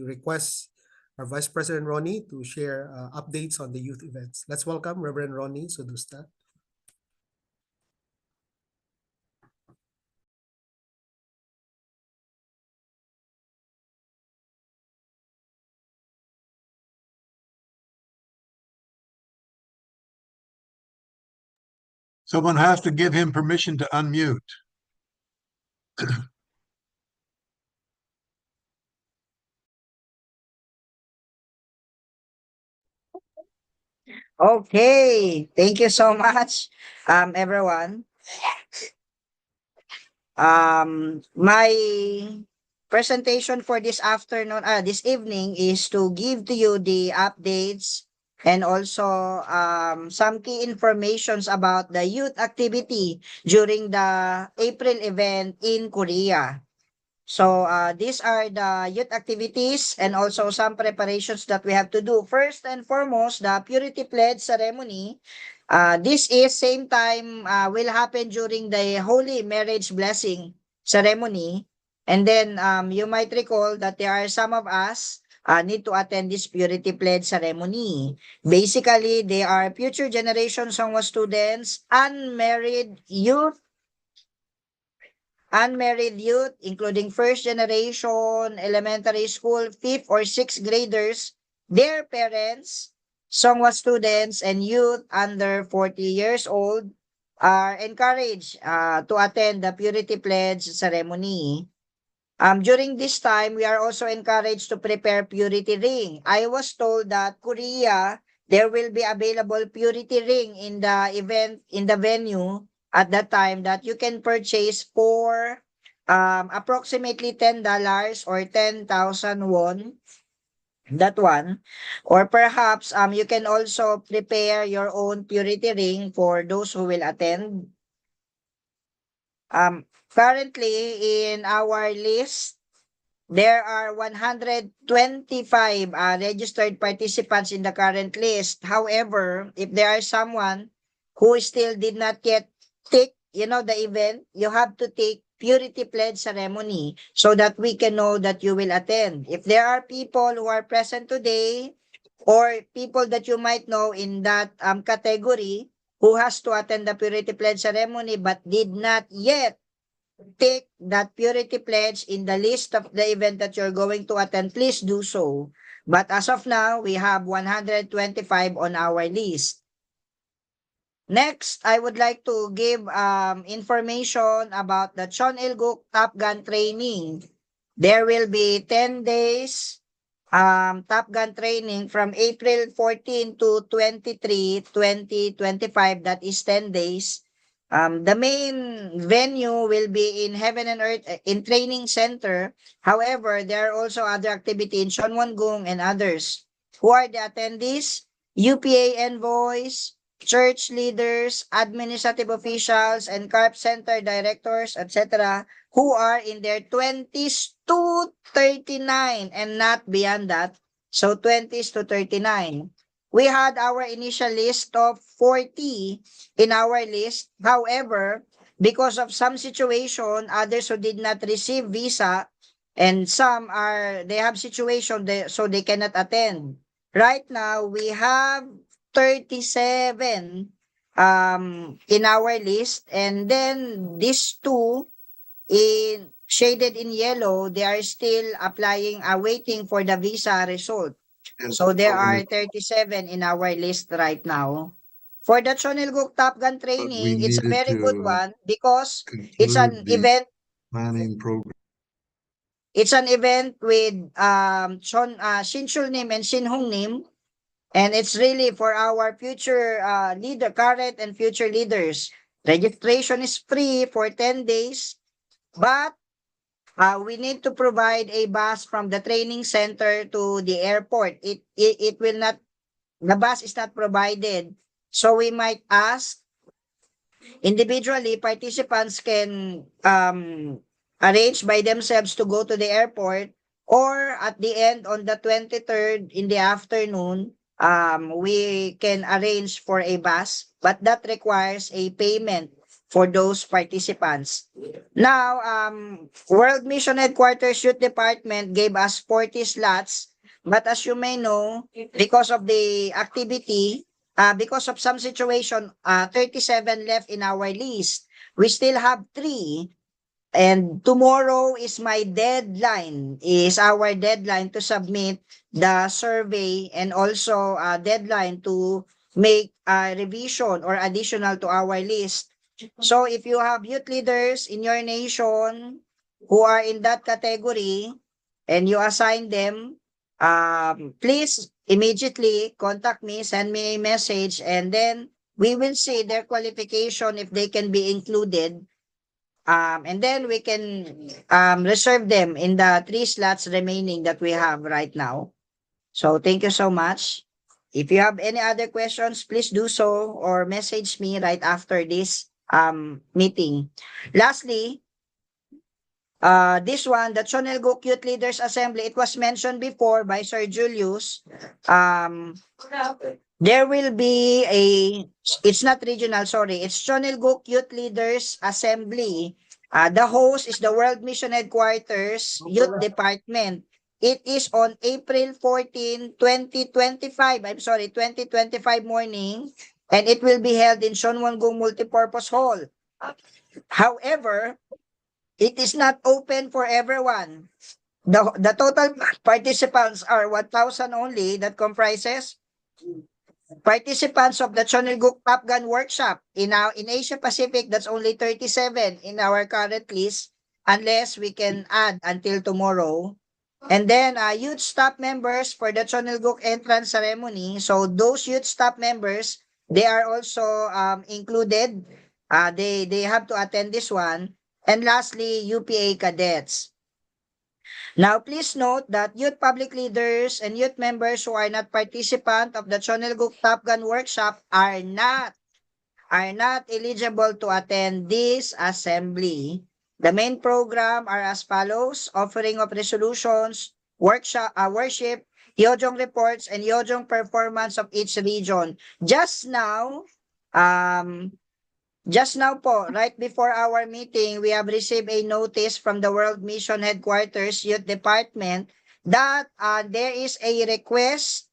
request our Vice President Ronnie to share updates on the youth events. Let's welcome Reverend Ronnie Sudusta. Someone has to give him permission to unmute. Okay, thank you so much, everyone. My presentation for this afternoon, this evening is to give to you the updates and also some key informations about the youth activity during the April event in Korea. So these are the youth activities and also some preparations that we have to do. First and foremost, the Purity Pledge ceremony. This is same time will happen during the Holy Marriage Blessing ceremony. And then you might recall that there are some of us need to attend this Purity Pledge ceremony. Basically, they are future generation Songwa students, unmarried youth, including first generation, elementary school, fifth or sixth graders, their parents, Songwa students, and youth under 40 years old are encouraged to attend the Purity Pledge ceremony. During this time, we are also encouraged to prepare purity ring. I was told that Korea, there will be available purity ring in the event, in the venue at that time, that you can purchase for approximately $10 or 10,000 won. That one. Or perhaps you can also prepare your own purity ring for those who will attend. Currently, in our list, there are 125 registered participants in the current list. However, if there are someone who still did not yet take, the event, you have to take Purity Pledge ceremony so that we can know that you will attend. If there are people who are present today or people that you might know in that category, who has to attend the purity pledge ceremony but did not yet take that purity pledge in the list of the event that you're going to attend, please do so. But as of now, we have 125 on our list. Next, I would like to give information about the Chon Il-guk Top Gun training. There will be 10 days Top Gun training from April 14 to 23, 2025. That is 10 days. The main venue will be in Heaven and Earth in Training Center. However, there are also other activity in Chonwon-gung and others. Who are the attendees? UPA envoys, church leaders, administrative officials, and CARP center directors, etc., who are in their 20s to 39 and not beyond that. So 20s to 39. We had our initial list of 40 in our list. However, because of some situation, others who did not receive visa, and some they have situation so they cannot attend. Right now, we have 37 in our list, and then these two shaded in yellow, they are still applying, waiting for the visa result. So there are 37 in our list right now. For the Chon Il-guk Top Gun training, it's a needed very good to one because it's an conclude the event. planning program. It's an event with Shin Chul-nim and Shin Hong-nim, and it's really for our future current and future leaders. Registration is free for 10 days, but we need to provide a bus from the training center to the airport. It will not, the bus is not provided. So we might ask individually, participants can arrange by themselves to go to the airport, or at the end on the 23rd in the afternoon, we can arrange for a bus, but that requires a payment for those participants. Now, World Mission Headquarters Youth Department gave us 40 slots, but as you may know, because of the activity, because of some situation, 37 left in our list. We still have 3. And tomorrow is our deadline to submit the survey, and also a deadline to make a revision or additional to our list. So if you have youth leaders in your nation who are in that category and you assign them, please immediately contact me, send me a message, and then we will see their qualification if they can be included. And then we can reserve them in the 3 slots remaining that we have right now. So thank you so much. If you have any other questions, please do so or message me right after this meeting. Lastly, this one, the Chon Il-guk Youth Leaders Assembly, it was mentioned before by Sir Julius. There will be it's not regional, sorry, it's Chon Il-guk Youth Leaders Assembly. The host is the World Mission Headquarters Youth Department. It is on April 14, 2025. 2025 morning, and it will be held in Chonwon-gung Multipurpose Hall. However, it is not open for everyone. The total participants are 1,000 only. That comprises participants of the Chon Il-guk Top Gun workshop. In Asia Pacific, that's only 37 in our current list, unless we can add until tomorrow. And then youth staff members for the Chon Il-guk entrance ceremony. So those youth staff members, they are also included. They have to attend this one. And lastly, UPA cadets. Now, please note that youth public leaders and youth members who are not participant of the Chon Il-guk Top Gun workshop are not eligible to attend this assembly. The main program are as follows: offering of resolutions, worship, Yojong reports, and Yojong performance of each region. Just now po, right before our meeting, we have received a notice from the World Mission Headquarters Youth Department that there is a request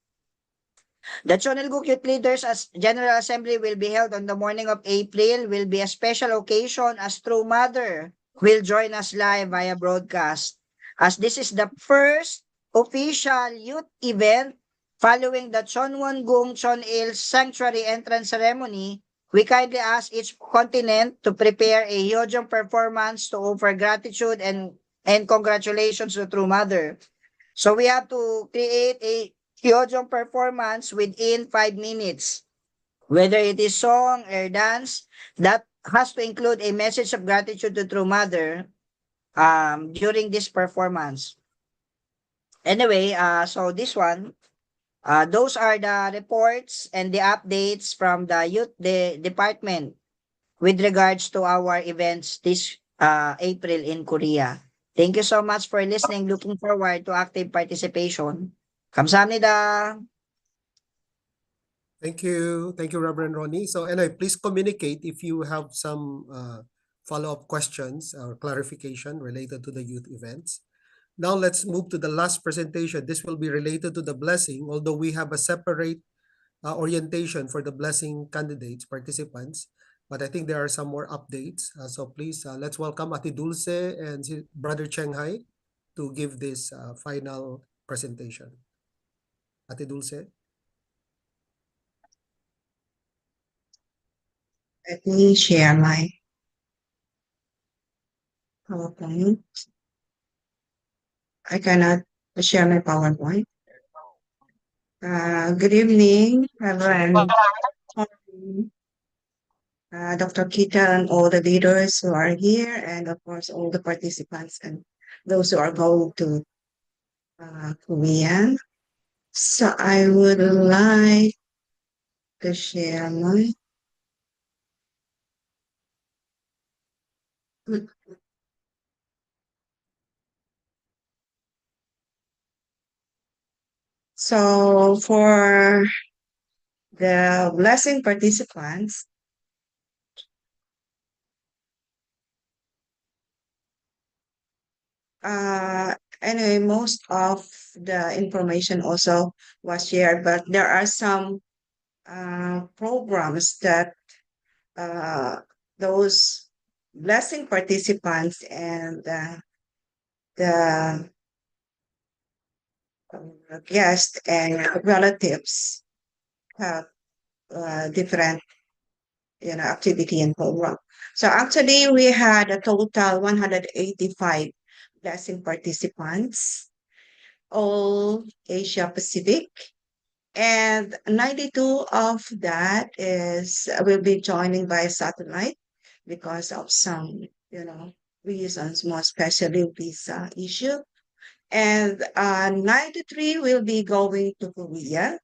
The Chonilguk Youth Leaders as General Assembly will be held on the morning of April, will be a special occasion as True Mother will join us live via broadcast. As this is the first official youth event following the Chonwon-gung Chonil Sanctuary Entrance Ceremony, we kindly ask each continent to prepare a Hyojong performance to offer gratitude and congratulations to True Mother. So we have to create a Hyojong performance within 5 minutes. Whether it is song or dance, that has to include a message of gratitude to True Mother during this performance. Anyway, so this one, those are the reports and the updates from the youth department with regards to our events this April in Korea. Thank you so much for listening. Looking forward to active participation. 감사합니다. Thank you. Thank you, Reverend Ronnie. So, anyway, please communicate if you have some follow-up questions or clarification related to the youth events. Now, let's move to the last presentation. This will be related to the blessing, although we have a separate orientation for the blessing candidates, participants. But I think there are some more updates. So please, let's welcome Ate Dulce and Brother Cheng Hai to give this final presentation. Ate Dulce. Let me share my PowerPoint. I cannot share my PowerPoint. Good evening, Reverend Dr. Kita and all the leaders who are here, and of course all the participants and those who are going to Korea. So I would like to share my So for the blessing participants, anyway, most of the information also was shared, but there are some programs that those blessing participants and the guests and relatives have different activity and program. So actually we had a total 185 blessing participants, all Asia Pacific, and 92 of that is will be joining by satellite because of some reasons, more especially visa issue. And 93 will be going to Korea.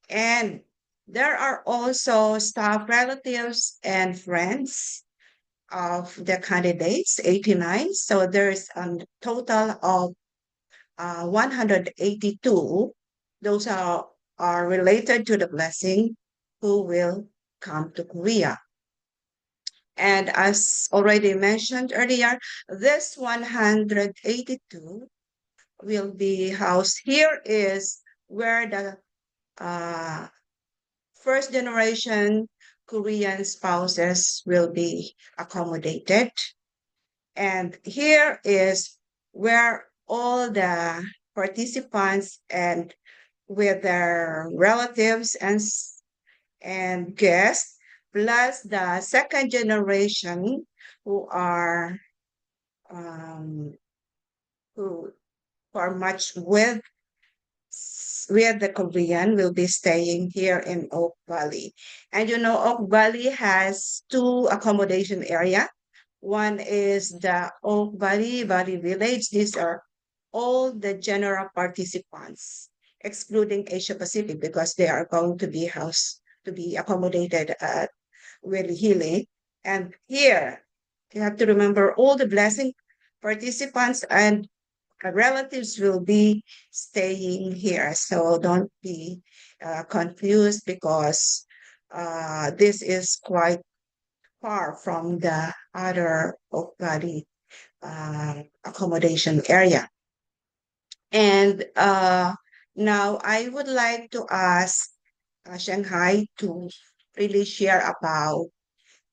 And there are also staff, relatives, and friends of the candidates, 89. So there's a total of 182. Those are related to the blessing who will come to Korea. And as already mentioned earlier, this 182 will be housed. Here is where the first generation Korean spouses will be accommodated. And here is where all the participants and with their relatives and guests, plus the second generation who are who are much with the Korean will be staying here in Oak Valley. And Oak Valley has two accommodation area. One is the Oak Valley Village. These are all the general participants, excluding Asia Pacific, because they are going to be accommodated at Willie Healy. And here, you have to remember all the blessing participants and relatives will be staying here. So don't be confused because this is quite far from the other Oak Valley accommodation area. And Now, I would like to ask Shanghai to really share about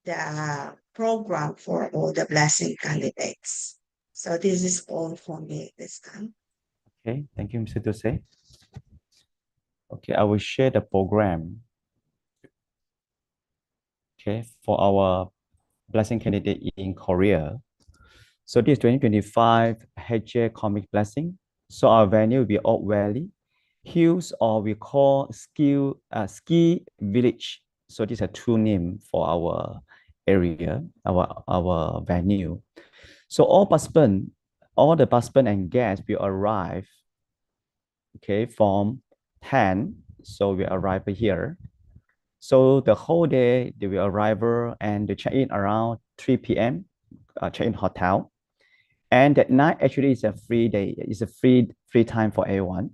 the program for all the blessing candidates. So this is all for me this time. Okay, thank you, Mr. Dose. Okay, I will share the program. Okay, for our blessing candidate in Korea. So this 2025 HA Comic Blessing. So our venue will be Oak Valley Hills, or we call Ski Village. So these are two names for our area, our venue. So all the participants and guests will arrive, okay, from 10. So we arrive here. So the whole day they will arrive and they check in around 3 p.m. Check in hotel. And that night actually is a free day. It's a free time for everyone.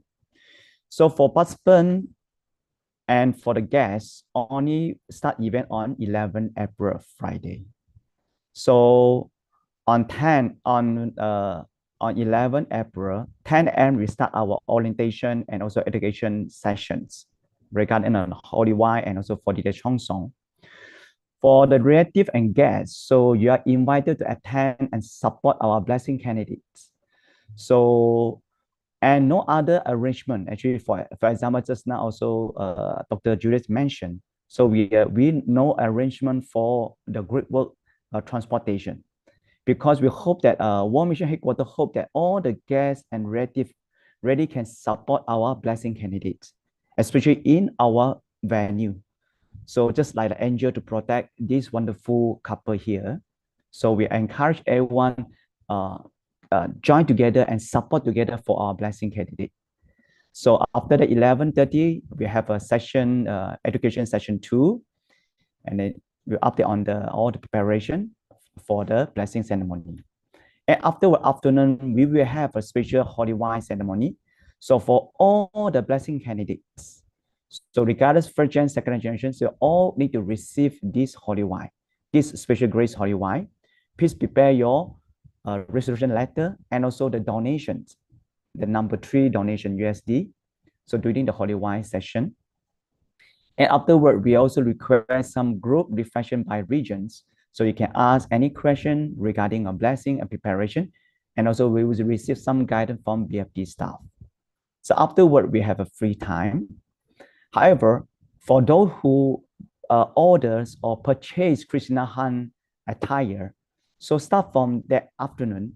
So for participants and for the guests, only start event on 11 April Friday. So on 11 April, 10 a.m. we start our orientation and also education sessions regarding on Holy Wine and also for the Chongsong. For the relative and guests, so you are invited to attend and support our blessing candidates. So, and no other arrangement, actually, for example, just now also Dr. Julius mentioned, so we no arrangement for the group work transportation, because we hope that World Mission Headquarters hope that all the guests and relatives really can support our blessing candidates, especially in our venue. So just like the angel to protect this wonderful couple here. So we encourage everyone join together and support together for our blessing candidate. So after the 11:30, we have a session, education session 2, and then we'll update on all the preparation for the blessing ceremony. And after afternoon, we will have a special holy wine ceremony. So for all the blessing candidates, so regardless first gen, second generation, so all need to receive this holy wine, this special grace holy wine. Please prepare your resolution letter and also the donations, the number 3 donation USD. So during the holy wine session. And afterward, we also request some group reflection by regions. So you can ask any question regarding a blessing and preparation. And also we will receive some guidance from BFD staff. So afterward, we have a free time. However, for those who orders or purchase Krishna Han attire, so start from that afternoon,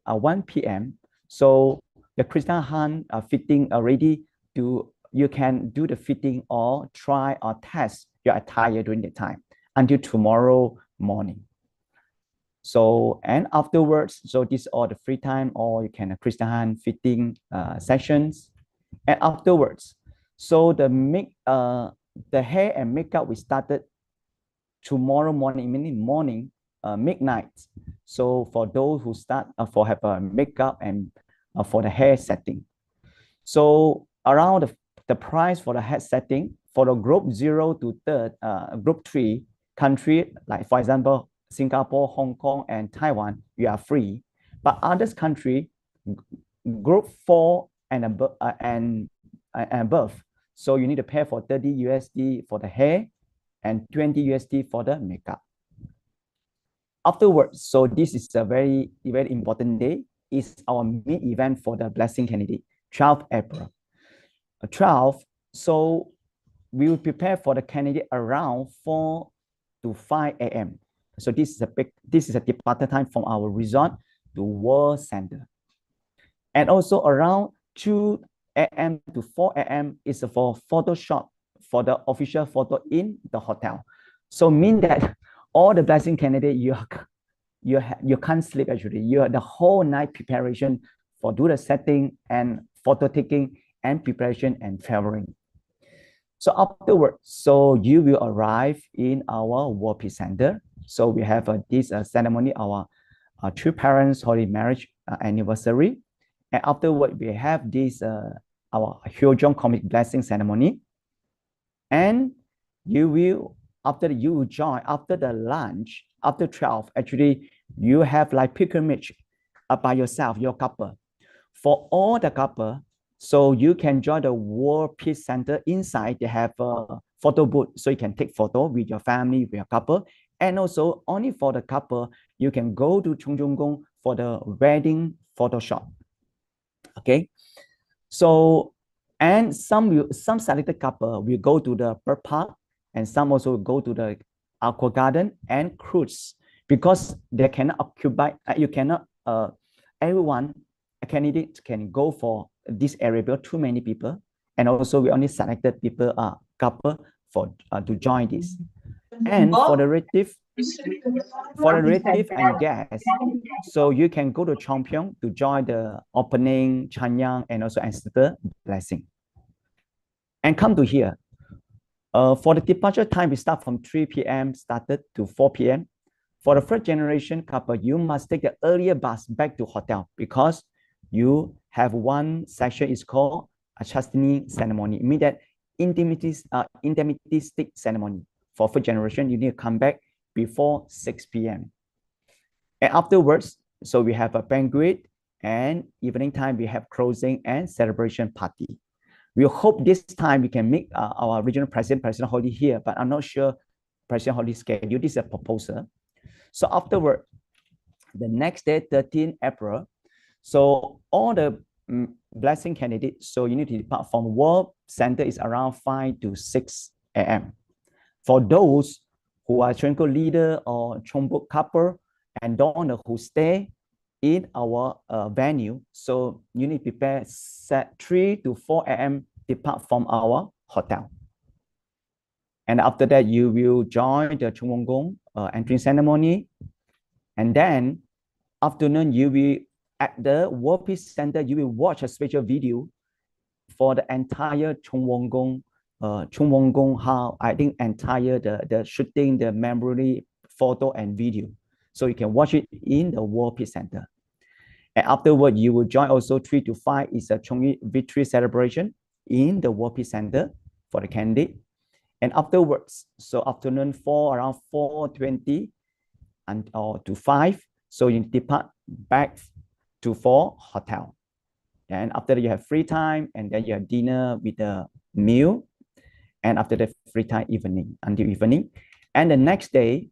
1 p.m. So the Krishna Han fitting already you can do the fitting or try or test your attire during the time until tomorrow morning. So, and afterwards, so this all the free time, or you can Krishna Han fitting sessions. And afterwards, so the hair and makeup we started tomorrow morning, meaning morning, midnight. So for those who start for have a makeup and for the hair setting. So around the price for the hair setting for the group 0 to group 3 country, like for example, Singapore, Hong Kong, and Taiwan, you are free. But others country, group 4 and above, so you need to pay for 30 USD for the hair and 20 USD for the makeup. Afterwards, so this is a very important day. It's our main event for the blessing candidate, 12 April. 12, so we will prepare for the candidate around 4 to 5 a.m. So this is a departure time from our resort to World Center. And also around 2 a.m. to 4 a.m. is for Photoshop for the official photo in the hotel. So mean that all the blessing candidate you can't sleep actually. You have the whole night preparation for do the setting and photo taking and preparation and traveling. So afterwards, so you will arrive in our World Peace Center. So we have this ceremony, our two parents holy marriage anniversary. And afterward, we have this our Hyojong comic blessing ceremony. And you will, after you join, after the lunch, after 12, actually, you have like pilgrimage by yourself, your couple. For all the couple, So you can join the World Peace Center. Inside, they have a photo booth, so you can take photo with your family, with your couple. And also, only for the couple, you can go to Chungcheonggong for the wedding photo shot. Okay, so and some selected couple will go to the bird park, and some also go to the aqua garden and cruise, because they cannot occupy. You cannot. Everyone, a candidate can go for this area because too many people, and also we only selected people couple for to join this. And for the relative and guests, so you can go to Chongpyeong to join the opening, Chanyang, and also Ancestor blessing. And come to here. For the departure time, we start from 3 p.m. started to 4 p.m. For the first generation couple, you must take the earlier bus back to hotel because you have one section is called a chastity ceremony. It means that intimacy stick ceremony. For first generation, you need to come back before 6 p.m. And afterwards, so we have a banquet, and evening time we have closing and celebration party. We hope this time we can make our regional President Holly here, but I'm not sure President Holly's schedule. This is a proposal. So afterward, the next day, 13 April, so all the blessing candidates, so you need to depart from World Center is around 5 to 6 a.m. For those who are Chonko leader or Chongbuk couple and donor who stay in our venue, so you need to prepare set 3 to 4 a.m. depart from our hotel. And after that, you will join the Chungwonggong entry ceremony. And then afternoon, you will, at the World Peace Center, you will watch a special video for the entire Chungwonggong, how I think entire the shooting, the memory photo and video. So you can watch it in the World Peace Center. And afterward, you will join also 3 to 5 is a Chongyi victory celebration in the World Peace Center for the candidate. And afterwards, so afternoon around 4:20 and or to 5, so you depart back to 4 hotel. And after that, you have free time, and then you have dinner with a meal, and after the free time evening until evening. And the next day,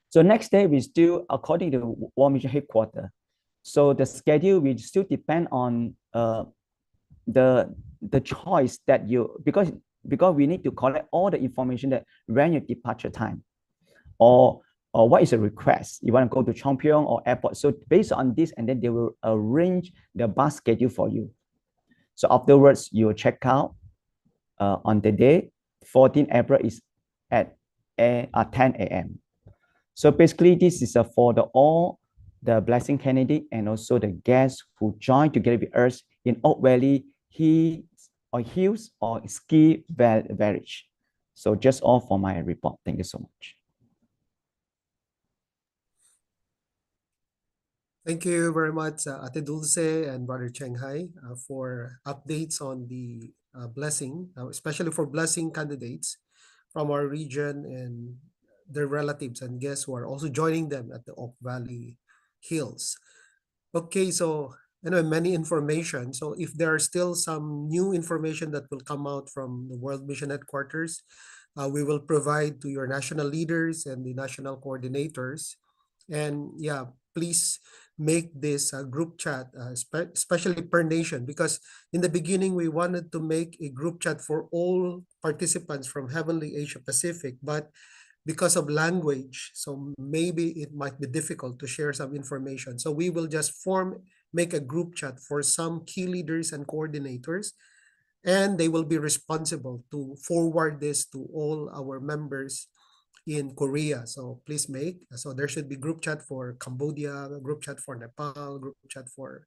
so next day we still according to World Mission Headquarters. So the schedule will still depend on the choice that you, because we need to collect all the information that when your departure time or what is a request, you want to go to Chongpyeong or airport. So based on this, and then they will arrange the bus schedule for you. So afterwards, you will check out on the day, 14 April is at 10 a.m. So basically, this is for all the blessing candidate and also the guests who join together with us in Oak Valley Hills or Ski Village. So just all for my report. Thank you so much. Thank you very much, Ate Dulce and Brother Cheng Hai, for updates on the blessing, especially for blessing candidates from our region and their relatives and guests who are also joining them at the Oak Valley Hills. Okay, so many information. So if there are still some new information that will come out from the World Mission Headquarters, we will provide to your national leaders and the national coordinators. And yeah, please make this group chat, especially per nation, because in the beginning we wanted to make a group chat for all participants from Heavenly Asia Pacific, but because of language, so maybe it might be difficult to share some information. So we will just make a group chat for some key leaders and coordinators, and they will be responsible to forward this to all our members in Korea. So please so there should be group chat for Cambodia, group chat for Nepal, group chat for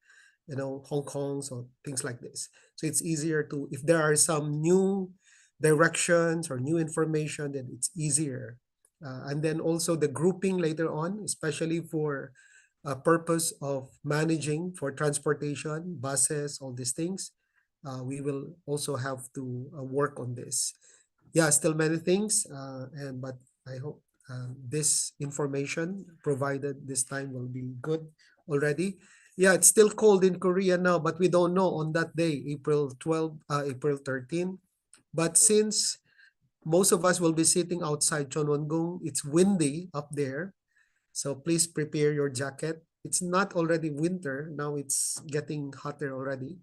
Hong Kong, so things like this. So it's easier to, if there are some new directions or new information, then it's easier. And then also the grouping later on, especially for a purpose of managing for transportation, buses, all these things, we will also have to work on this. Yeah, still many things, but I hope this information provided this time will be good already. Yeah, it's still cold in Korea now, but we don't know on that day, April 12, April 13. But since most of us will be sitting outside Chonwon-gung, it's windy up there. So please prepare your jacket. It's not already winter. Now it's getting hotter already,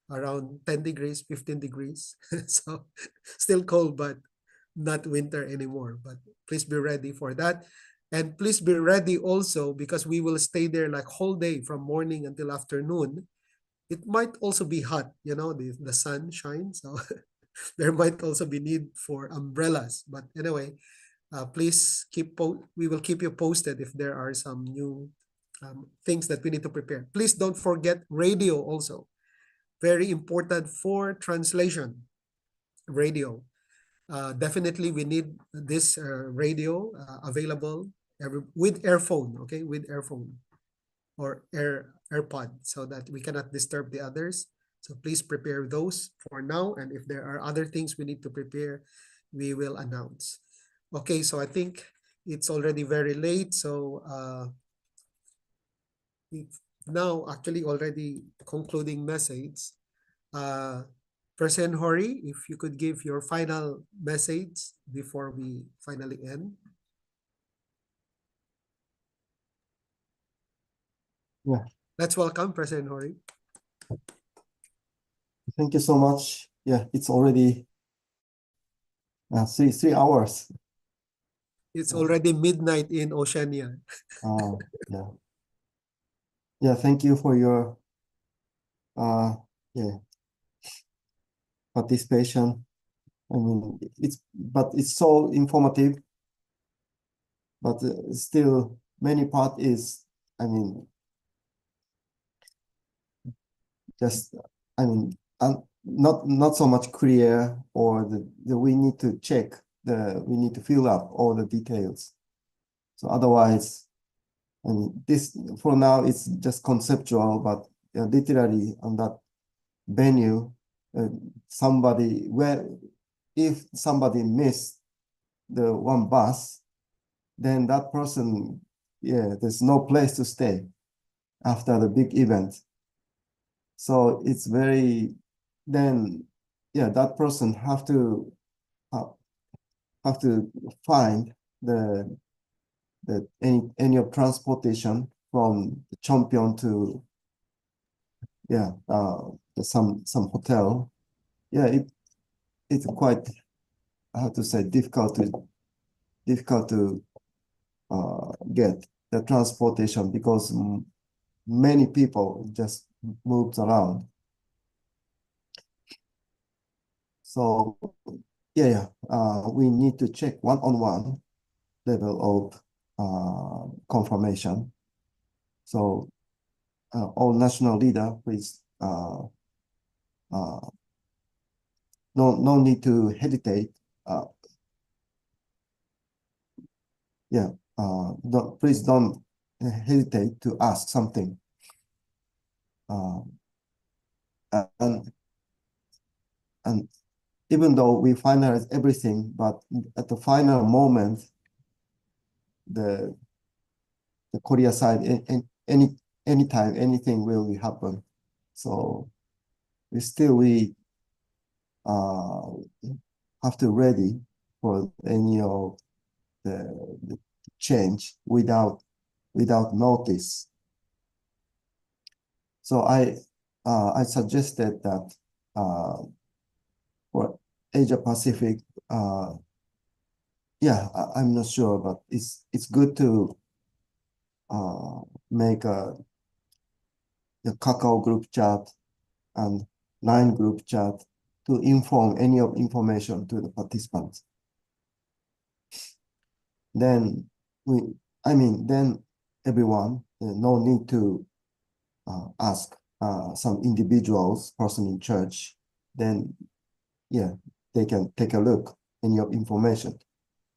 around 10 degrees, 15 degrees. So still cold, but not winter anymore. But please be ready for that. And please be ready also because we will stay there like whole day from morning until afternoon. It might also be hot, you know, the sun shines. So there might also be need for umbrellas. But anyway, please we will keep you posted if there are some new things that we need to prepare. Please don't forget radio also. Very important for translation. Radio. Definitely we need this radio available with earphone, okay, with earphone or AirPod so that we cannot disturb the others. So please prepare those for now. And if there are other things we need to prepare, we will announce. Okay, so I think it's already very late. So now actually already concluding message. President Hori, if you could give your final message before we finally end. Yeah. Let's welcome President Hori. Thank you so much. Yeah, it's already 3 hours. It's already midnight in Oceania. Yeah. Yeah, thank you for your yeah participation. I mean, it's so informative, but still many part is, I mean, just, I mean, not so much clear, or we need to check we need to fill up all the details. So otherwise, I mean, this for now it's just conceptual, but literally on that venue, if somebody missed the one bus, then that person, there's no place to stay after the big event. So it's that person have to find any of transportation from the Champion to some hotel. Yeah, it's quite, how to say, difficult to get the transportation because many people just moved around. So we need to check one-on-one level of confirmation. So all national leader, please, no need to hesitate. Please don't hesitate to ask something. And even though we finalize everything, but at the final moment, the Korea side, anytime anything will happen. So we have to ready for any of the change without notice. So I suggested that for Asia Pacific, I'm not sure, but it's good to make the Kakao group chat and Line group chat to inform any of information to the participants. Then everyone, no need to ask some individuals, person in church. Then they can take a look any of information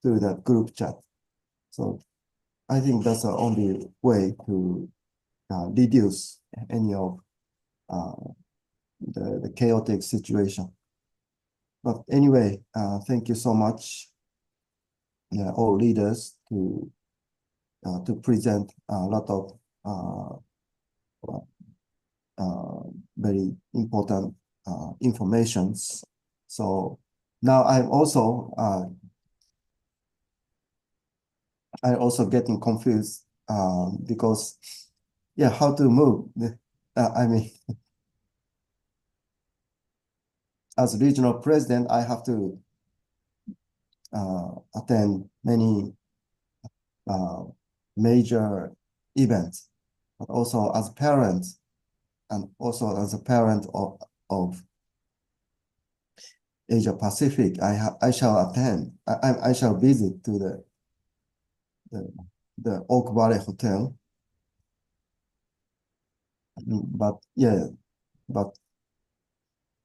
through that group chat. So I think that's the only way to reduce any of the chaotic situation. But anyway, thank you so much, all leaders, to present a lot of very important informations. So now I'm also getting confused because yeah, how to move. I mean, as regional president, I have to attend many major events, but also as parents, and also as a parent of Asia Pacific, I shall attend. I shall visit to the Oak Valley Hotel. But yeah, but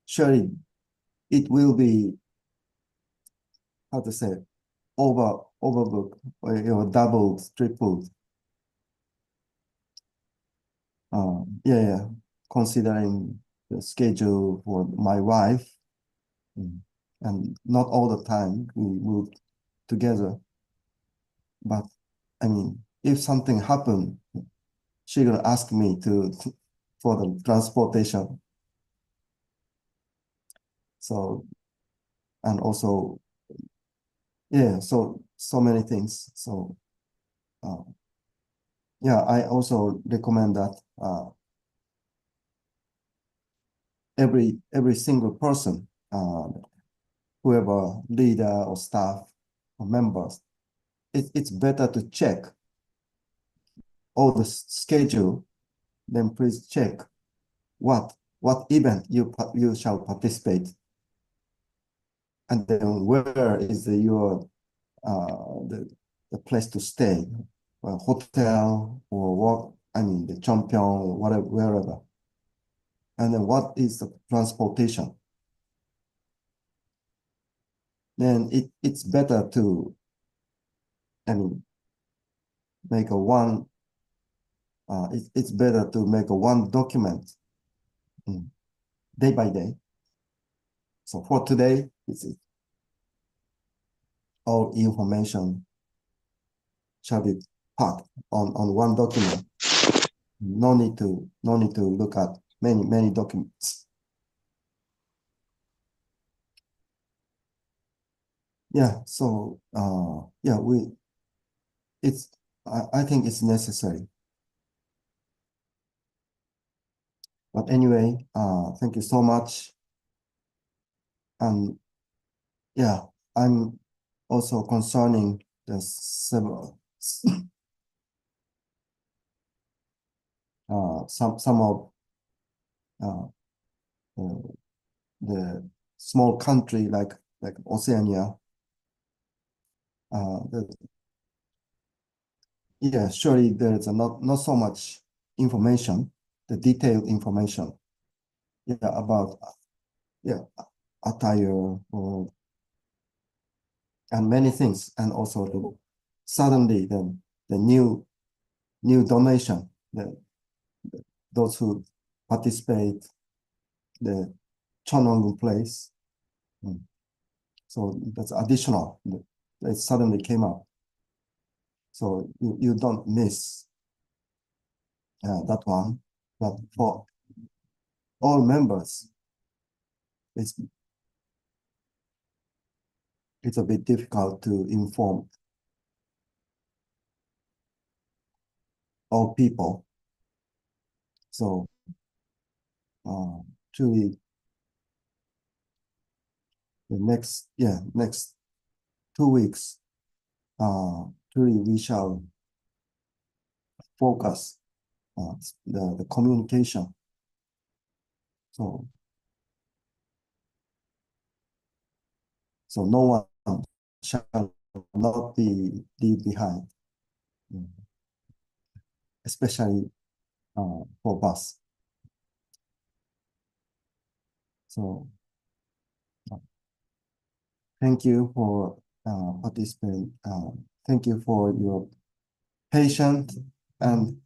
surely it will be, how to say, overbooked or doubled, tripled. Yeah, considering the schedule for my wife, and not all the time we move together. But I mean, if something happened, she gonna ask me for the transportation. So, and also, yeah, so many things. So, yeah, I also recommend that every single person, whoever leader or staff or members, it's better to check all the schedule. Then please check what event you shall participate, and then where is your the place to stay, a hotel or what, I mean the Champion or whatever, wherever, and then what is the transportation. Then it's better to, I mean, make a one. It's better to make a one document day by day. So for today, it's all information shall be packed on one document. No need to look at many documents. Yeah, so yeah, I think it's necessary. But anyway, thank you so much. And yeah, I'm also concerning the several some of the small country like Oceania. Yeah, surely there's not so much information, the detailed information, yeah, about attire or and many things, and also suddenly the new donation, those who participate, the Chonong place. So that's additional. It suddenly came up. So you don't miss that one. But for all members, it's a bit difficult to inform all people. So truly, the next 2 weeks, truly we shall focus the communication. So no one shall not be leave behind, especially for bus. So thank you for participating. Thank you for your patience and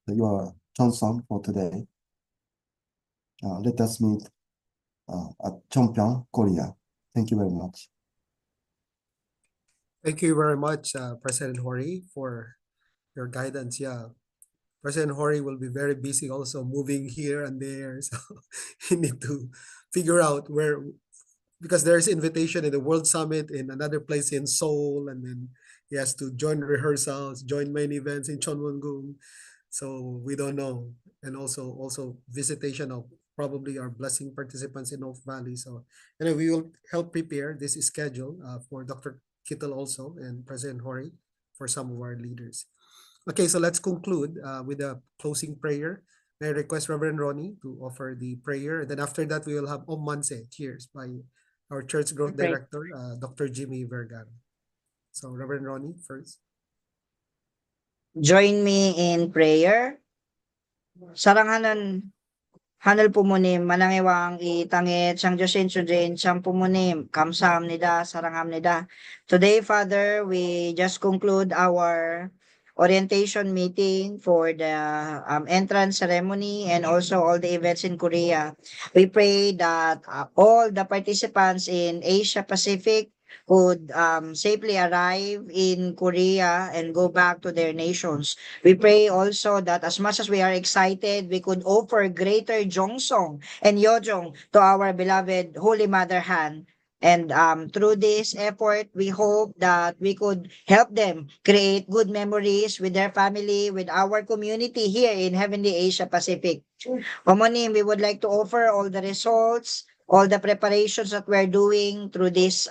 your Johnson for today. Let us meet at Chongpyeong, Korea. Thank you very much. Thank you very much, President Hori, for your guidance. Yeah, President Hori will be very busy also moving here and there. So he need to figure out where, because there's invitation in the World Summit in another place in Seoul, and then he has to join rehearsals, join main events in Chonwon-gung. So we don't know. And also visitation of probably our blessing participants in Oak Valley. So anyway, we will help prepare this schedule for Dr. Kittle also and President Hori for some of our leaders. Okay, so let's conclude with a closing prayer. May I request Reverend Ronnie to offer the prayer. And then after that, we will have Om Manse, cheers, by our Church Growth Pray. Director, Dr. Jimmy Vergara. So Reverend Ronnie first. Join me in prayer. Saranganan Hanal pumunim, manangiwang itangit, siyang Diyosin sudin, siyang pumunim, kamsahamnida, sarangamnida. Today, Father, we just conclude our orientation meeting for the entrance ceremony and also all the events in Korea. We pray that all the participants in Asia Pacific would safely arrive in Korea and go back to their nations. We pray also that as much as we are excited, we could offer greater Jongsong and Yojong to our beloved Holy Mother Han. And through this effort, we hope that we could help them create good memories with their family, with our community here in Heavenly Asia Pacific. Omonim, we would like to offer all the results, all the preparations that we're doing through this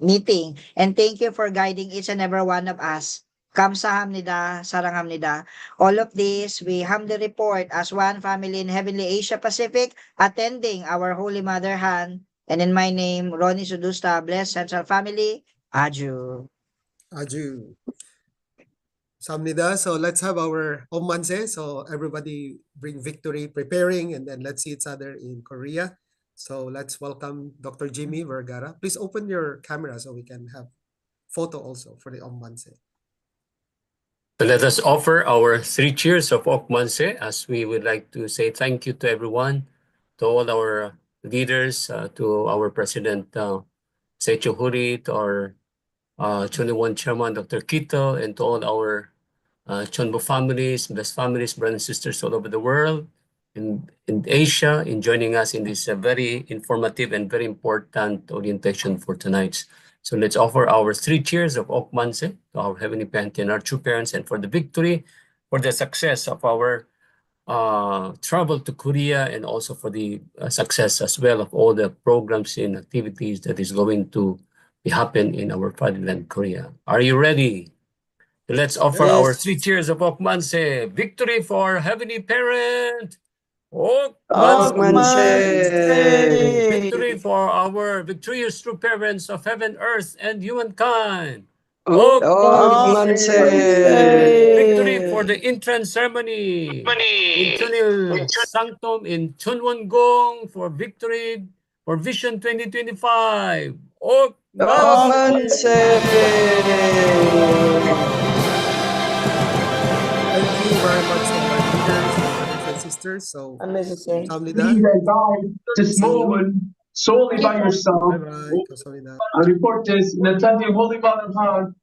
meeting. And thank you for guiding each and every one of us. Kamsahamnida, sarangamnida. All of this, we humbly report as one family in Heavenly Asia Pacific, attending our Holy Mother Han. And in my name, Ronnie Sudusta, blessed Central Family, Aju. Aju. Samnida. So let's have our Om Manse. So everybody bring victory, preparing, and then let's see each other in Korea. So let's welcome Dr. Jimmy Vergara. Please open your camera so we can have photo also for the Om Manse. So let us offer our 3 cheers of Ok Manse as we would like to say thank you to everyone, to all our leaders, to our President Secho Huri, to our Choniwon Chairman Dr. Kito, and to all our Chonbo families, blessed families, brothers and sisters all over the world, in Asia, in joining us in this very informative and very important orientation for tonight. So let's offer our 3 cheers of Ok Manse to our Heavenly Parent and our true parents, and for the victory, for the success of our travel to Korea, and also for the success as well of all the programs and activities that is going to happen in our fatherland, Korea. Are you ready? Let's offer our 3 cheers of Ok Manse. Victory for Heavenly Parent! Ok Manse! Victory for our victorious true parents of heaven, earth, and humankind. Ok Victory for the entrance ceremony in Chunil Sanctum in Chunwon-gong for victory for Vision 2025. Ok Thank you very much to our leaders, brothers and sisters. So Samnida. Please advise this See you. moment solely by yourself. Bye-bye. Kamsahamnida. I report this in the Tati of Holy Mother Han.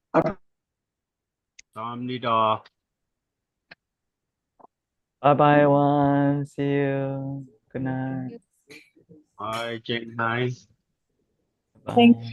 감사합니다. Bye bye, everyone. See you. Good night. Bye, Jen. Nice. Bye. Thanks,